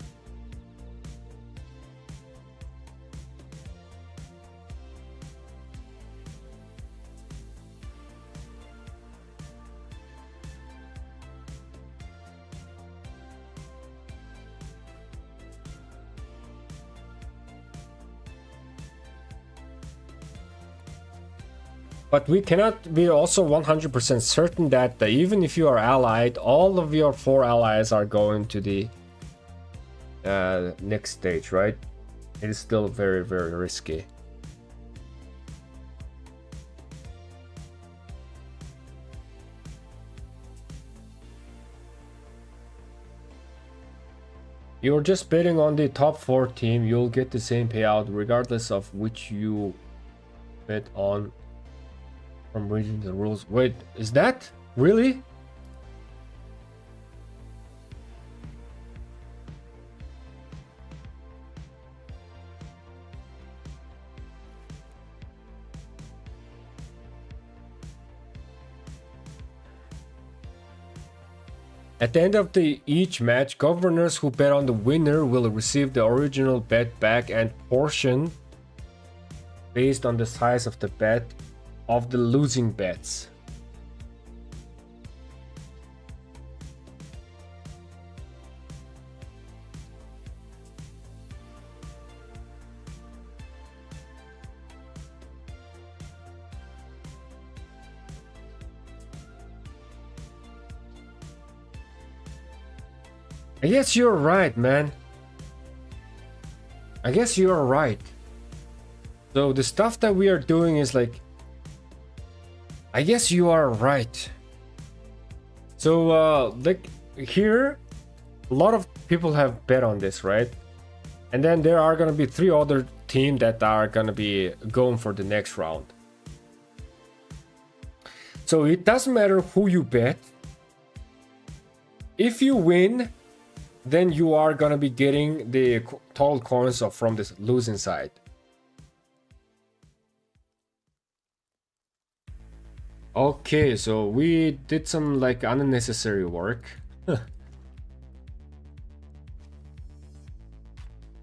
But we cannot be also 100% certain that even if you are allied, all of your 4 allies are going to the next stage, right? It is still very, very risky. You're just betting on the top 4 team, you'll get the same payout regardless of which you bet on from reading the rules. Wait, is that really? At the end of each match, governors who bet on the winner will receive the original bet back and portion based on the size of the bet of the losing bets. I guess you're right, man. I guess you're right. So the stuff that we are doing is like, I guess you are right. So like here, a lot of people have bet on this, right? And then there are gonna be 3 other teams that are gonna be going for the next round. So it doesn't matter who you bet. If you win, then you are gonna be getting the total coins from this losing side. Okay, so we did some like unnecessary work.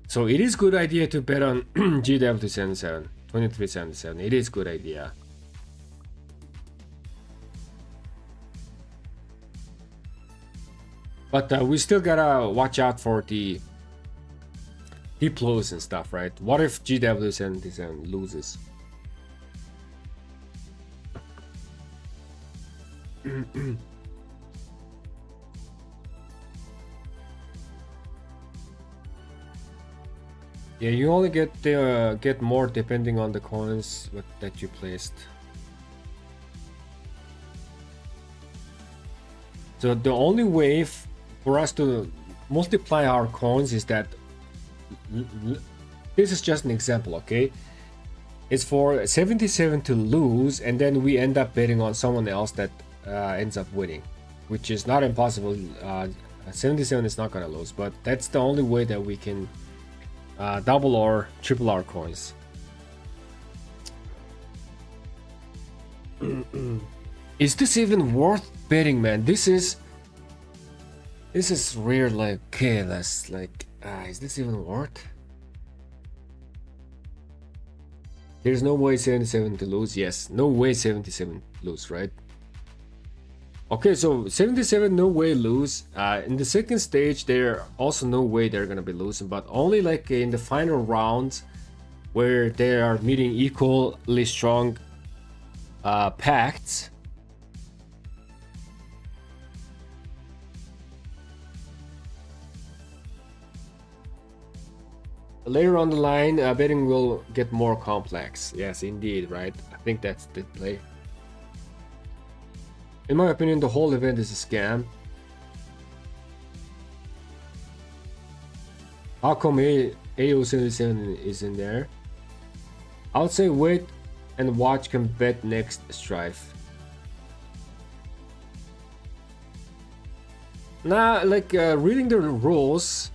So it is good idea to bet on GW77, 2377. It is good idea. But we still gotta watch out for the diplos and stuff, right? What if GW77 loses? Yeah, you only get more depending on the coins that you placed. So the only way for us to multiply our coins is that this is just an example, okay? It's for 77 to lose, and then we end up betting on someone else that ends up winning, which is not impossible. 77 is not gonna lose, but that's the only way that we can double or triple our coins. Is this even worth betting, man? This is rare. Like, okay, that's like, is this even worth? There's no way 77 to lose. Yes, no way 77 lose, right? Okay, so 77 no way lose. In the second stage, there also no way they're gonna be losing, but only like in the final rounds where they are meeting equally strong pacts. Later on the line, betting will get more complex. Yes, indeed, right? I think that's the play. In my opinion, the whole event is a scam. How come AO77 is in there? I would say wait and watch can bet next strife. Nah, like reading the rules,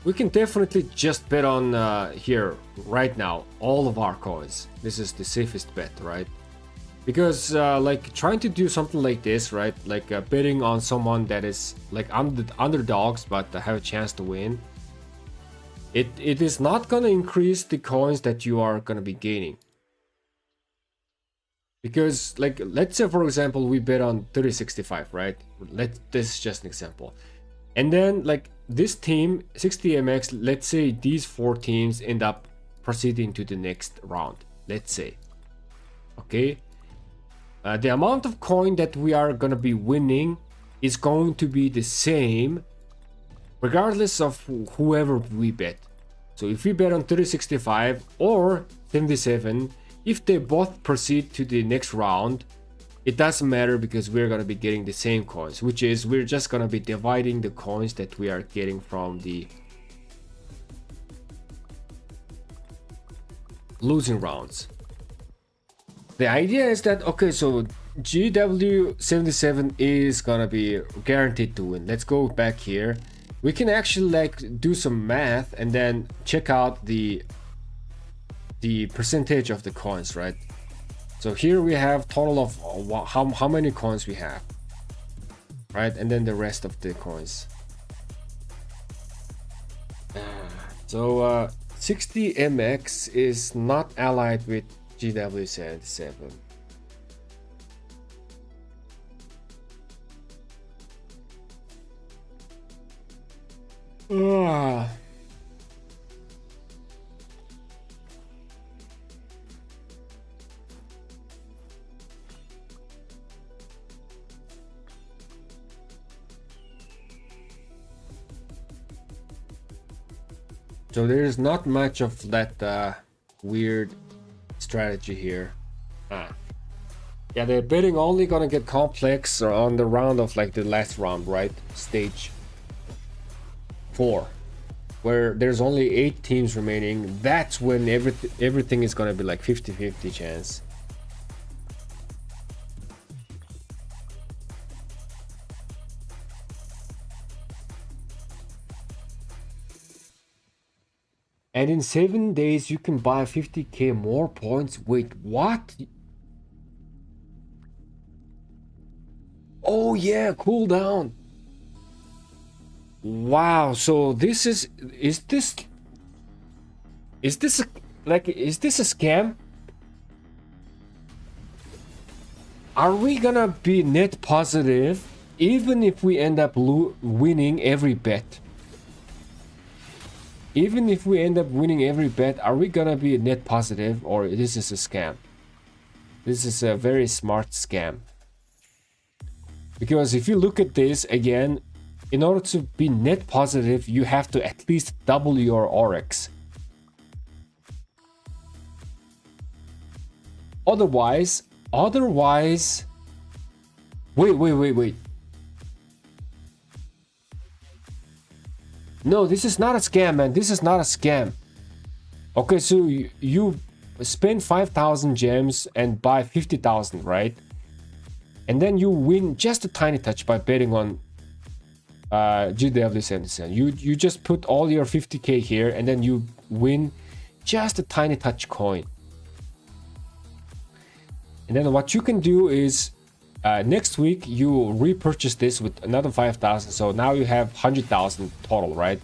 we can definitely just bet on here right now all of our coins. This is the safest bet, right? Because like trying to do something like this, right? Like betting on someone that is like underdogs but have a chance to win. It is not gonna increase the coins that you are gonna be gaining. Because like let's say for example we bet on 3065, right? This is just an example. And then like this team 60MX, let's say these 4 teams end up proceeding to the next round. Let's say, okay. The amount of coin that we are gonna be winning is going to be the same regardless of whoever we bet. So if we bet on 3065 or 77, if they both proceed to the next round, it doesn't matter because we're gonna be getting the same coins, which is we're just gonna be dividing the coins that we are getting from the losing rounds. The idea is that, okay, so GW77 is gonna be guaranteed to win. Let's go back here. We can actually like do some math and then check out the percentage of the coins, right? So here we have total of how many coins we have, right? And then the rest of the coins. So 60 MX is not allied with GW77. So there's not much of that weird strategy here. Yeah, they're betting only gonna get complex on the round of like the last round, right? Stage 4, where there's only 8 teams remaining. That's when everything is gonna be like 50-50 chance. And in 7 days you can buy 50k more points. Wait, what? Oh yeah, cooldown. Wow, so this is this a scam? Are we gonna be net positive even if we end up winning every bet? Even if we end up winning every bet, are we gonna be net positive, or this is a scam? This is a very smart scam. Because if you look at this again, in order to be net positive, you have to at least double your Oryx. Otherwise, wait. No, this is not a scam, man. This is not a scam. Okay, so you spend 5,000 gems and buy 50,000, right? And then you win just a tiny touch by betting on GW77. You just put all your 50k here and then you win just a tiny touch coin. And then what you can do is next week you repurchase this with another 5,000, so now you have 100,000 total, right?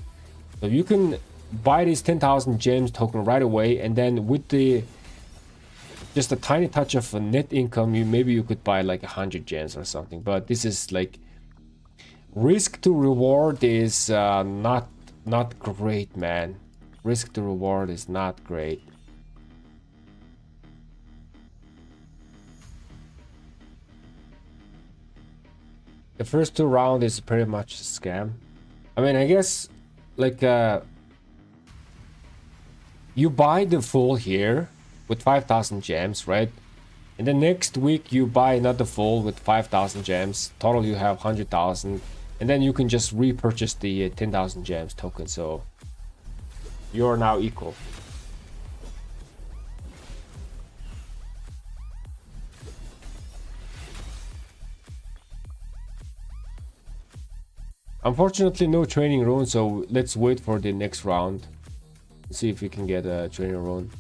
So you can buy this 10,000 gems token right away, and then with just a tiny touch of a net income, maybe you could buy like 100 gems or something. But this is like risk to reward is not great, man. Risk to reward is not great. The first 2 rounds is pretty much a scam. I mean, I guess like you buy the full here with 5,000 gems, right? And then next week you buy another full with 5,000 gems. Total you have 100,000, and then you can just repurchase the 10,000 gems token. So you're now equal. Unfortunately, no training rune, so let's wait for the next round. See if we can get a training rune.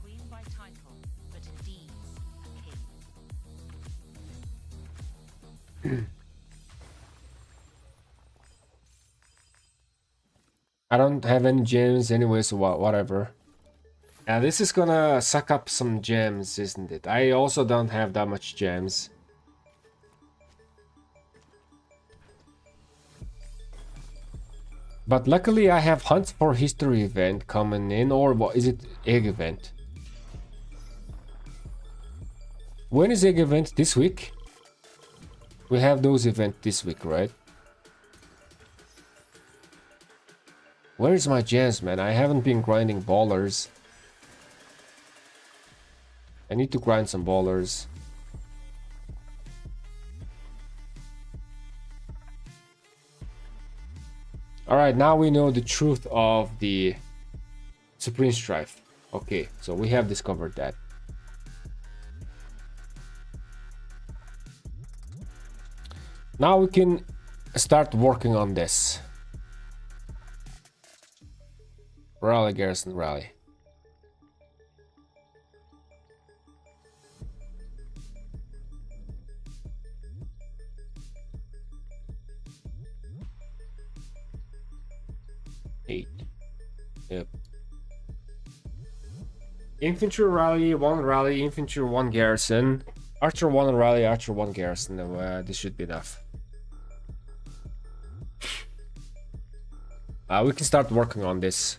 Queen by title, but in deeds a king. I don't have any gems anyway, so whatever. Yeah, this is gonna suck up some gems, isn't it? I also don't have that much gems. But luckily I have Hunt for History event coming in, or what is it? Egg event. When is egg event? This week? We have those events this week, right? Where is my gems, man? I haven't been grinding ballers. I need to grind some ballers. All right, now we know the truth of the Supreme Strife. Okay, so we have discovered that. Now we can start working on this. Rally, Garrison, rally. Eight. Yep. Infantry rally, infantry, one garrison. Archer, one rally, archer, one garrison. This should be enough. We can start working on this.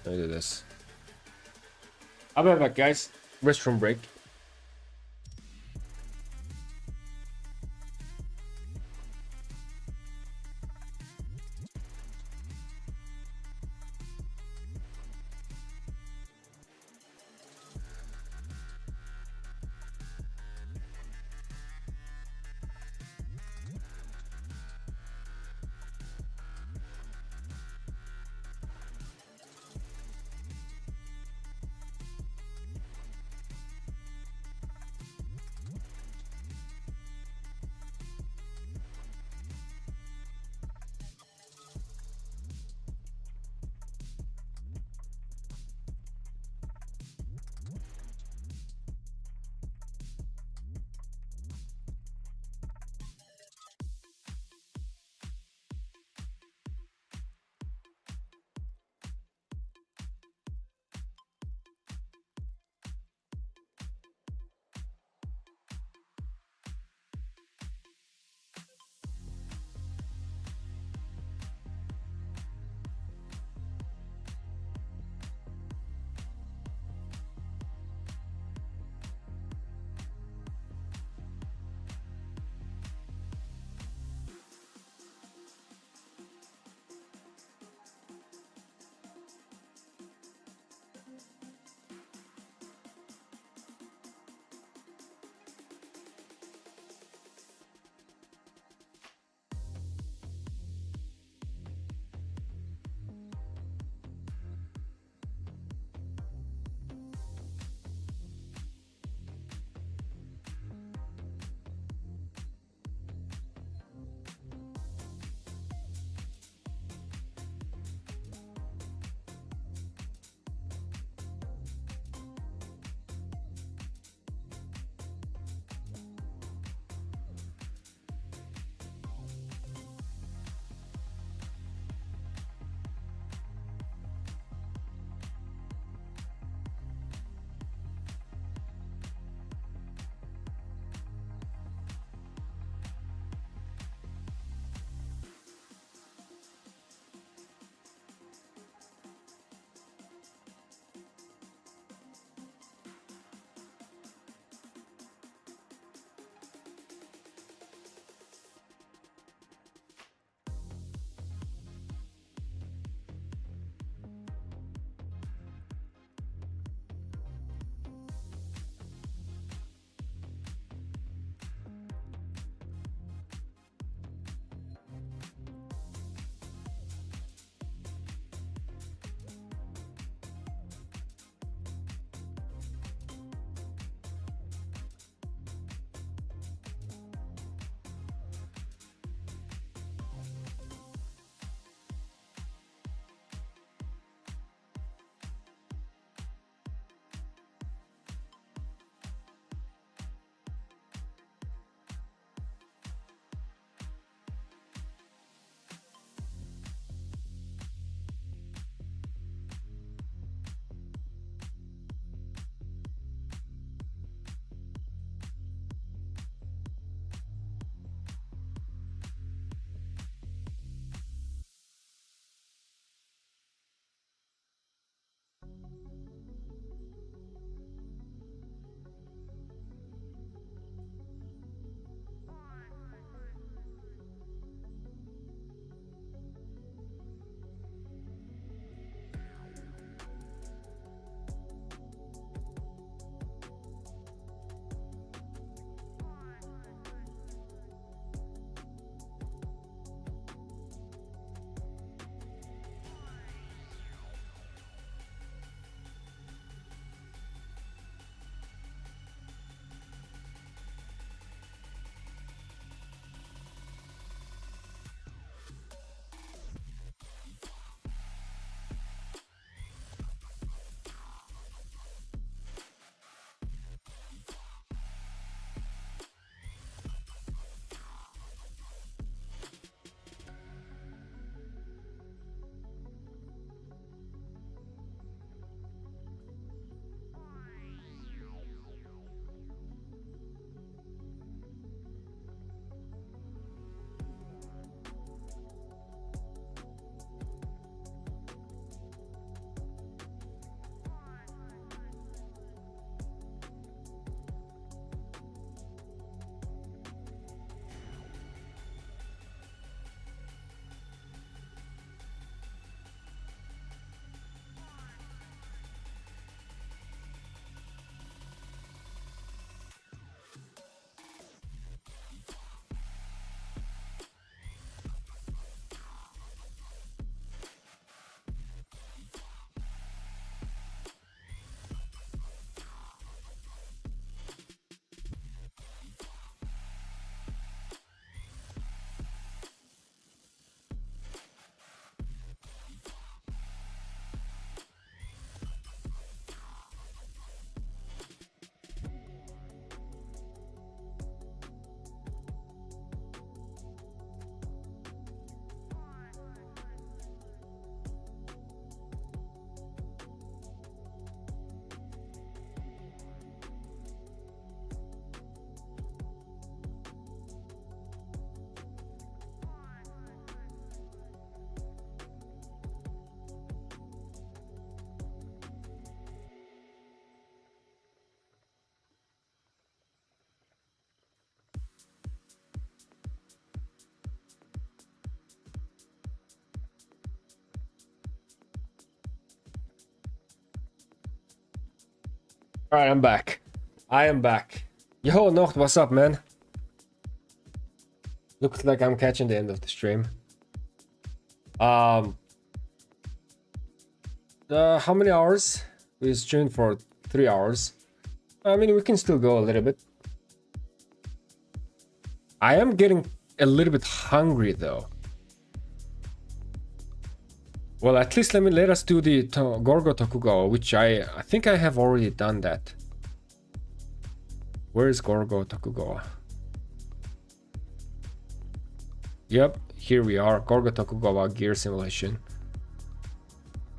Let me do this. I'll be back, guys. Restroom break. Alright, I'm back. I am back. Yo, Nocht, what's up, man? Looks like I'm catching the end of the stream. How many hours? We streamed for 3 hours. I mean, we can still go a little bit. I am getting a little bit hungry though. Well, at least let us do the Gorgo Tokugawa, which I think I have already done that. Where is Gorgo Tokugawa? Yep, here we are. Gorgo Tokugawa gear simulation.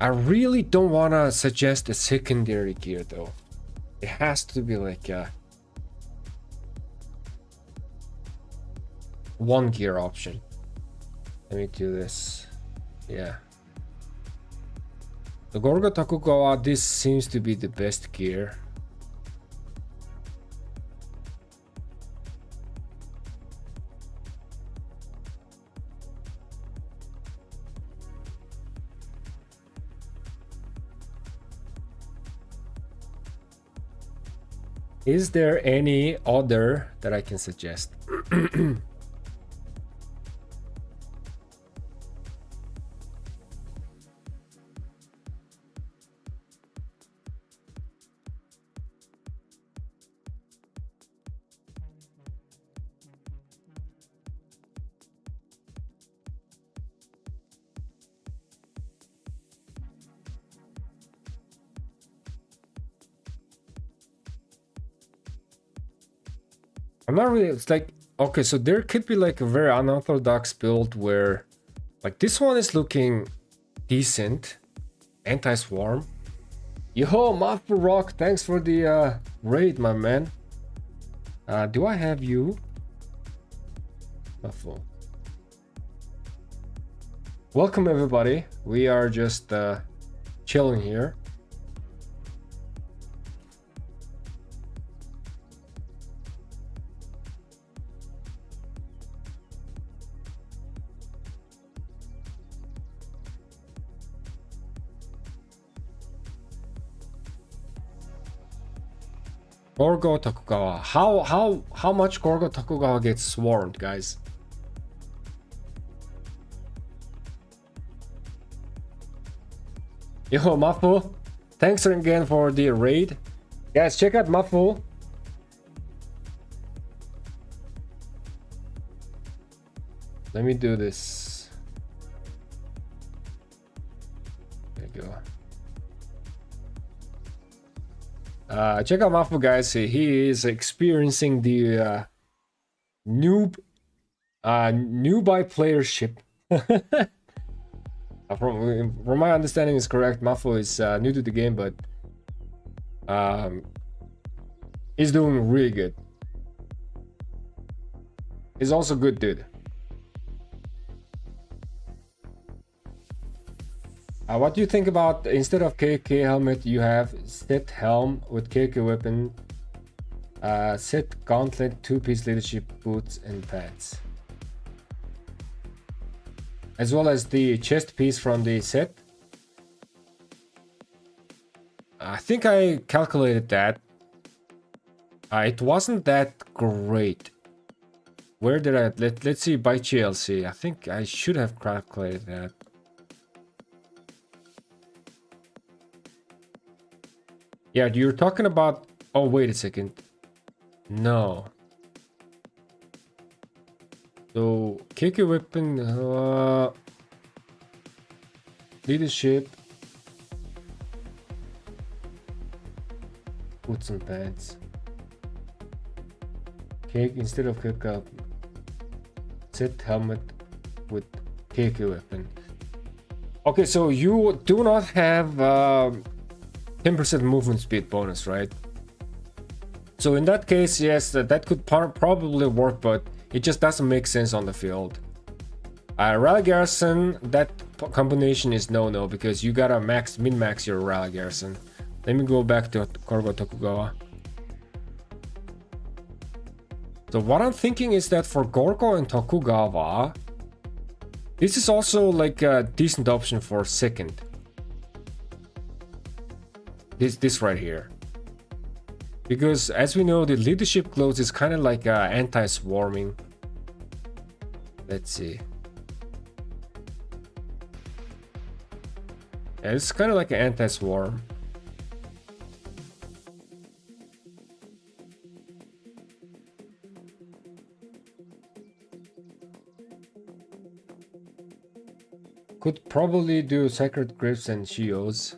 I really don't wanna suggest a secondary gear though. It has to be like a one gear option. Let me do this. Yeah. The Gorgo Tokugawa, this seems to be the best gear. Is there any other that I can suggest? I'm not really, it's like, okay, so there could be like a very unorthodox build where, like this one is looking decent, anti-swarm. Yo, Mafu Rock, thanks for the raid, my man. Do I have you? Mafu. Welcome everybody, we are just chilling here. Gorgo Tokugawa. How much Gorgo Tokugawa gets swarmed, guys? Yo, Mafu, thanks again for the raid. Guys, check out Mafu. Let me do this. There you go. Check out Mafu, guys. He is experiencing the newbie playership. From my understanding is correct. Mafu is new to the game, but he's doing really good. He's also good, dude. What do you think about, instead of KK helmet, you have set helm with KK weapon, set gauntlet, 2-piece leadership boots and pants, as well as the chest piece from the set? I think I calculated that. It wasn't that great. Where did I, let's see, by GLC. I think I should have calculated that. Yeah, you're talking about, oh wait a second, no. So KK weapon, leadership, boots and pants. Cake instead of kick up, set helmet with KK weapon. Okay, so you do not have 10% movement speed bonus, right? So in that case, yes, that could probably work, but it just doesn't make sense on the field. Rally Garrison, that combination is no-no, because you gotta min-max your Rally Garrison. Let me go back to Gorgo Tokugawa. So what I'm thinking is that for Gorgo and Tokugawa, this is also like a decent option for second. This right here. Because as we know, the leadership clothes is kind of like anti-swarming. Let's see. Yeah, it's kind of like an anti-swarm. Could probably do sacred grips and shields.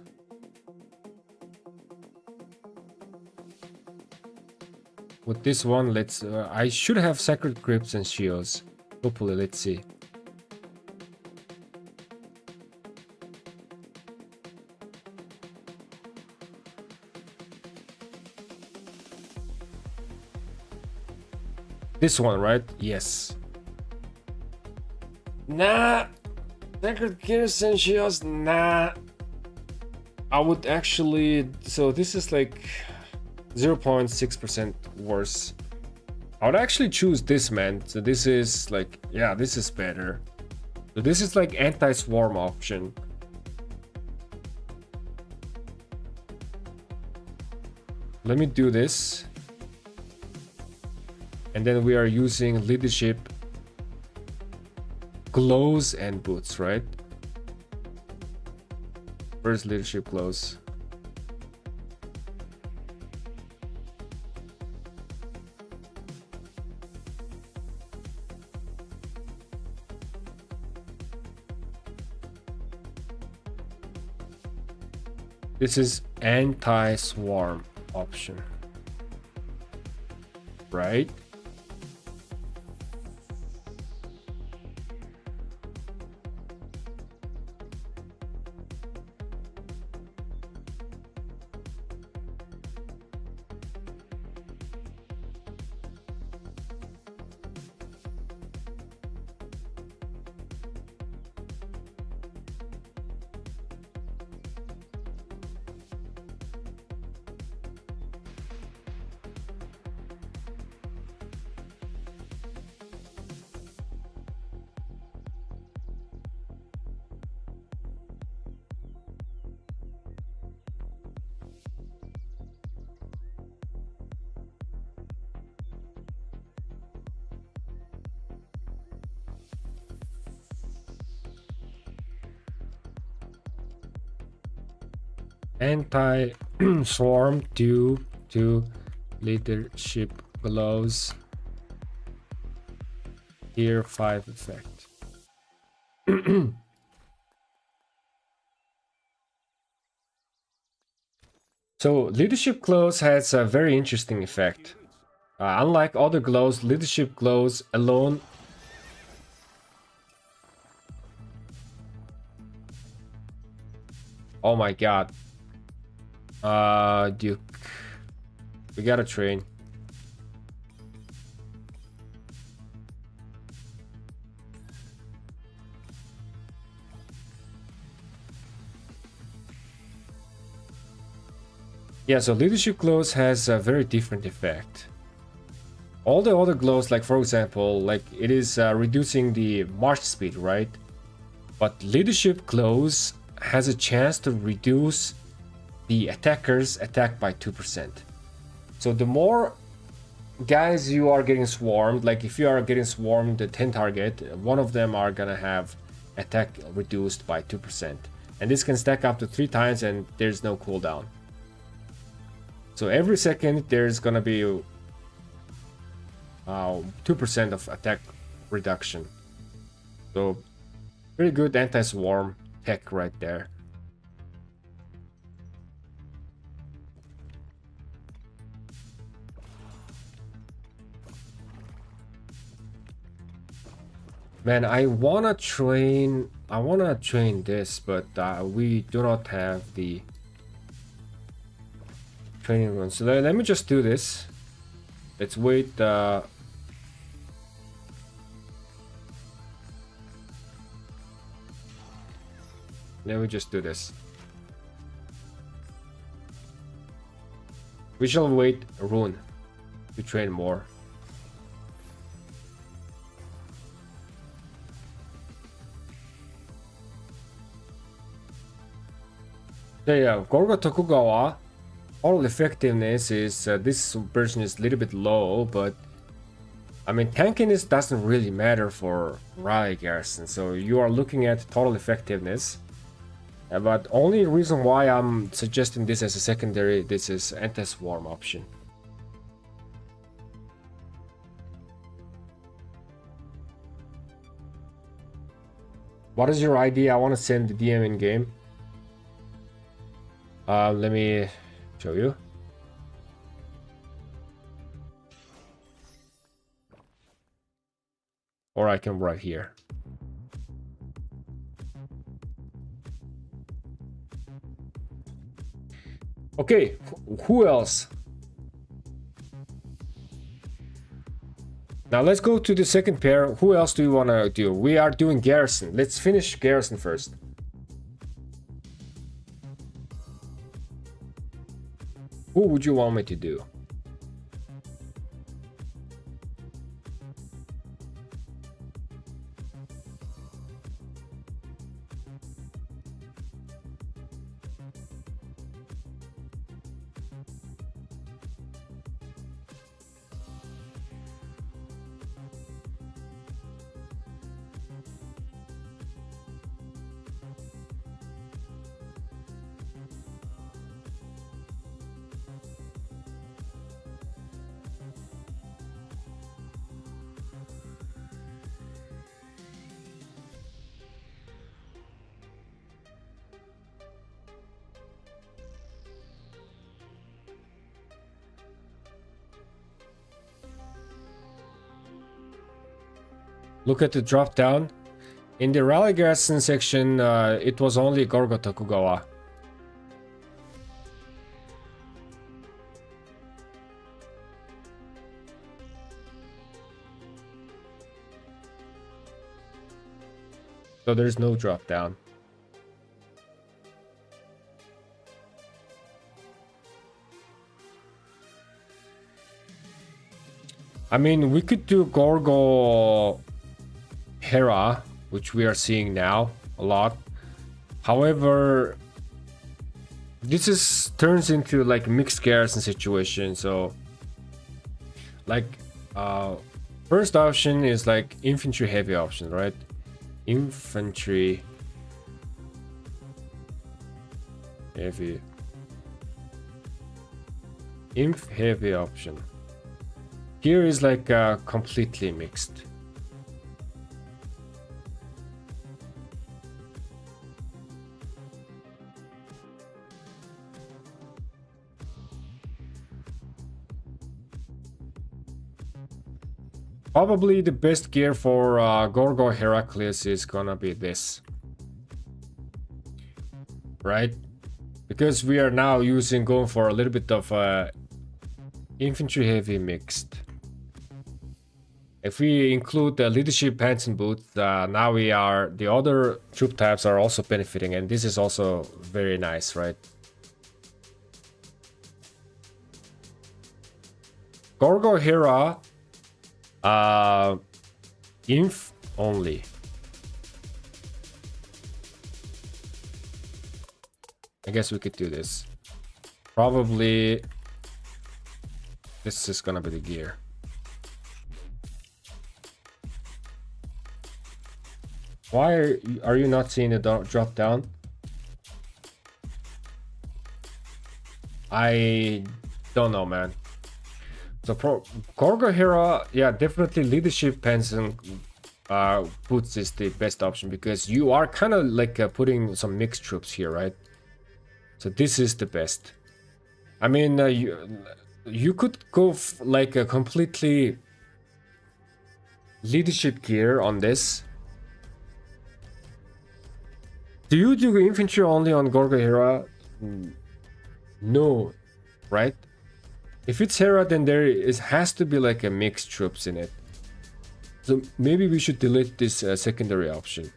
With this one, let's. I should have sacred grips and shields. Hopefully, let's see. This one, right? Yes. Nah. Sacred Garrison shields, nah. I would actually. So this is like 0.6% worse. I would actually choose this, man. So this is like, yeah, this is better. So this is like anti-swarm option. Let me do this. And then we are using leadership gloves and boots, right? First leadership gloves. This is anti-swarm option, right? Anti-swarm due to leadership gloves. Tier 5 effect. So leadership gloves has a very interesting effect. Unlike other gloves, leadership gloves alone oh my god. Duke. We gotta train. Yeah, so leadership gloves has a very different effect. All the other gloves, like for example, like it is reducing the march speed, right? But leadership gloves has a chance to reduce the attacker's attack by 2%. So the more guys you are getting swarmed, like if you are getting swarmed the 10 target, one of them are gonna have attack reduced by 2%. And this can stack up to 3 times and there's no cooldown. So every second there's gonna be 2% of attack reduction. So pretty good anti-swarm tech right there. Man, I wanna train this, but we do not have the training run. So let me just do this. Let's wait. Let me just do this. We shall wait a rune to train more. Yeah, Gorga Tokugawa total effectiveness is this version is a little bit low, but I mean tankiness doesn't really matter for Raleigh Garrison, so you are looking at total effectiveness. But only reason why I'm suggesting this as a secondary, this is anti-swarm option. What is your ID? I want to send the DM in game. Let me show you. Or I can write here. Okay, who else? Now let's go to the second pair. Who else do you want to do? We are doing Garrison. Let's finish Garrison first. Who would you want me to do? Look at the drop down. In the Raleigh Garrison section, it was only Gorgo Tokugawa. So there's no drop down. I mean, we could do Gorgo Hera, which we are seeing now a lot. However, this is turns into like mixed Garrison situation. So like first option is like infantry heavy option, right? Infantry heavy, inf heavy option. Here is like completely mixed. Probably the best gear for Gorgo Heracles is gonna be this. Right? Because we are now going for a little bit of infantry heavy mixed. If we include the leadership pants and boots, now the other troop types are also benefiting, and this is also very nice, right? Gorgo Hera, inf only. I guess we could do this. Probably this is gonna be the gear. Why are you not seeing the drop down? I don't know, man. So Gorgo Hera, yeah, definitely leadership pants and boots is the best option because you are kind of like putting some mixed troops here, right? So this is the best. I mean, you could go like a completely leadership gear on this. Do you do infantry only on Gorgo Hera? No, right? If it's Hera, then has to be like a mixed troops in it. So maybe we should delete this secondary option.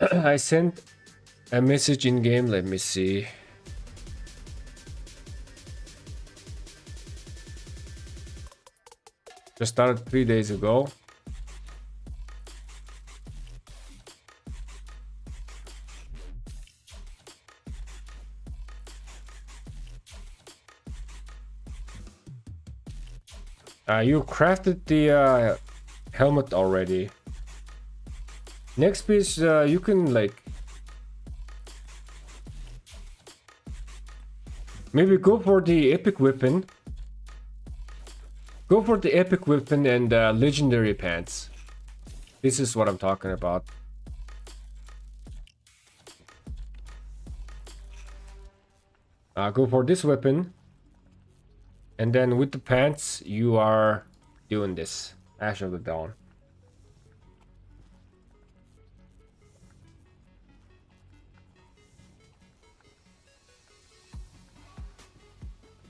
I sent a message in game. Let me see. Just started 3 days ago. You crafted the helmet already. Next piece, you can like maybe go for the epic weapon. Go for the epic weapon and legendary pants. This is what I'm talking about. Go for this weapon. And then with the pants, you are doing this. Ash of the Dawn.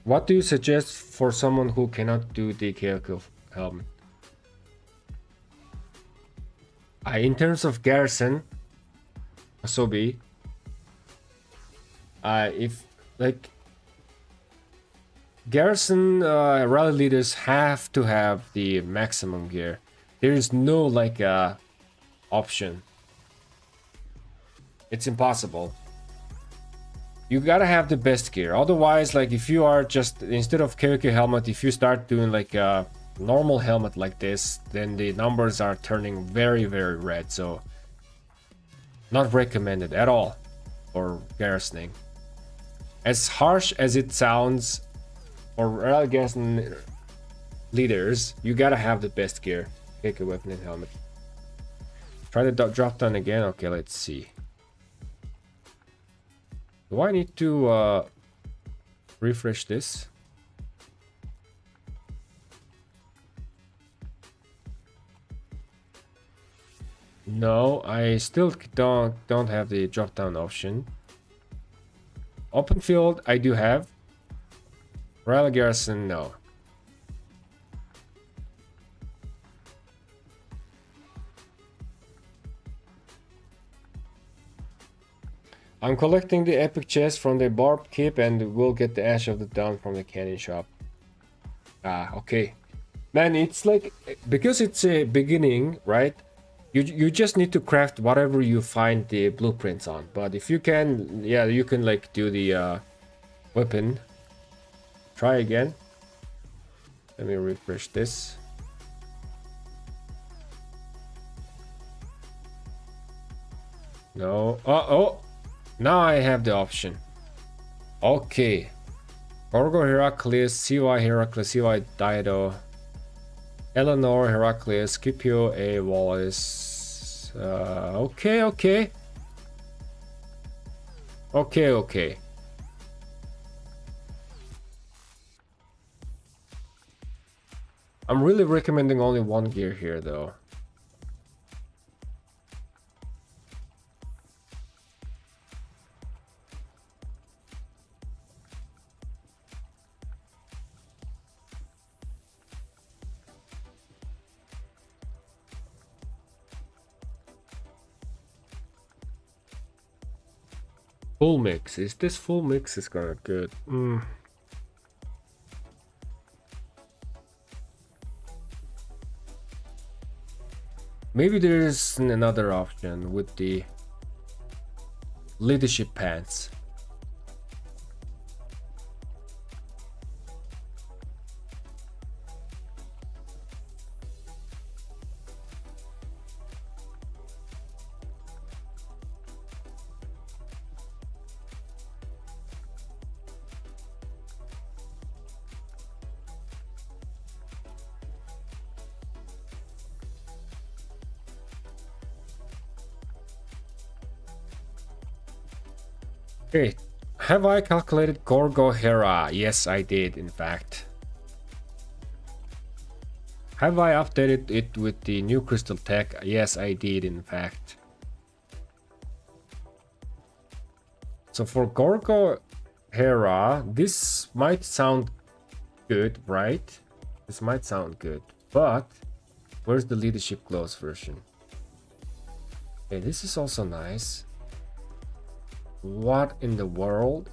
What do you suggest for someone who cannot do the Kyoko helmet? In terms of Garrison, Asobi, if like Garrison rally leaders have to have the maximum gear. There is no like option. It's impossible. You gotta have the best gear. Otherwise, like if you are just instead of Kyoko helmet, if you start doing like a normal helmet like this, then the numbers are turning very, very red. So not recommended at all for garrisoning. As harsh as it sounds, for Garrison leaders, you gotta have the best gear. Kyoko weapon and helmet. Try the drop down again. Okay, let's see. Do I need to refresh this? No, I still don't have the drop down option. Open field I do have. Royal Garrison, no. I'm collecting the epic chest from the Barb Keep and we'll get the Ash of the Dawn from the cannon shop. Okay. Man, it's like, because it's a beginning, right? You just need to craft whatever you find the blueprints on. But if you can, yeah, you can like do the weapon. Try again. Let me refresh this. No. Oh! Now I have the option. Okay. Gorgo Heracles, CY Heracles, CY Dido, Eleanor Heracles, Scipio A. Wallace. Okay. I'm really recommending only one gear here though. Full mix. Is this full mix is kind of good? Maybe there's another option with the leadership pants. Okay, have I calculated Gorgo Hera? Yes, I did, in fact. Have I updated it with the new crystal tech? Yes, I did, in fact. So for Gorgo Hera, this might sound good, right? This might sound good, but where's the leadership gloves version? Okay, this is also nice. What in the world?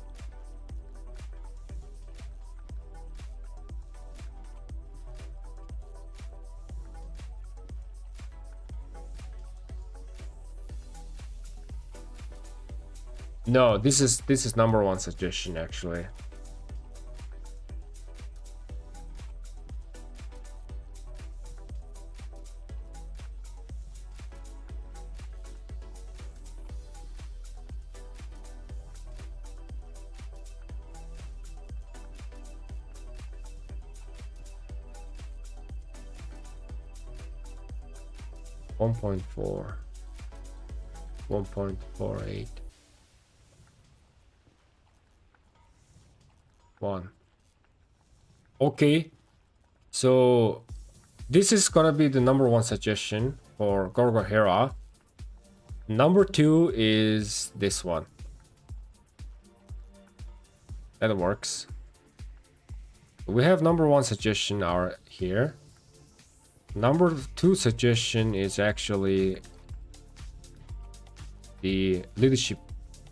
No, this is number one suggestion actually. 1.4, 1.48, 1. Okay, so this is gonna be the number 1 suggestion for Gorgohera. Number 2 is this one. That works. We have number 1 suggestion are here. Number 2 suggestion is actually the leadership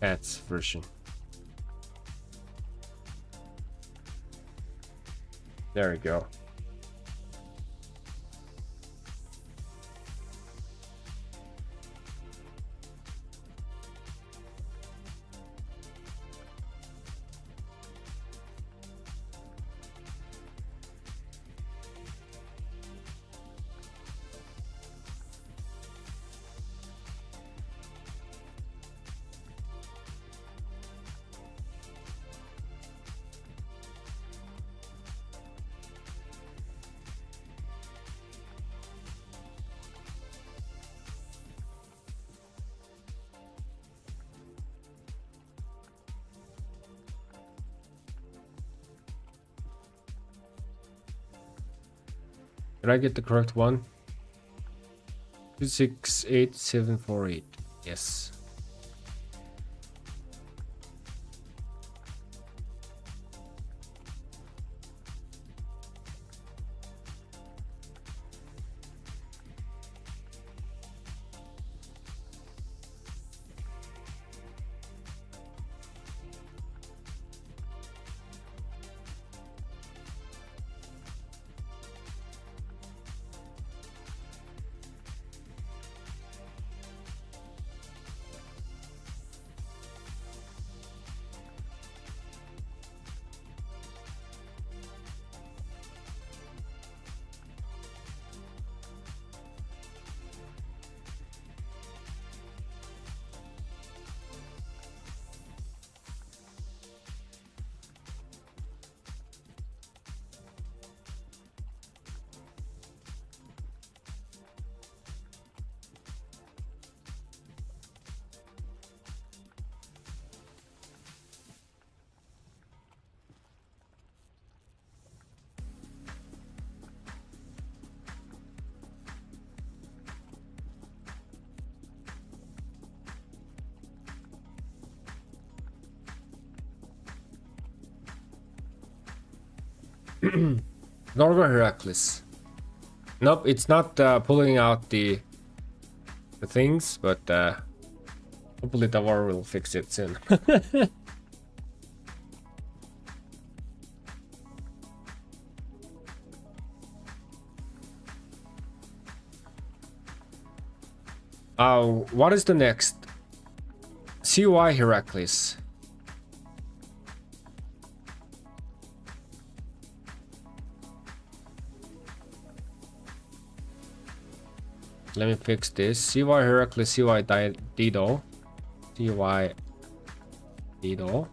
ads version. There we go. Did I get the correct one? 268748. Yes. Gorgo Heracles. Nope, it's not pulling out the things, but hopefully the war will fix it soon. What is the next? CY Heracles. Let me fix this. CY Heracles, CY Dido. CY Dido.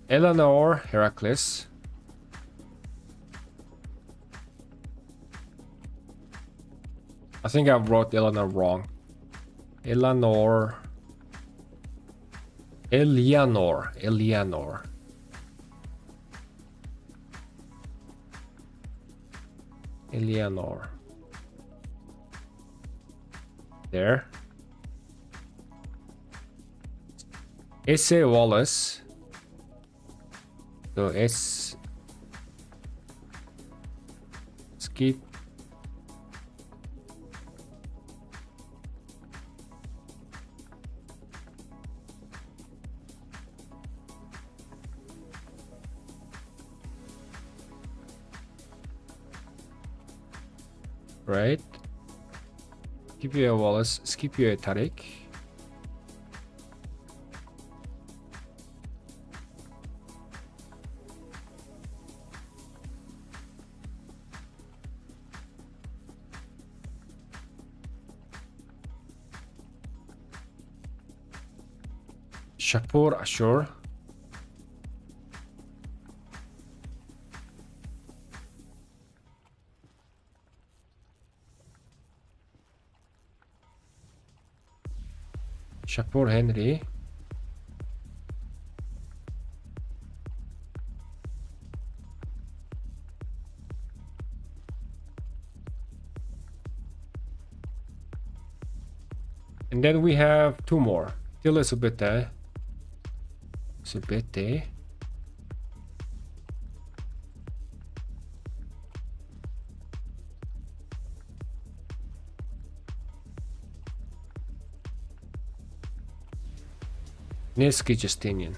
Eleanor Heracles. I think I wrote Eleanor wrong. Eleanor. Eleanor. There. S.A. Wallace. So S. Skip. Right. Scipio Wallace, Scipio Tariq. Shapur Ashur. Chapeau Henry. And then we have two more. Tilla Subete. Subete. Nevsky Justinian.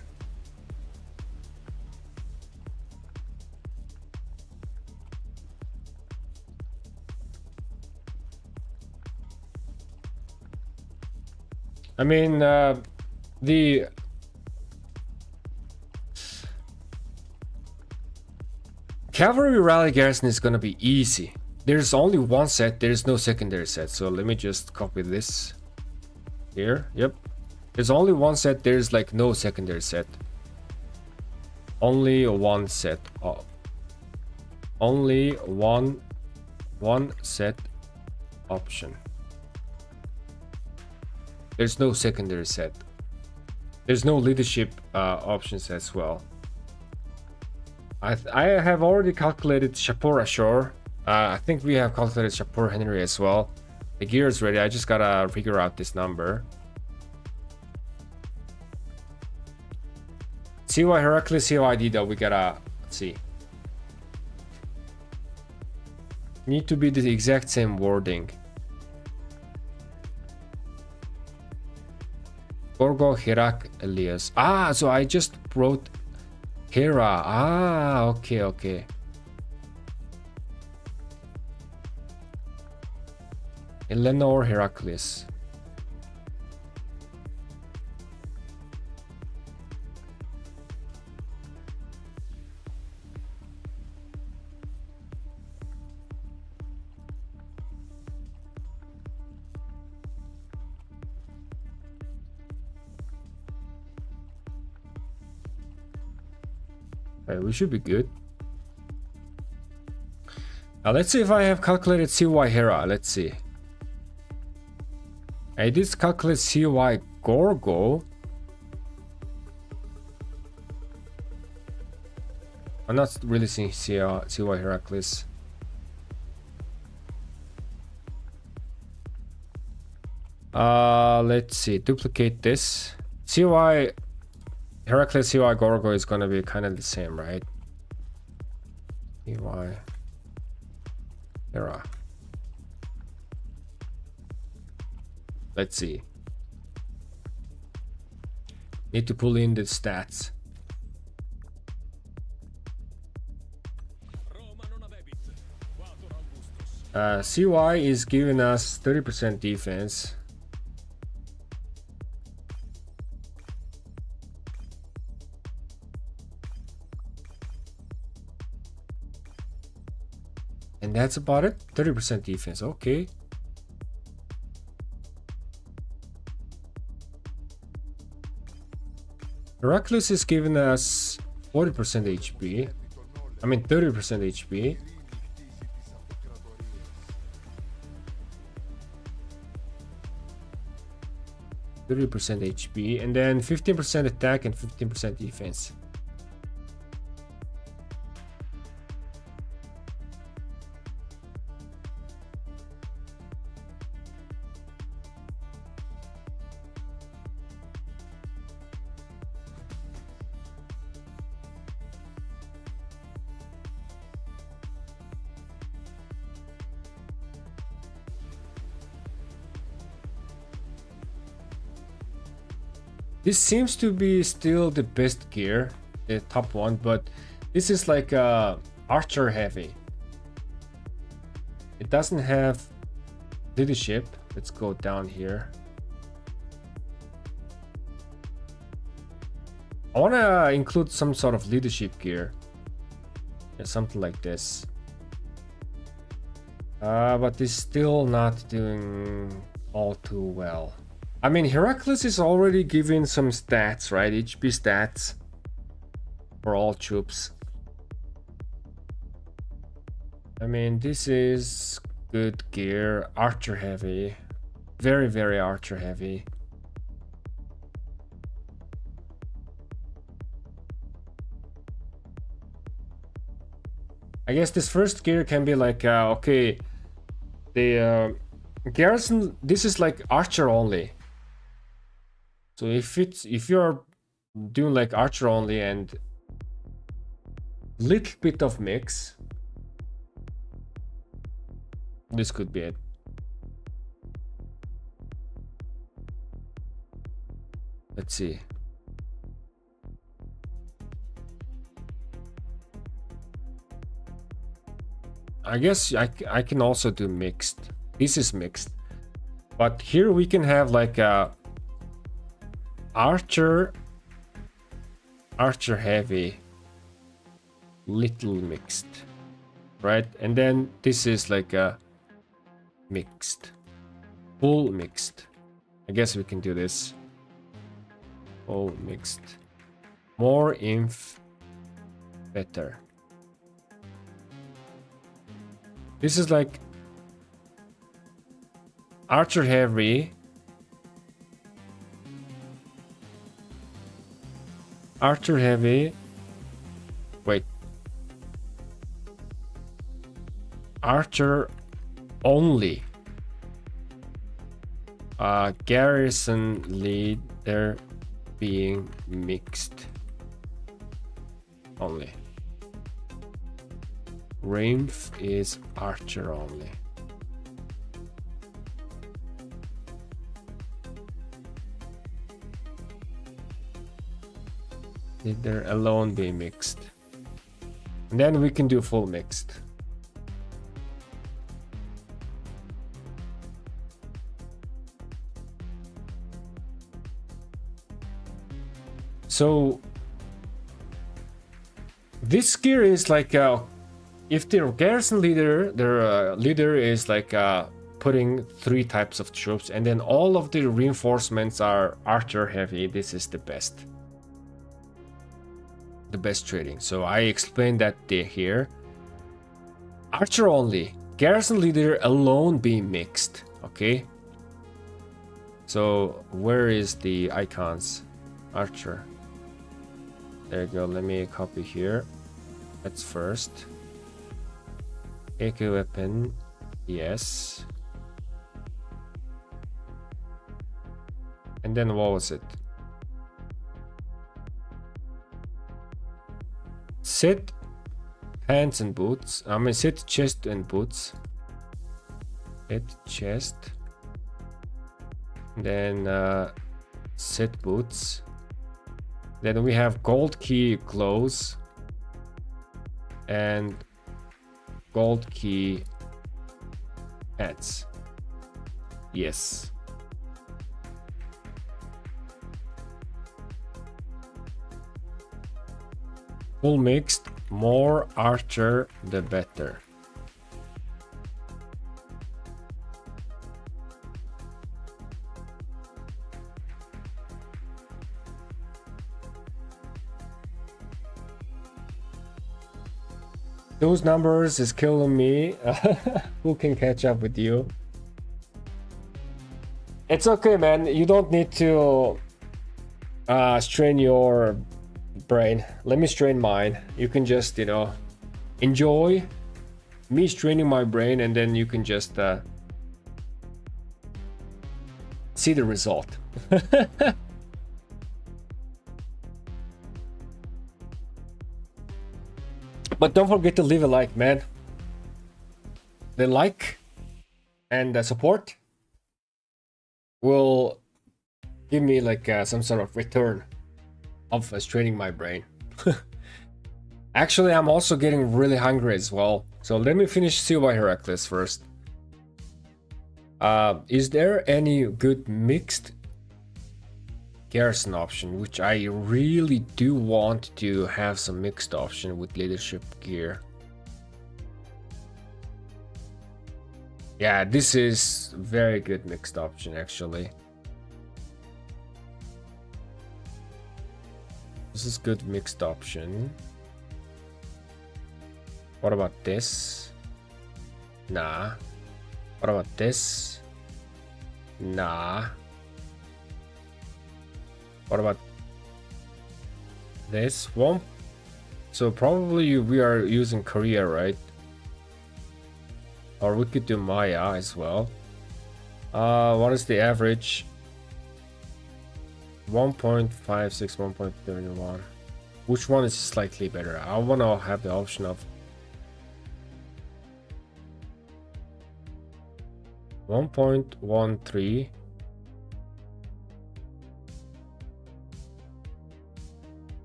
I mean, the Cavalry Rally Garrison is gonna be easy. There's only one set, there's no secondary set. So let me just copy this here. Yep. There's only one set, there's like no secondary set. Only one set. Oh. Only one set option. There's no secondary set. There's no leadership options as well. I have already calculated Chapeau Rashor. I think we have calculated Chapeau Henry as well. The gear is ready. I just gotta figure out this number. CY Heracles, CY Dida, we gotta see. Need to be the exact same wording. Gorgo Herak Elias. Ah, so I just wrote Hera. Ah, okay. Eleanor Heracles. Okay, we should be good. Now let's see if I have calculated CY Hera. Let's see. I did calculate CY Gorgo. I'm not really seeing CY Heracles. Let's see. Duplicate this. CY Heracles, CY Gorgo is gonna be kind of the same, right? CY Hera. Let's see. Need to pull in the stats. CY is giving us 30% defense. And that's about it. 30% defense. Okay. Heracles is giving us 40% HP. I mean 30% HP. HP, and then 15% attack and 15% defense. This seems to be still the best gear, the top one, but this is like archer heavy. It doesn't have leadership. Let's go down here. I want to include some sort of leadership gear. Yeah, something like this. But it's still not doing all too well. I mean, Heracles is already giving some stats, right? HP stats for all troops. I mean, this is good gear. Archer heavy. Very, very archer heavy. I guess this first gear can be like, okay, the Garrison, this is like archer only. So if you're doing like archer only and little bit of mix, this could be it. Let's see. I guess I can also do mixed. This is mixed. But here we can have like a archer heavy, little mixed, right? And then this is like a mixed, full mixed. I guess we can do this. Full mixed. More inf, better. This is like archer heavy, wait, archer only, garrison leader being mixed only. Range is archer only. Leader alone be mixed. And then we can do full mixed. So this gear is like if their garrison leader, their leader is like putting 3 types of troops, and then all of the reinforcements are archer heavy, this is the best trading. So I explained that here. Archer only, garrison leader alone being mixed. Okay, so where is the icons? Archer, there you go. Let me copy here. That's first. AK weapon, yes. And then what was it? Set pants and boots. I mean, set chest and boots. Set chest. Then set boots. Then we have gold key clothes and gold key pants. Yes. Full mixed, more archer the better. Those numbers is killing me. Who can catch up with you? It's okay, man. You don't need to strain your brain. Let me strain mine. You can just, you know, enjoy me straining my brain, and then you can just see the result. But don't forget to leave a like, man. The like and the support will give me like some sort of return of straining my brain. Actually, I'm also getting really hungry as well. So let me finish Silva Heracles first. Is there any good mixed Garrison option? Which I really do want to have some mixed option with leadership gear. Yeah, this is very good mixed option actually. This is good mixed option. What about this? Nah. What about this? Nah. What about this one? So probably we are using Korea, right? Or we could do Maya as well. What is the average? 1.56, 1.31. Which one is slightly better? I want to have the option of 1.13.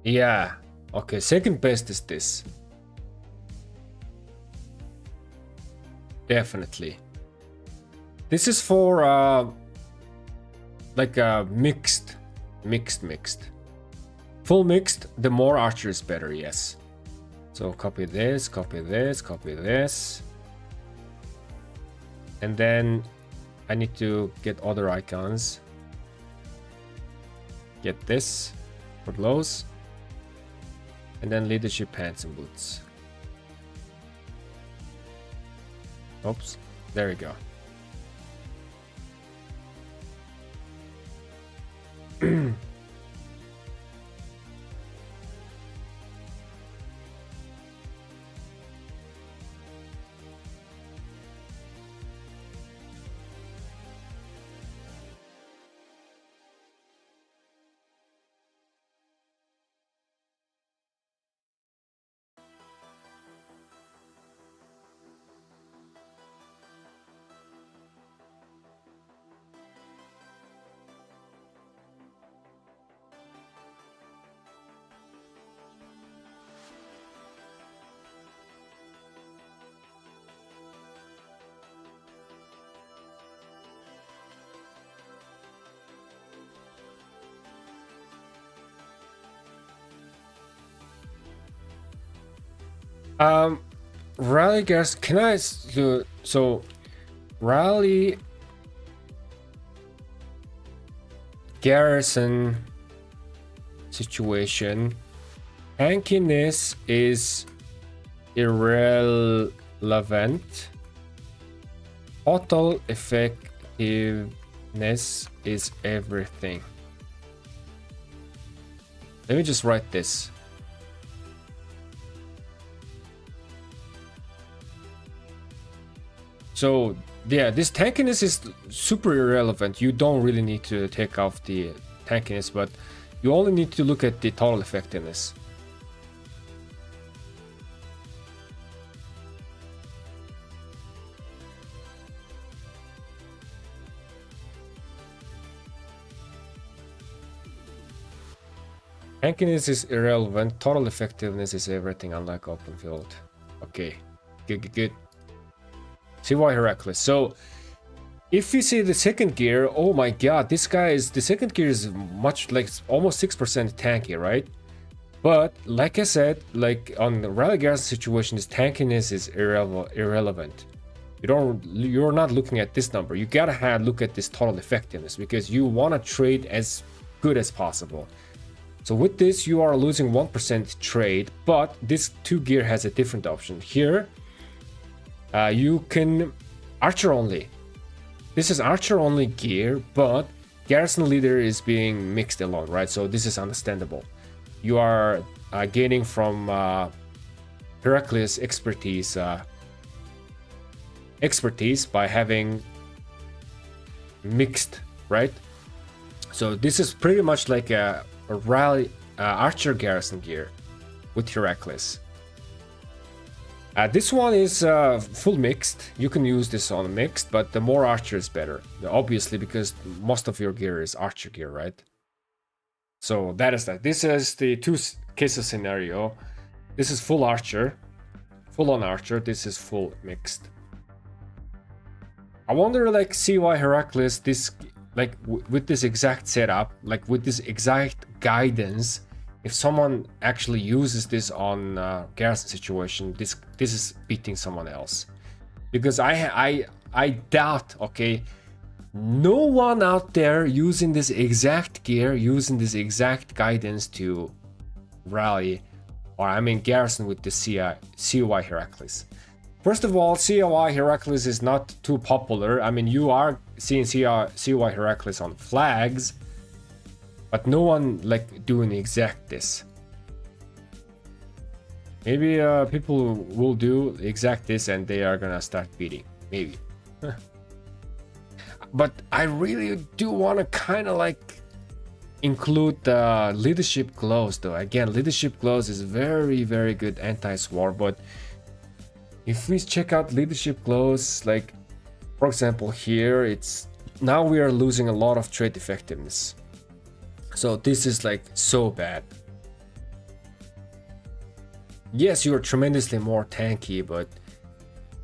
Yeah. Okay, second best is this. Definitely. This is for like a mixed. Full mixed, the more archer is better, yes. So copy this, copy this, copy this. And then I need to get other icons. Get this for those. And then leadership pants and boots. Oops, there we go. Rally Garrison, can I do so? Rally Garrison situation. Tankiness is irrelevant. Total effectiveness is everything. Let me just write this. So yeah, this tankiness is super irrelevant. You don't really need to take off the tankiness, but you only need to look at the total effectiveness. Tankiness is irrelevant. Total effectiveness is everything, unlike open field. Okay, good. CY Heracles. So if you see the second gear, oh my god, this guy is, the second gear is much, like almost 6% tanky, right? But like I said, like on the Rally Garrison situation, this tankiness is irrelevant. You're not looking at this number. You gotta look at this total effectiveness, because you want to trade as good as possible. So with this, you are losing 1% trade, but this 2 gear has a different option. Here, you can archer only. This is archer only gear, but Garrison leader is being mixed alone, right? So this is understandable. You are gaining from Heracles expertise by having mixed, right? So this is pretty much like a rally archer Garrison gear with Heracles. This one is full mixed. You can use this on mixed, but the more archer is better. Obviously, because most of your gear is archer gear, right? So that is that. This is the 2 cases scenario. This is full archer, full on archer. This is full mixed. I wonder, like, CY Heracles, this, like, with this exact setup, like with this exact guidance, if someone actually uses this on Garrison situation, this is beating someone else, because I doubt, okay, no one out there using this exact gear, using this exact guidance to rally, or I mean Garrison with the CY Heracles. First of all, CY Heracles is not too popular. I mean, you are seeing CY Heracles on flags, but no one like doing exact this. Maybe people will do exact this and they are gonna start beating. Maybe. But I really do want to kind of like include the leadership glows though. Again, leadership glows is very, very good anti-swar, but if we check out leadership glows, like for example here, it's now we are losing a lot of trait effectiveness. So this is like so bad. Yes, you are tremendously more tanky, but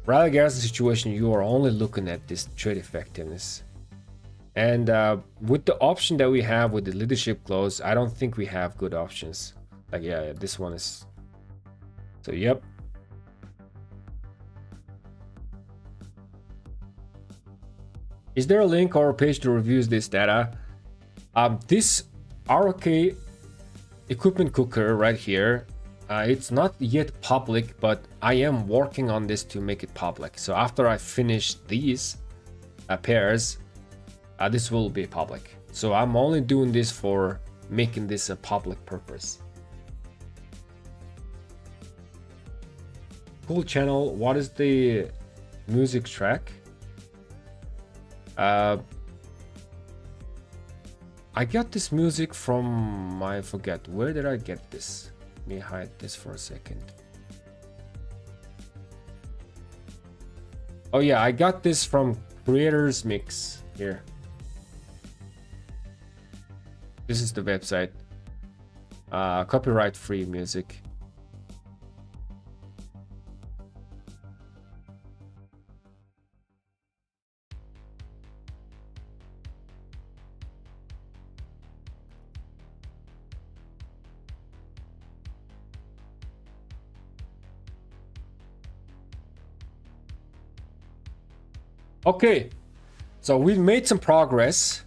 Rally Garrison situation, you are only looking at this trait effectiveness. And with the option that we have with the leadership glows, I don't think we have good options. Like, yeah, this one is... So, yep. Is there a link or a page to reviews this data? This ROK equipment cooker right here, it's not yet public, but I am working on this to make it public. So after I finish these pairs, this will be public. So I'm only doing this for making this a public purpose. Cool channel. What is the music track? I got this music from, I forget, where did I get this? Let me hide this for a second. Oh yeah, I got this from Creators Mix here. This is the website. Copyright free music. Okay, so we made some progress.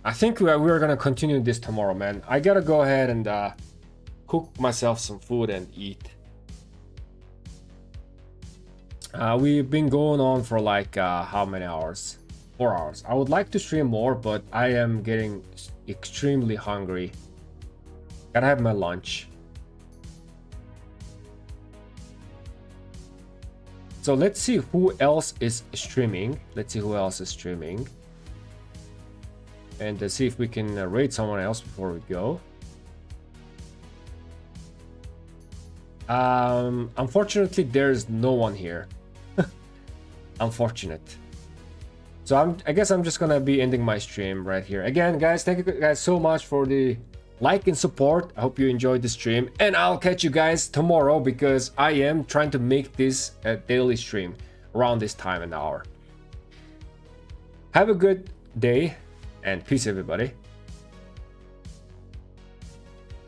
I think we're gonna continue this tomorrow, man. I gotta go ahead and cook myself some food and eat. We've been going on for like how many hours? 4 hours. I would like to stream more, but I am getting extremely hungry. Gotta have my lunch. So let's see who else is streaming. Let's see who else is streaming. And see if we can raid someone else before we go. Unfortunately, there's no one here. Unfortunate. So I guess I'm just gonna be ending my stream right here. Again, guys, thank you guys so much for the like and support. I hope you enjoyed the stream, and I'll catch you guys tomorrow because I am trying to make this a daily stream around this time and hour. Have a good day and peace, everybody.